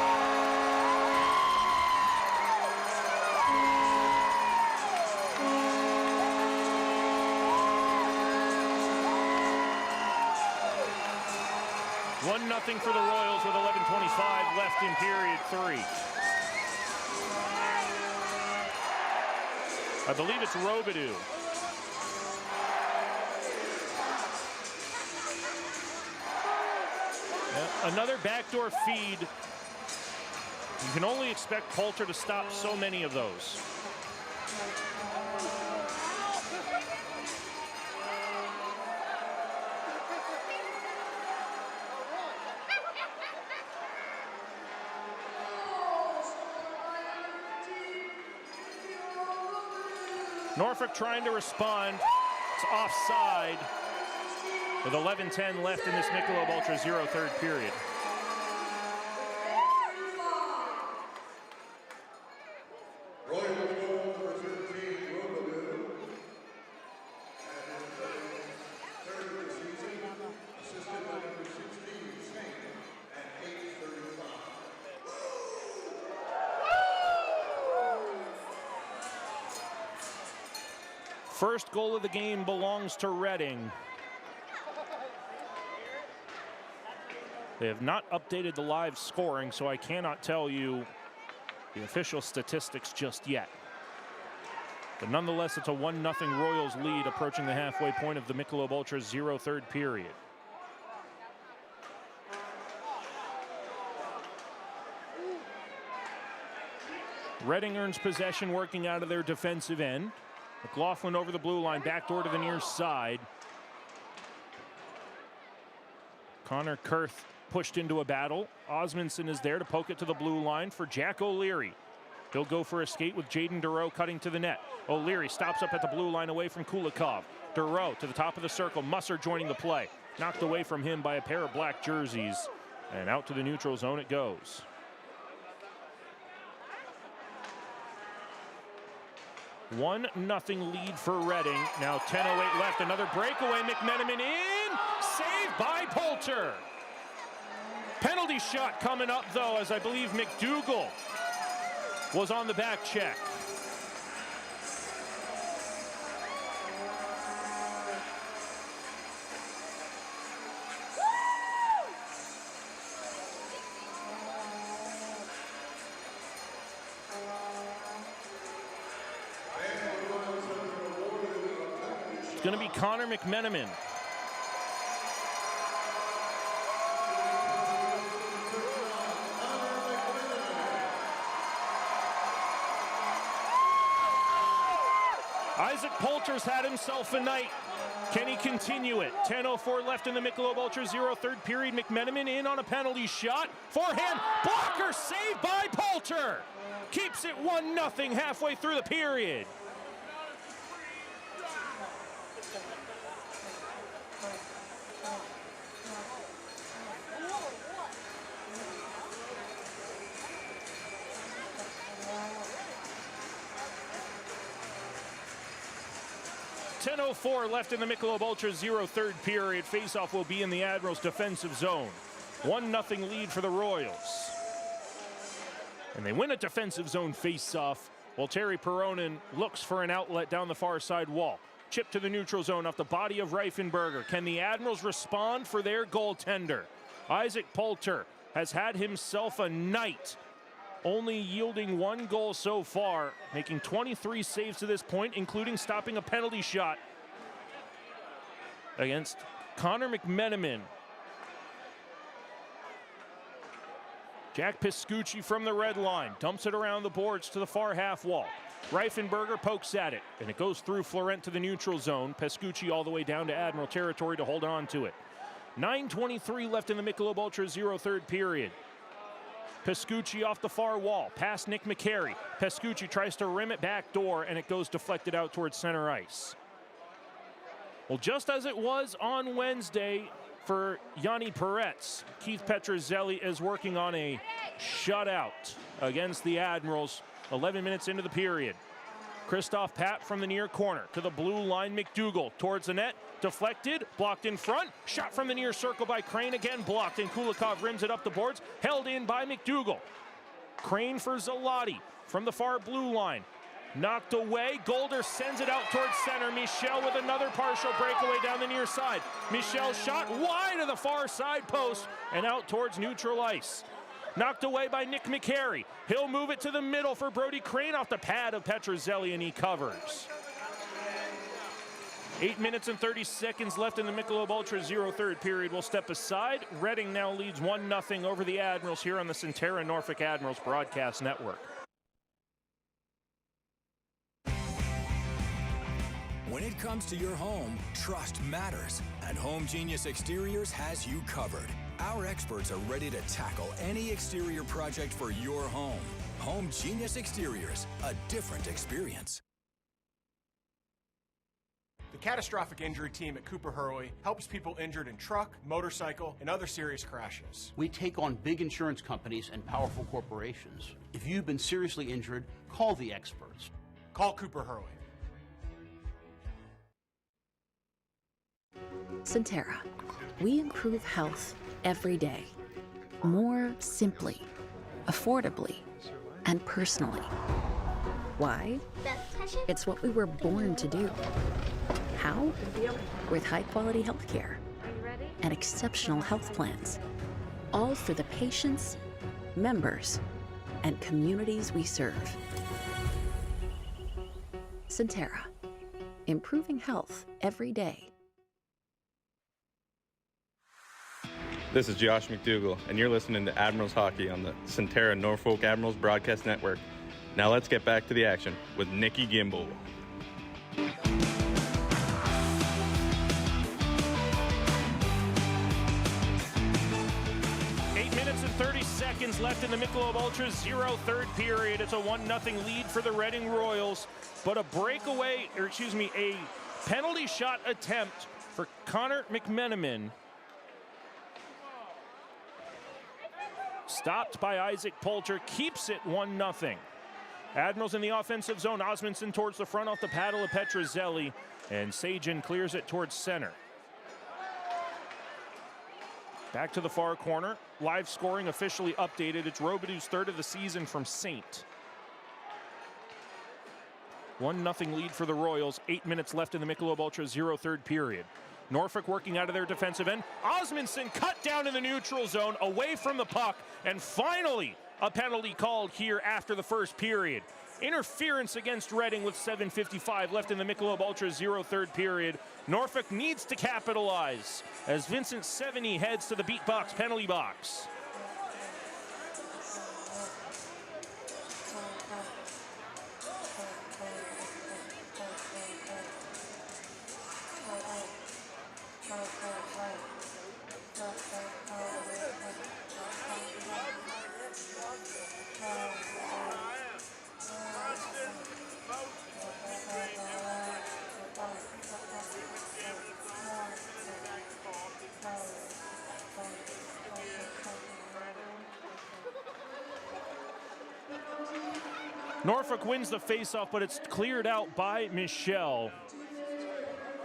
1-0 for the Royals with 11:25 left in period 3. I believe it's Robidoux. Another backdoor feed. You can only expect Poulter to stop so many of those. Norfolk trying to respond. It's offside. With 11:10 left in this Michelob Ultra Zero third period. First goal of the game belongs to Reading. They have not updated the live scoring, so I cannot tell you the official statistics just yet. But nonetheless, it's a 1-0 Royals lead approaching the halfway point of the Michelob Ultra Zero third period. Reading earns possession working out of their defensive end. McLaughlin over the blue line, backdoor to the near side. Connor Kurth pushed into a battle. Osmondson is there to poke it to the blue line for Jack O'Leary. He'll go for a skate with Jaden Dureau cutting to the net. O'Leary stops up at the blue line away from Kulikov. Dureau to the top of the circle. Musser joining the play. Knocked away from him by a pair of black jerseys. And out to the neutral zone it goes. One nothing lead for Reading. Now 10:08 left. Another breakaway. McMenamin in. Saved by Poulter. Penalty shot coming up, though, as I believe McDougall was on the back check. It's going to be Connor McMenamin. Isaac Poulter's had himself a night. Can he continue it? 10:04 left in the Michelob Ultra Zero third period. McMenamin in on a penalty shot. Forehand. Blocker saved by Poulter. Keeps it 1-0 halfway through the period. .04 left in the Michelob Ultra Zero third period. Faceoff will be in the Admirals' defensive zone. 1-0 lead for the Royals. And they win a defensive zone faceoff while Terry Peronin looks for an outlet down the far side wall. Chip to the neutral zone off the body of Reifenberger. Can the Admirals respond for their goaltender? Isaac Poulter has had himself a night, only yielding one goal so far, making 23 saves to this point, including stopping a penalty shot against Connor McMenamin. Jack Piscucci from the red line dumps it around the boards to the far half wall. Reifenberger pokes at it, and it goes through Florent to the neutral zone. Piscucci all the way down to Admiral territory to hold on to it. 9:23 left in the Michelob Ultra 0 third period. Piscucci off the far wall, past Nick McCary. Piscucci tries to rim it back door, and it goes deflected out towards center ice. Well, just as it was on Wednesday for Yanni Peretz, Keith Petruzzelli is working on a shutout against the Admirals 11 minutes into the period. Christoph Papp from the near corner to the blue line. McDougall towards the net, deflected, blocked in front, shot from the near circle by Crane, again blocked, and Kulikov rims it up the boards, held in by McDougall. Crane for Zalotti from the far blue line, knocked away. Golder sends it out towards center. Michel with another partial breakaway down the near side. Michel's shot wide of the far side post and out towards neutral ice. Knocked away by Nick McCary. He'll move it to the middle for Brody Crane off the pad of Petruzzelli, and he covers. 8 minutes and 30 seconds left in the Michelob Ultra 0 third period. We'll step aside. Reading now leads 1-0 over the Admirals here on the Centera Norfolk Admirals broadcast network. When it comes to your home, trust matters, and Home Genius Exteriors has you covered. Our experts are ready to tackle any exterior project for your home. Home Genius Exteriors, a different experience. The catastrophic injury team at Cooper Hurley helps people injured in truck, motorcycle, and other serious crashes. We take on big insurance companies and powerful corporations. If you've been seriously injured, call the experts. Call Cooper Hurley. Centera. We improve health every day. More simply, affordably, and personally. Why? It's what we were born to do. How? With high-quality health care and exceptional health plans. All for the patients, members, and communities we serve. Centera. Improving health every day. This is Josh McDougall, and you're listening to Admirals Hockey on the Centera Norfolk Admirals Broadcast Network. Now let's get back to the action with Nikki Gimbel. 8 minutes and 30 seconds left in the Michelob Ultra 0 third period. It's a 1-0 lead for the Reading Royals, but a penalty shot attempt for Connor McMenamin. Stopped by Isaac Poulter, keeps it 1-0. Admirals in the offensive zone. Osmondson towards the front off the paddle of Petruzzelli, and Sajin clears it towards center. Back to the far corner. Live scoring officially updated. It's Robidoux' third of the season from Saint. 1-0 lead for the Royals. 8 minutes left in the Michelob Ultra 0 third period. Norfolk working out of their defensive end. Osmondson cut down in the neutral zone, away from the puck, and finally a penalty called here after the first period. Interference against Reading with 7:55 left in the Michelob Ultra 0 third period. Norfolk needs to capitalize as Vincent Sevigny heads to the beat box penalty box. Norfolk wins the faceoff, but it's cleared out by Michel.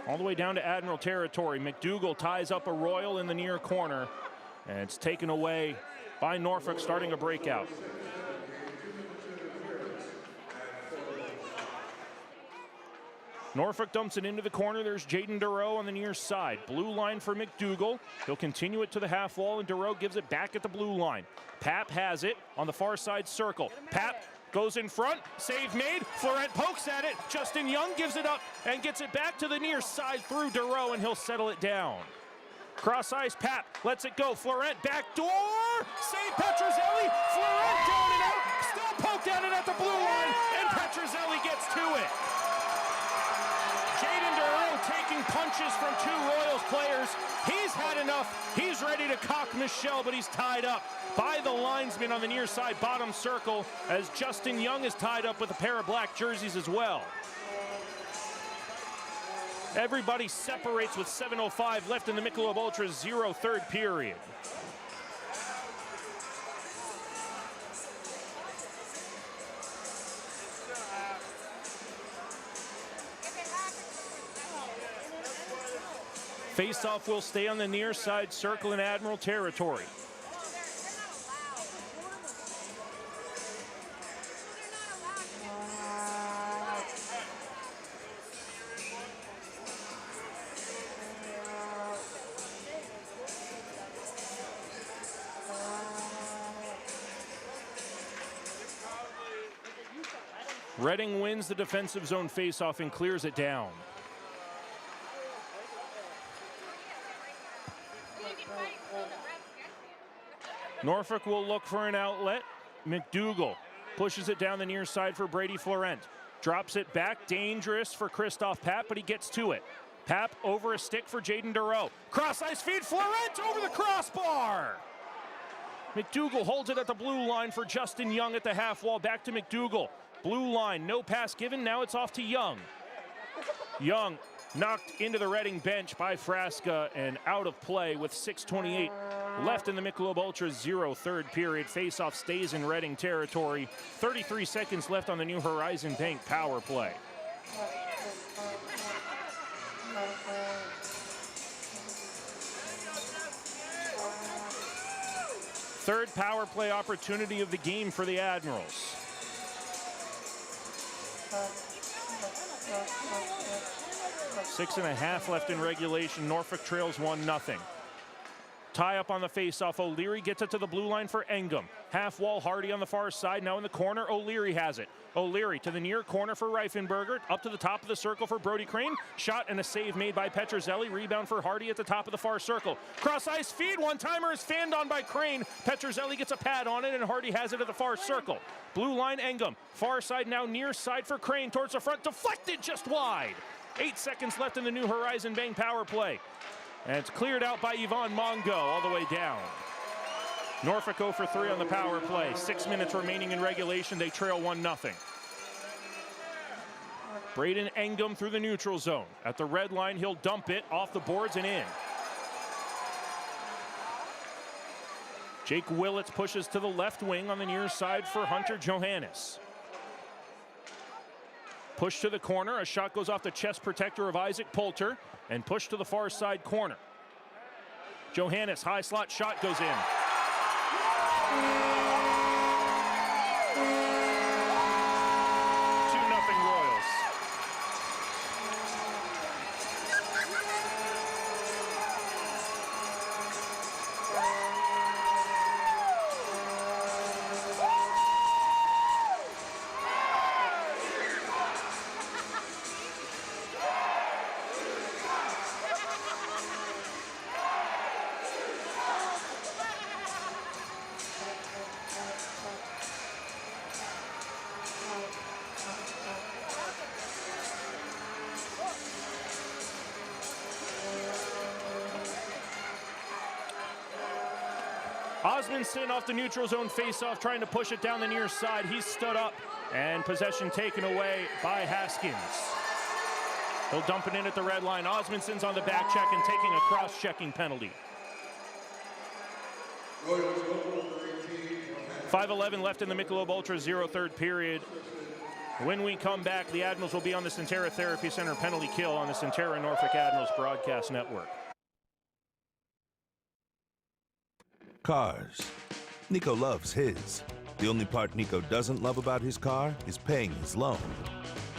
All the way down to Admiral territory. McDougall ties up a Royal in the near corner, and it's taken away by Norfolk, starting a breakout. Norfolk dumps it into the corner. There's Jaden Dureau on the near side. Blue line for McDougall. He'll continue it to the half wall, and Dureau gives it back at the blue line. Papp has it on the far side circle. Papp goes in front, save made, Florent pokes at it, Justin Young gives it up and gets it back to the near side through Dureau, and he'll settle it down. Cross ice, Papp lets it go, Florent back door, Save Petrozelli. Florent down and out. Still poked at it at the blue line, and Petrozelli gets to it. Jaden Dureau taking punches from two Royals players. He's had enough. He's ready to cock Michelle, but he's tied up by the linesman on the near side bottom circle, as Justin Young is tied up with a pair of black jerseys as well. Everybody separates with 7:05 left in the Michelob Ultra's 0 third period. Face-off will stay on the near side circle in Admiral territory. Reading wins the defensive zone face-off and clears it down. Norfolk will look for an outlet. McDougal pushes it down the near side for Brady Florent. Drops it back, dangerous for Christoph Papp, but he gets to it. Papp over a stick for Jaden Dureau. Cross-ice feed, Florent over the crossbar! McDougal holds it at the blue line for Justin Young at the half wall. Back to McDougal. Blue line, no pass given, now it's off to Young. Young knocked into the Reading bench by Frasca and out of play with 6:28 left in the Michelob Ultra's 0 third period. Faceoff stays in Reading territory. 33 seconds left on the New Horizon Bank power play. Third power play opportunity of the game for the Admirals. Six and a half left in regulation. Norfolk trails 1-0. Tie up on the faceoff. O'Leary gets it to the blue line for Engum. Half wall, Hardy on the far side. Now in the corner, O'Leary has it. O'Leary to the near corner for Reifenberger. Up to the top of the circle for Brody Crane. Shot and a save made by Petrozelli. Rebound for Hardy at the top of the far circle. Cross-ice feed. One-timer is fanned on by Crane. Petrozelli gets a pad on it, and Hardy has it at the far circle. Blue line, Engum. Far side now, near side for Crane. Towards the front. Deflected just wide. 8 seconds left in the New Horizon Bank power play. And it's cleared out by Yvonne Mongo all the way down. Norfolk 0 for 3 on the power play. 6 minutes remaining in regulation. They trail 1-0. Braden Engum through the neutral zone. At the red line, he'll dump it off the boards and in. Jake Willits pushes to the left wing on the near side for Hunter Johannes. Push to the corner. A shot goes off the chest protector of Isaac Poulter and push to the far side corner. Johannes, high slot shot goes in. 2-0 Royals. Osmondson off the neutral zone faceoff, trying to push it down the near side. He's stood up, and possession taken away by Haskins. He'll dump it in at the red line. Osmondson's on the back check and taking a cross-checking penalty. 5:11 left in the Michelob Ultra 0 third period. When we come back, the Admirals will be on the Centera Therapy Center penalty kill on the Centera Norfolk Admirals broadcast network. Cars. Nico loves his. The only part Nico doesn't love about his car is paying his loan.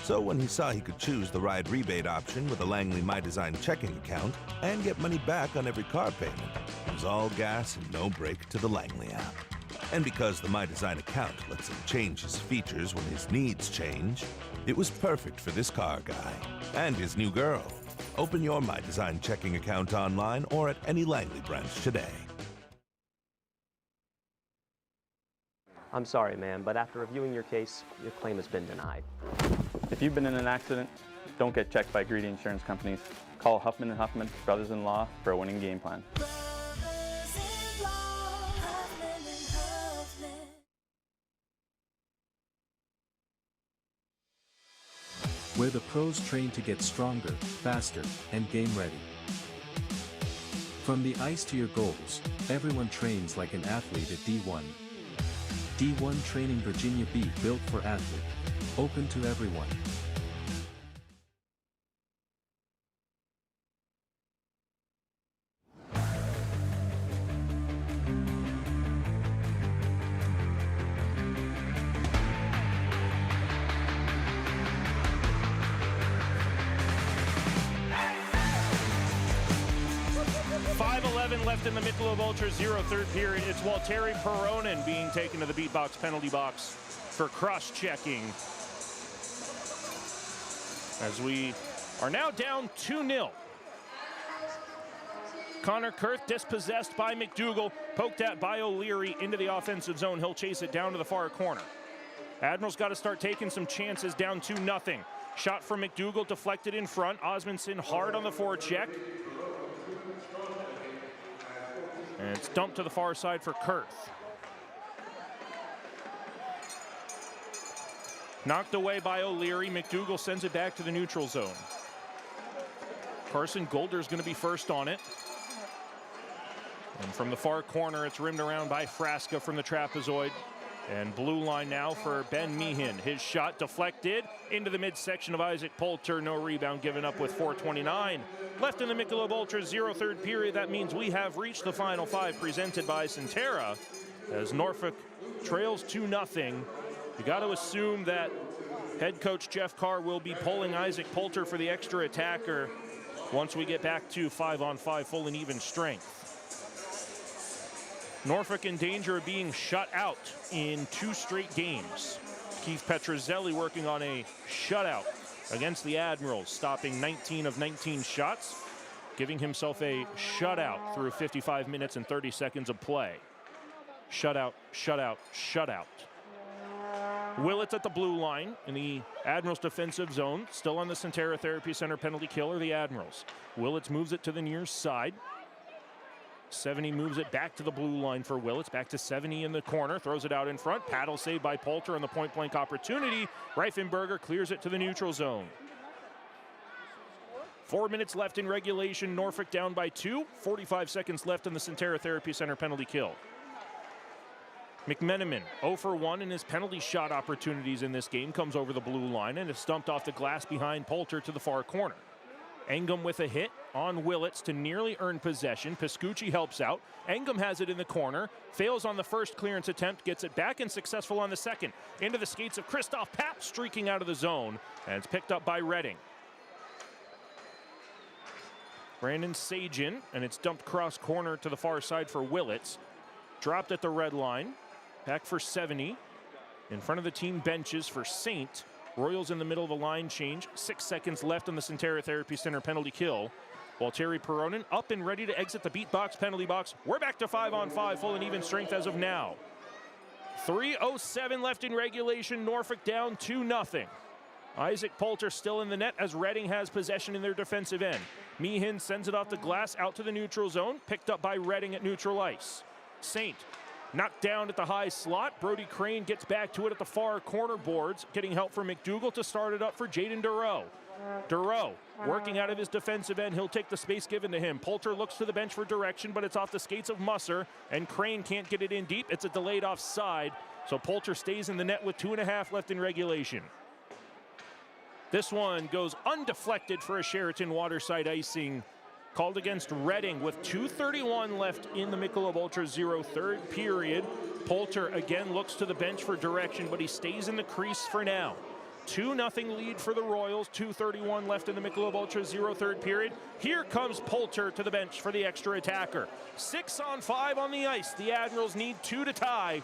So when he saw he could choose the ride rebate option with a Langley My Design checking account and get money back on every car payment, it was all gas and no brake to the Langley app. And because the My Design account lets him change his features when his needs change, it was perfect for this car guy and his new girl. Open your My Design checking account online or at any Langley branch today. I'm sorry, ma'am, but after reviewing your case, your claim has been denied. If you've been in an accident, don't get checked by greedy insurance companies. Call Huffman & Huffman, brothers-in-law, for a winning game plan. Where the pros train to get stronger, faster, and game ready. From the ice to your goals, everyone trains like an athlete at D1. D1 Training Virginia Beach, built for athlete. Open to everyone. Left in the Michelob Ultra Zero third period. It's Walteri Peronin being taken to the beat box penalty box for cross-checking. As we are now down 2-0. Connor Kurth dispossessed by McDougal, poked at by O'Leary into the offensive zone. He'll chase it down to the far corner. Admirals got to start taking some chances, down 2-0. Shot from McDougal deflected in front. Osmondson hard on the forecheck. And it's dumped to the far side for Kurth. Knocked away by O'Leary. McDougal sends it back to the neutral zone. Carson Golder's going to be first on it. And from the far corner, it's rimmed around by Frasca from the trapezoid. And blue line now for Ben Meehan. His shot deflected into the midsection of Isaac Poulter. No rebound given up with 4:29 left in the Michelob Ultra Zero third period. That means we have reached the final five presented by Centera as Norfolk trails 2-0. You got to assume that head coach Jeff Carr will be pulling Isaac Poulter for the extra attacker once we get back to 5-on-5 full and even strength. Norfolk in danger of being shut out in 2 straight games. Keith Petruzzelli working on a shutout against the Admirals, stopping 19 of 19 shots, giving himself a shutout through 55 minutes and 30 seconds of play. Shutout, shutout, shutout. Willits at the blue line in the Admirals defensive zone, still on the Centera Therapy Center penalty kill, the Admirals. Willits moves it to the near side. 70 moves it back to the blue line for Willits. Back to 70 in the corner. Throws it out in front. Paddle saved by Poulter on the point-blank opportunity. Reifenberger clears it to the neutral zone. 4 minutes left in regulation. Norfolk down by 2. 45 seconds left in the Centera Therapy Center penalty kill. McMenamin 0 for 1 in his penalty shot opportunities in this game. Comes over the blue line and is stumped off the glass behind Poulter to the far corner. Engum with a hit on Willits to nearly earn possession. Piscucci helps out. Engum has it in the corner. Fails on the first clearance attempt. Gets it back and successful on the second. Into the skates of Christoph Papp, streaking out of the zone. And it's picked up by Redding. Brandon Sajin, and it's dumped cross corner to the far side for Willits. Dropped at the red line. Back for 70. In front of the team benches for Saint. Royals in the middle of a line change. 6 seconds left on the Centera Therapy Center penalty kill. Walteri Peronin up and ready to exit the beat box, penalty box. We're back to 5-on-5, full and even strength as of now. 3:07 left in regulation. Norfolk down 2-0. Isaac Poulter still in the net as Redding has possession in their defensive end. Meehan sends it off the glass out to the neutral zone. Picked up by Redding at neutral ice. Saint knocked down at the high slot. Brody Crane gets back to it at the far corner boards, getting help from McDougal to start it up for Jaden Dureau. Dureau working out of his defensive end. He'll take the space given to him. Poulter looks to the bench for direction, but it's off the skates of Musser, and Crane can't get it in deep. It's a delayed offside, so Poulter stays in the net with 2.5 left in regulation. This one goes undeflected for a Sheraton Waterside icing called against Redding with 2:31 left in the Michelob Ultra Zero third period. Poulter again looks to the bench for direction, but he stays in the crease for now. 2-0 lead for the Royals. 2:31 left in the Michelob Ultra Zero third period. Here comes Poulter to the bench for the extra attacker. 6-on-5 on the ice. The Admirals need 2 to tie.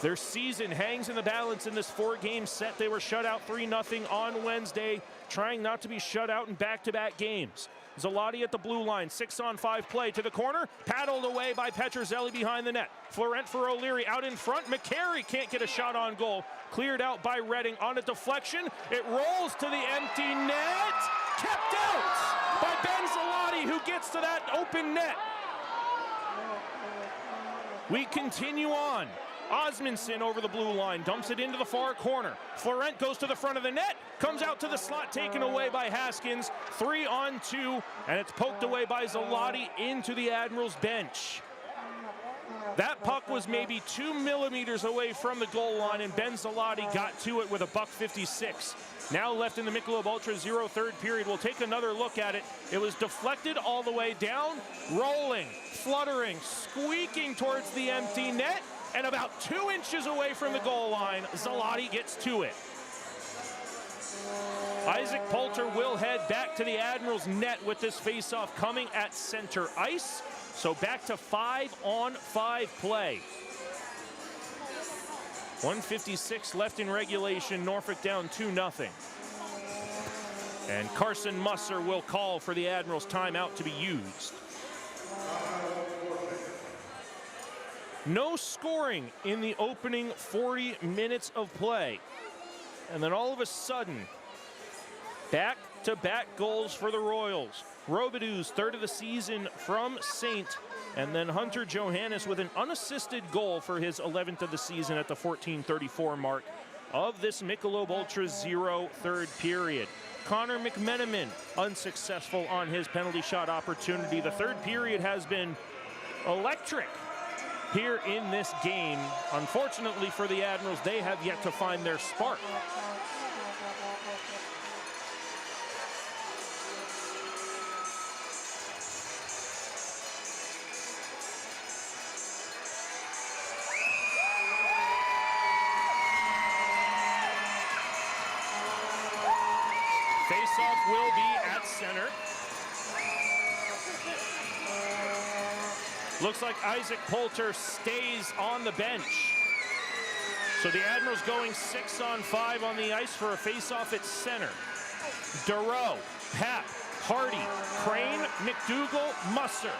Their season hangs in the balance in this 4-game set. They were shut out 3-0 on Wednesday, trying not to be shut out in back-to-back games. Zalotti at the blue line, 6-on-5 play to the corner, paddled away by Petrozelli behind the net. Florent for O'Leary out in front. McCary can't get a shot on goal. Cleared out by Redding on a deflection. It rolls to the empty net. Kept out by Ben Zalotti, who gets to that open net. We continue on. Osmondson over the blue line, dumps it into the far corner. Florent goes to the front of the net, comes out to the slot, taken away by Haskins. 3-on-2, and it's poked away by Zalotti into the Admirals bench. That puck was maybe 2 millimeters away from the goal line, and Ben Zalotti got to it with a $1.56. Now left in the Michelob Ultra Zero third period. We'll take another look at it. It was deflected all the way down, rolling, fluttering, squeaking towards the empty net, and about 2 inches away from the goal line, Zalotti gets to it. Isaac Poulter will head back to the Admirals net with this faceoff coming at center ice. So back to 5-on-5 play. 1:56 left in regulation. Norfolk down 2-0. And Carson Musser will call for the Admirals timeout to be used. No scoring in the opening 40 minutes of play. And then all of a sudden, back-to-back goals for the Royals. Robidoux, third of the season from Saint, and then Hunter Johannes with an unassisted goal for his 11th of the season at the 14:34 mark of this Michelob Ultra Zero third period. Connor McMenamin unsuccessful on his penalty shot opportunity. The third period has been electric here in this game. Unfortunately for the Admirals, they have yet to find their spark. Faceoff will be at center. Looks like Isaac Poulter stays on the bench. So the Admirals going 6-on-5 on the ice for a faceoff at center. Dureau, Pap, Hardy, Crane, McDougall, Musser.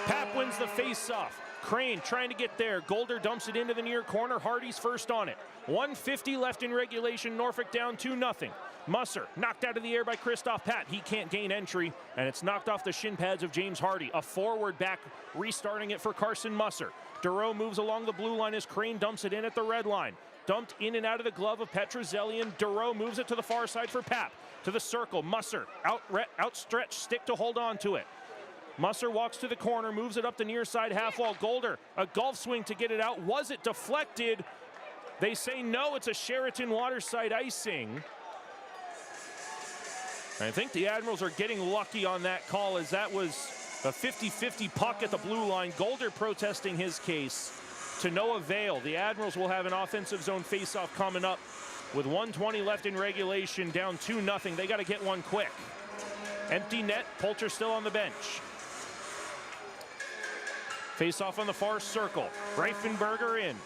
Pap wins the faceoff. Crane trying to get there. Golder dumps it into the near corner. Hardy's first on it. 1:50 left in regulation. Norfolk down 2-0. Musser knocked out of the air by Christoph Pat. He can't gain entry, and it's knocked off the shin pads of James Hardy. A forward back restarting it for Carson Musser. Dureau moves along the blue line as Crane dumps it in at the red line. Dumped in and out of the glove of Petrozelli, and Dureau moves it to the far side for Pap. To the circle, Musser, outstretched stick to hold on to it. Musser walks to the corner, moves it up the near side half wall. Golder, a golf swing to get it out. Was it deflected? They say no, it's a Sheraton Waterside icing. I think the Admirals are getting lucky on that call, as that was a 50-50 puck at the blue line. Golder protesting his case to no avail. The Admirals will have an offensive zone faceoff coming up with 1:20 left in regulation, down 2-0. They got to get one quick. Empty net, Poulter still on the bench. Faceoff on the far circle. Reifenberger in.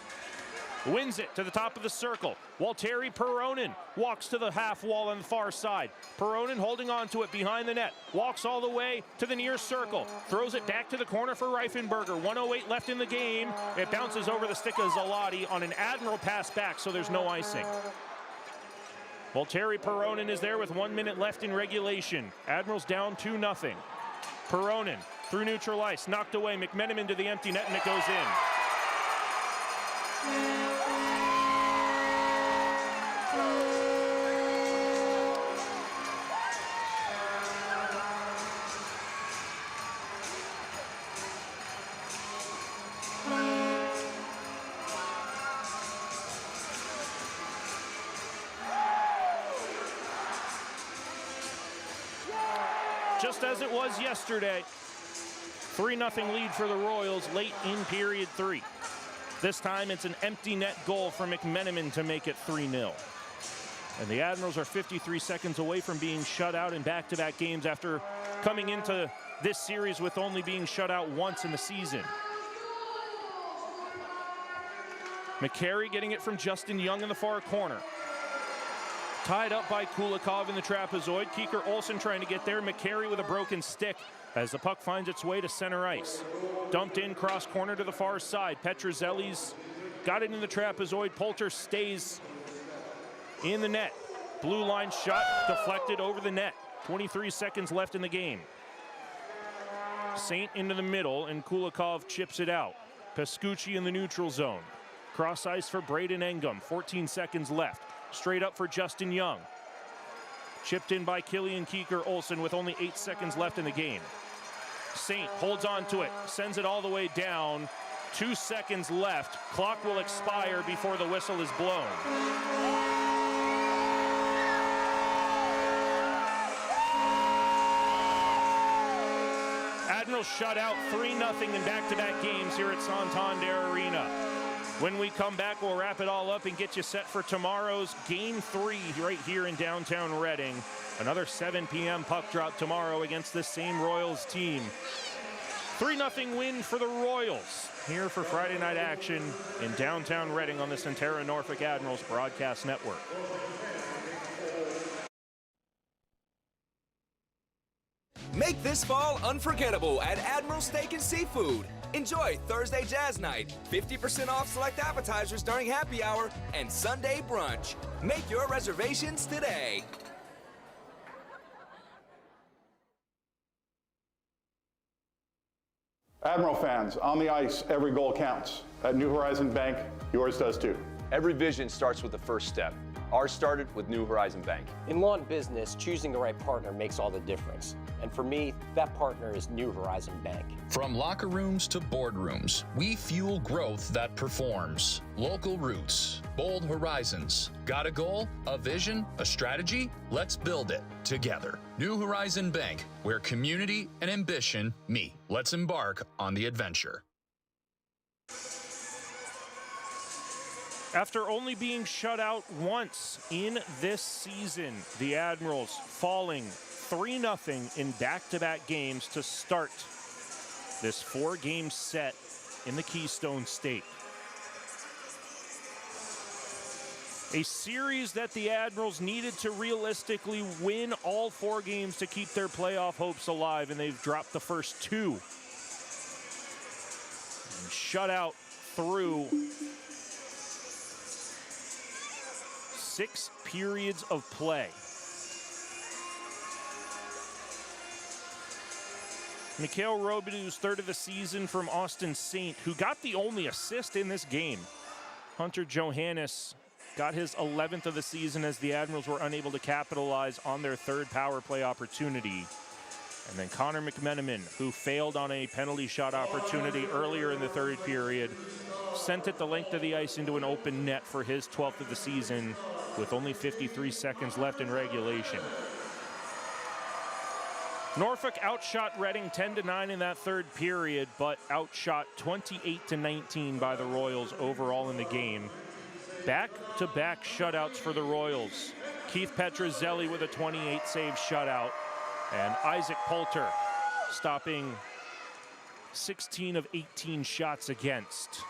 Wins it to the top of the circle. Walteri Peronin walks to the half wall on the far side. Peronin holding on to it behind the net. Walks all the way to the near circle. Throws it back to the corner for Reifenberger. 1:08 left in the game. It bounces over the stick of Zalotti on an Admiral pass back, so there's no icing. Walteri Peronin is there with 1 minute left in regulation. Admirals down 2-0. Peronin through neutral ice, knocked away. McMenamin to the empty net, and it goes in. Just as it was yesterday, 3-0 lead for the Royals late in period 3. This time it's an empty net goal for McMenamin to make it 3-0. And the Admirals are 53 seconds away from being shut out in back-to-back games after coming into this series with only being shut out once in the season. McCary getting it from Justin Young in the far corner. Tied up by Kulikov in the trapezoid. Keeker-Olsen trying to get there. McCary with a broken stick as the puck finds its way to center ice. Dumped in, cross corner to the far side. Petruzzelli's got it in the trapezoid. Poulter stays in the net. Blue line shot deflected over the net. 23 seconds left in the game. Saint into the middle, and Kulikov chips it out. Pescucci in the neutral zone. Cross ice for Braden Engum. 14 seconds left. Straight up for Justin Young. Chipped in by Killian Keeker-Olsen with only 8 seconds left in the game. Saint holds on to it, sends it all the way down. 2 seconds left. Clock will expire before the whistle is blown. Admirals shut out 3-0 in back-to-back games here at Santander Arena. When we come back, we'll wrap it all up and get you set for tomorrow's Game 3 right here in downtown Reading. Another 7 p.m. puck drop tomorrow against this same Royals team. 3-0 win for the Royals here for Friday night action in downtown Reading on the Centera Norfolk Admirals Broadcast Network. Make this fall unforgettable at Admiral Steak and Seafood. Enjoy Thursday Jazz Night, 50% off select appetizers during happy hour, and Sunday brunch. Make your reservations today. Admiral fans, on the ice, every goal counts. At New Horizon Bank, yours does too. Every vision starts with the first step. Ours started with New Horizon Bank. In law and business, choosing the right partner makes all the difference. And for me, that partner is New Horizon Bank. From locker rooms to boardrooms, we fuel growth that performs. Local roots, bold horizons. Got a goal, a vision, a strategy? Let's build it together. New Horizon Bank, where community and ambition meet. Let's embark on the adventure. After only being shut out once in this season, the Admirals falling 3-0 in back-to-back games to start this 4-game set in the Keystone State. A series that the Admirals needed to realistically win all 4 games to keep their playoff hopes alive, and they've dropped the first 2. And shut out through 6 periods of play. Mikhail Robidoux, third of the season from Austin Saint, who got the only assist in this game. Hunter Johannes got his 11th of the season as the Admirals were unable to capitalize on their third power play opportunity. And then Connor McMenamin, who failed on a penalty shot opportunity earlier in the third period, sent it the length of the ice into an open net for his 12th of the season with only 53 seconds left in regulation. Norfolk outshot Reading 10-9 in that third period, but outshot 28-19 by the Royals overall in the game. Back-to-back shutouts for the Royals. Keith Petruzzelli with a 28-save shutout, and Isaac Poulter stopping 16 of 18 shots against.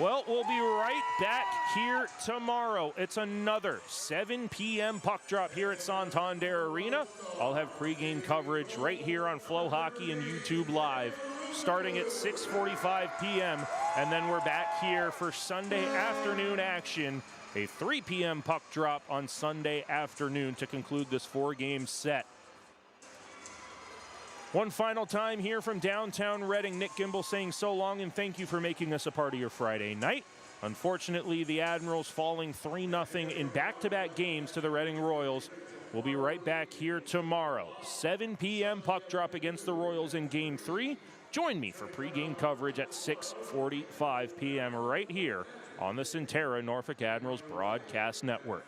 Well, we'll be right back here tomorrow. It's another 7 p.m. puck drop here at Santander Arena. I'll have pregame coverage right here on Flow Hockey and YouTube Live starting at 6:45 p.m. And then we're back here for Sunday afternoon action. A 3 p.m. puck drop on Sunday afternoon to conclude this 4-game set. One final time here from downtown Reading, Nick Gimbel saying so long and thank you for making us a part of your Friday night. Unfortunately, the Admirals falling 3-0 in back-to-back games to the Reading Royals. We'll be right back here tomorrow. 7 p.m. puck drop against the Royals in Game 3. Join me for pregame coverage at 6:45 p.m. right here on the Centera Norfolk Admirals Broadcast Network.